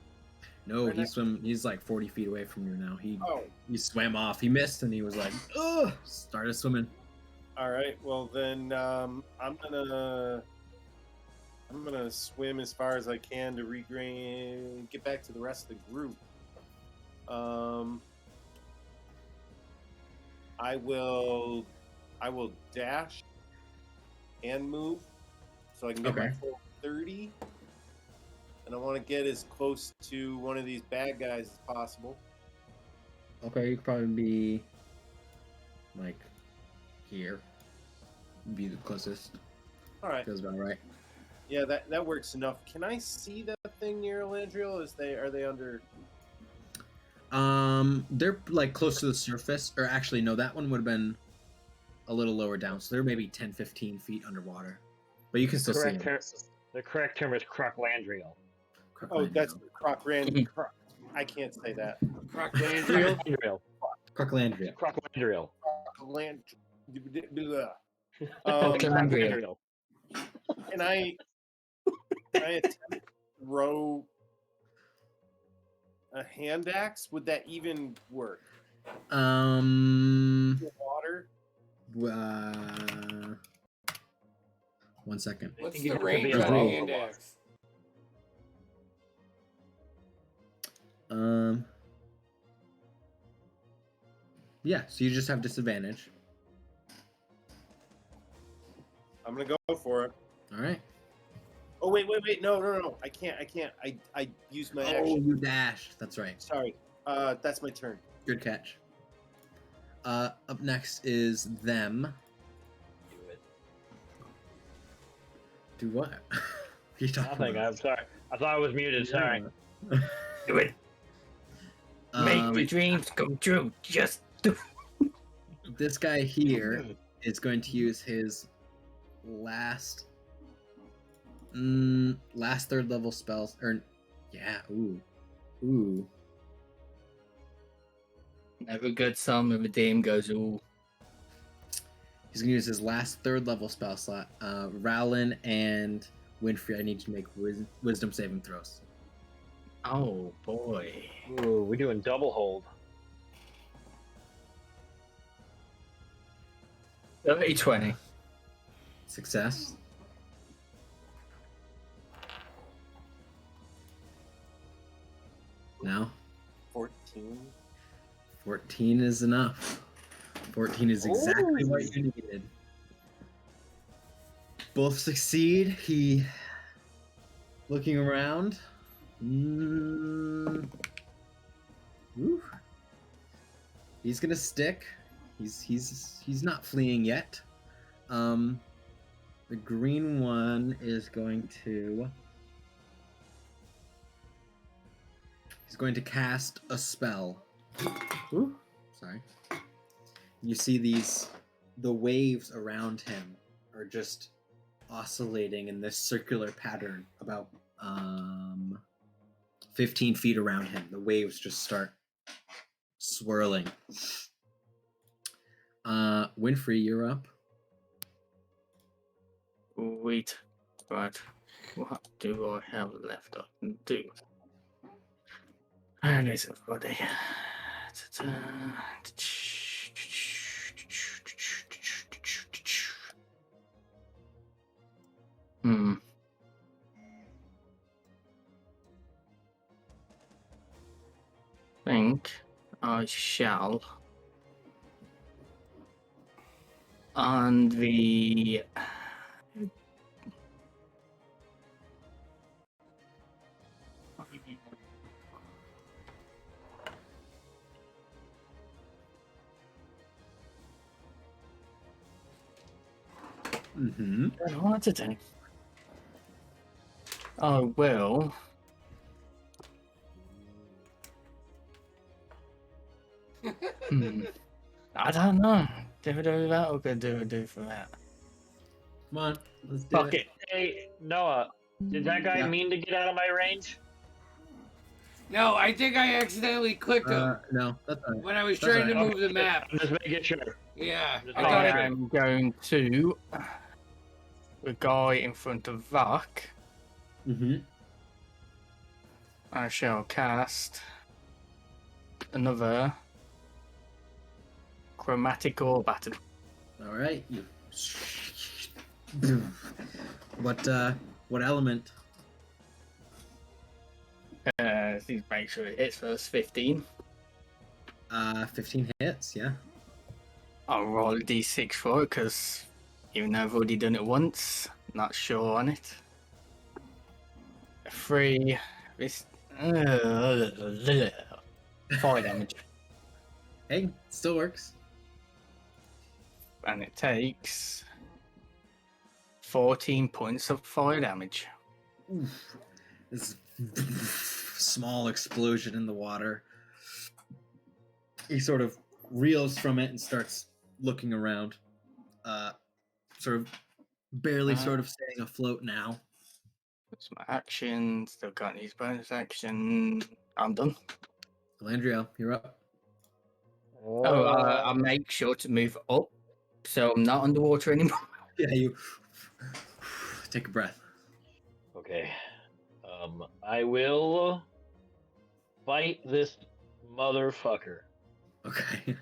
No, he's like 40 feet away from you now. He Oh. swam off. He missed and he was like, ugh, started swimming. All right. Well, then I'm gonna swim as far as I can to get back to the rest of the group. I will dash and move so I can get my full 30. And I want to get as close to one of these bad guys as possible. Okay, you could probably be like here. Be the closest. All right. Feels about right. Yeah, that works enough. Can I see that thing near Elandrio? Are they under? They're like close to the surface, or actually no, that one would have been a little lower down, so they're maybe 10, 15 feet underwater. But you can still see them. The correct term is Crocklandrio. Oh, that's Crockland. I can't say that. Crocklandrio. Crocklandrio. Crocklandrio. Elandrio. Can I attempt to throw a hand axe? Would that even work? Water? 1 second. What's the range on a hand axe? Yeah, so you just have disadvantage. I'm gonna go for it. All right. Oh wait! No! I can't. I used my action. Oh, you dashed. That's right. Sorry. That's my turn. Good catch. Up next is them. Do it. Do what? You talking Nothing. about? I'm sorry. I thought I was muted. Sorry. Do it. Make the dreams come true. Just do. This guy here is going to use his last third level spells. Ooh. Every good song of a dame goes ooh. He's gonna use his last third level spell slot. Rowlin and Winfrey, I need you to make wisdom saving throws. Oh boy. Ooh, we're doing double hold. 30-20. Success. Now 14. 14 is enough. 14 is exactly what you needed. Both succeed. He looking around. Woo. He's gonna stick. He's not fleeing yet. The green one is going to. He's going to cast a spell. Ooh, sorry. You see the waves around him are just oscillating in this circular pattern about 15 feet around him. The waves just start swirling. Winfrey, you're up. Wait. Right. What do I have left I can do? And it's everybody. Think I shall on the I want to do. I will. I don't know. Do we do that or could do for that? Come on, let's do Fuck it. Hey, Noah, did that guy mean to get out of my range? No, I think I accidentally clicked him No, that's all right. when I was That's trying to all move the map. I'm just making sure. Yeah. I thought Okay. I'm going to the guy in front of Vak. I shall cast another chromatic ore battle. All right. You. What element? Please make sure it hits first. 15. 15 hits. Yeah. I'll roll a d6 for it because even though I've already done it once, not sure on it. 3. This. 4 damage. Hey, still works. And it takes 14 points of fire damage. Oof. This small explosion in the water. He sort of reels from it and starts looking around. Sort of barely sort of staying afloat now. That's my action. Still got his bonus action. I'm done. Elandrio, you're up. I'll make sure to move up so I'm not underwater anymore. Yeah, you take a breath. Okay. I will fight this motherfucker. Okay.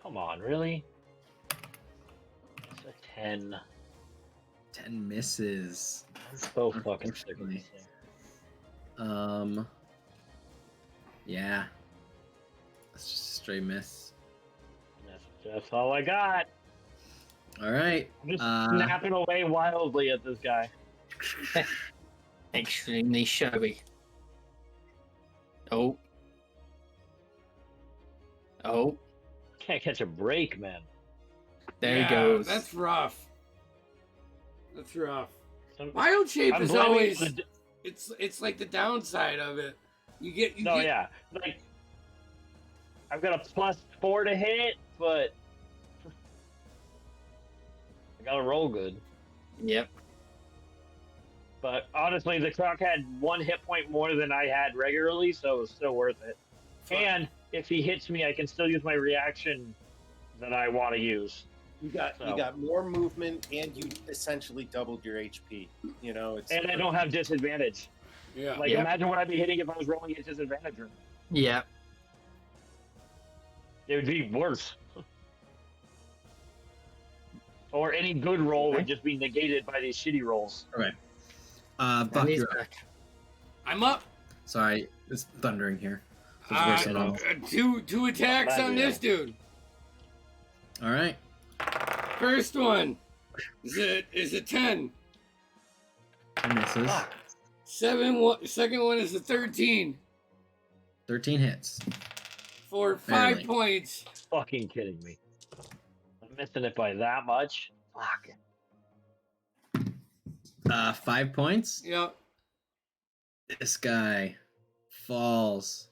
Come on, really? It's a 10. 10 misses. I'm so fucking sick of this thing. Yeah. That's just a straight miss. That's all I got. All right. I'm just snapping away wildly at this guy. Extremely showy. Oh. Can't catch a break, man. There he goes. That's rough. That's rough. I'm- Wild shape I'm is blaming always the- it's like the downside of it. You get yeah. Like, I've got a +4 to hit, but I gotta roll good. Yep. But honestly, the croc had 1 hit point more than I had regularly, so it was still worth it. And if he hits me, I can still use my reaction that I want to use. You got more movement, and you essentially doubled your HP. You know, it's And I don't have disadvantage. Yeah. Like, imagine what I'd be hitting if I was rolling at disadvantage. Yep. It would be worse. Or any good roll would just be negated by these shitty rolls. Okay. And Buck, he's you're up. back. I'm up. Sorry, it's thundering here. It's worse than normal. Two attacks on this dude. All right. First one is a 10. It misses. Second one is a 13 13 hits. for 5 Barely. points. Fucking kidding me. I'm missing it by that much. Fuck. 5 points. Yep. This guy falls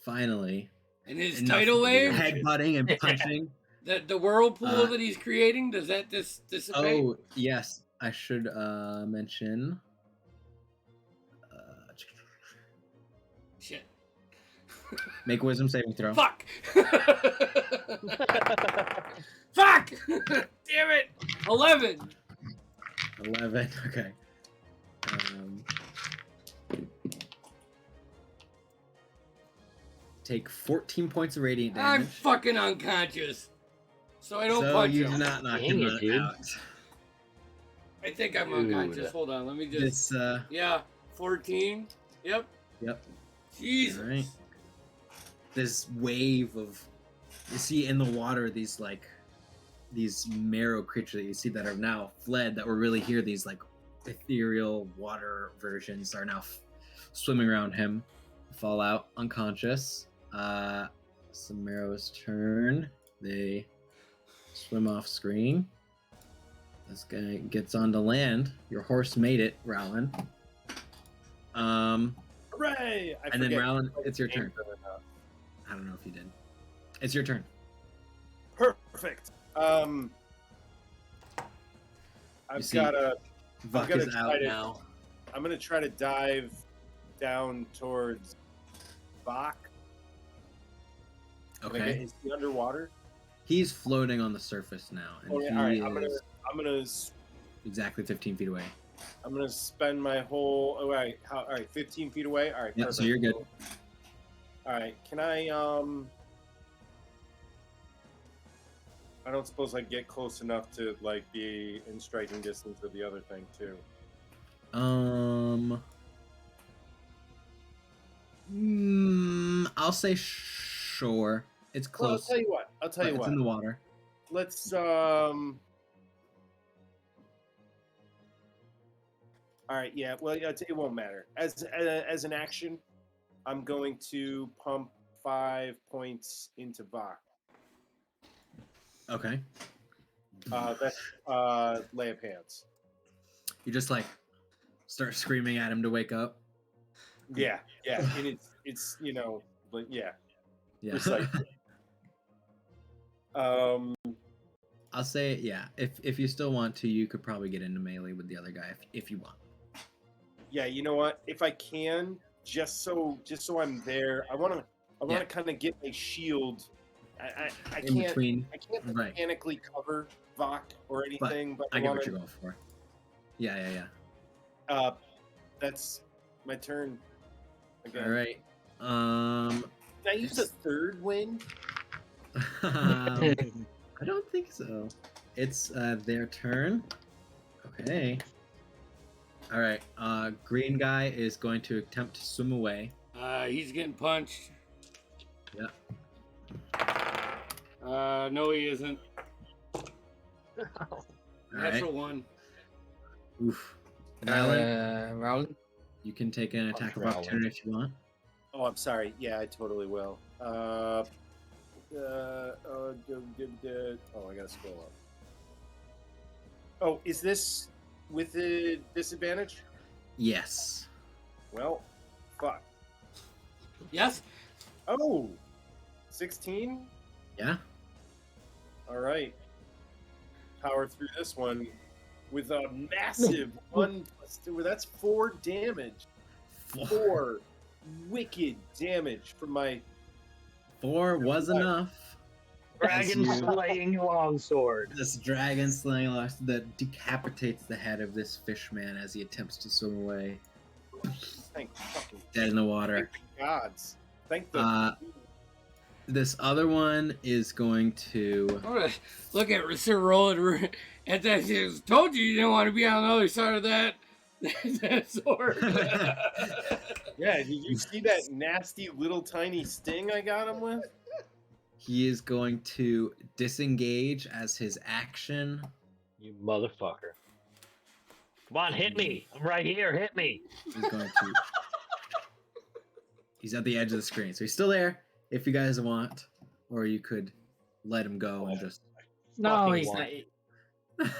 finally. And his Enough tidal wave, headbutting and punching. the whirlpool that he's creating, does that dissipate? Oh, yes. I should mention. Shit. Make a wisdom saving throw. Fuck! Fuck! Damn it! 11. 11. Okay. Take 14 points of radiant damage. I'm fucking unconscious. So I don't so punch you him. do not knock Dang him it, dude. out. I think I'm Dude. unconscious. Hold on, let me just. This, Yeah, 14. Yep. Yep. Jesus. All right. This wave of, you see in the water these Marrow creatures that you see that are now fled, that were really here. These like ethereal water versions are now swimming around him, fall out unconscious. It's the Marrow's turn. They swim off screen. This guy gets onto land. Your horse made it, Rowland. hooray! And then Rowland, it's your turn. I don't know if you did. It's your turn. Perfect. I've see got a. Vuck gonna is try out to- now. I'm gonna try to dive down towards Bach. Okay. Is he underwater? He's floating on the surface now, and Oh, yeah, he all right. is I'm gonna exactly 15 feet away. I'm gonna spend my whole. All right. 15 feet away. All right. Yeah, perfect. so you're good. All right. Can I? I don't suppose I get close enough to like be in striking distance of the other thing too. I'll say sure. It's Well, close. I'll tell you what. It's in the water. Let's All right. Yeah. Well, it won't matter. As an action, I'm going to pump 5 points into Vok. Okay. That's lay of hands. You just like start screaming at him to wake up. Yeah. And it's but yeah. Yeah. Precisely. I'll say yeah. If you still want to, you could probably get into melee with the other guy if you want. Yeah, you know what? If I can, just so I'm there, I want to kind of get my shield. I In can't between. I can't Right. mechanically cover Vok or anything, but I get what you're going for. Yeah. That's my turn. Again. All right. Can I use a third wind? I don't think so. It's their turn. Okay. All right. Green guy is going to attempt to swim away. He's getting punched. Yep. No, he isn't. All Natural right. one. Oof. Rylan, Roland. you can take an attack of opportunity if you want. Oh, I'm sorry. Yeah, I totally will. Oh, I gotta scroll up. Oh, is this with the disadvantage? Yes. Well, fuck. Yes. Oh, 16? Yeah. All right. Power through this one with a massive 1+2. That's 4 damage. 4 wicked damage from my... 4 was enough. Dragon slaying longsword. This dragon slaying longsword that decapitates the head of this fish man as he attempts to swim away. Thank fucking... Dead in the water. Thank the gods. Thank the... This other one is going to... Look at Sir Roland. And then he told you didn't want to be on the other side of that sword. Yeah, did you see that nasty little tiny sting I got him with? He is going to disengage as his action. You motherfucker. Come on, hit me. I'm right here. Hit me. He's going to... He's at the edge of the screen. So he's still there if you guys want. Or you could let him go and just... No, he's not.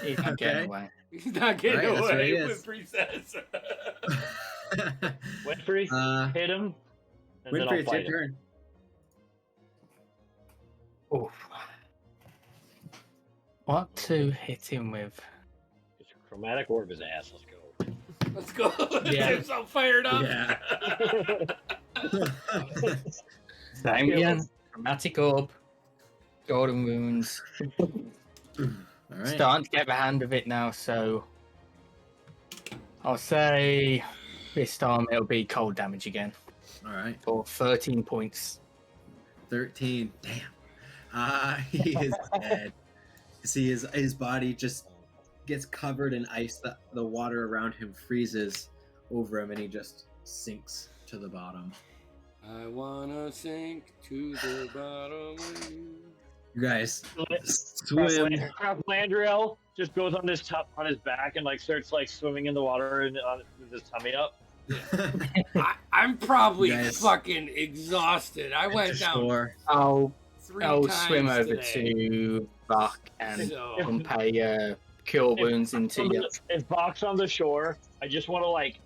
He's not Okay. getting away. He's not getting Right, that's what away he is. with Princess. Winfrey, hit him. And then Winfrey, I'll it's your fight him. turn. Oof. What to hit him with? It's a chromatic orb his ass. Let's go. Let's go. Yeah. Tim's all fired up. Yeah. Same again. Chromatic orb. Golden wounds. All right. Starting to get the hand of it now, so I'll say this time it'll be cold damage again All right. for 13 points. 13. Damn. He is dead. See, his body just gets covered in ice. The water around him freezes over him, and he just sinks to the bottom. I wanna sink to the bottom of you. You guys swim. Elandrio just goes on his back and like starts like swimming in the water and with his tummy up. I'm probably Guys. fucking exhausted. I went down Shore. I'll 3 I'll times swim over today. to Buck and So, pump a cure wounds into you. If Bach's on the shore, I just want to like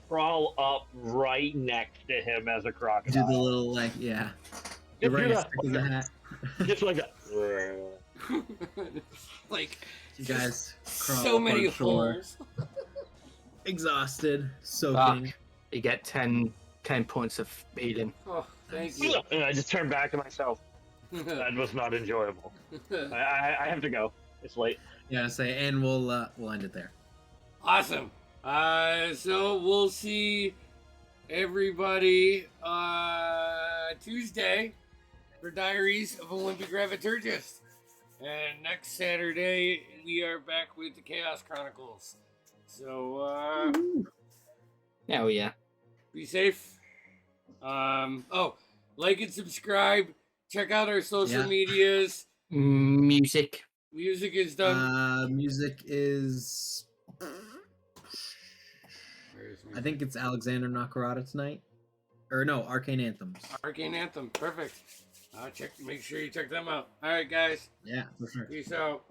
crawl up right next to him as a Do crocodile. the little like yeah. You're Just wearing do a that. stick as a hat. Just like that. like You guys crawl so up many on shore, holes. exhausted, soaking. Buck, you get 10 points of healing. Oh, thank you. And I just turn back to myself. That was not enjoyable. I have to go. It's late. Yeah, and we'll end it there. Awesome. So we'll see everybody Tuesday for Diaries of a Wimpy Graviturgist. And next Saturday, we are back with the Chaos Chronicles. So, Hell yeah. be safe. Like and subscribe. Check out our social medias. Music. Music is done. Music is... I think it's Alexander Nakarada tonight. Or no, Arcane Anthems. Arcane Anthem. Perfect. Make sure you check them out. All right, guys. Yeah, for sure. Peace out.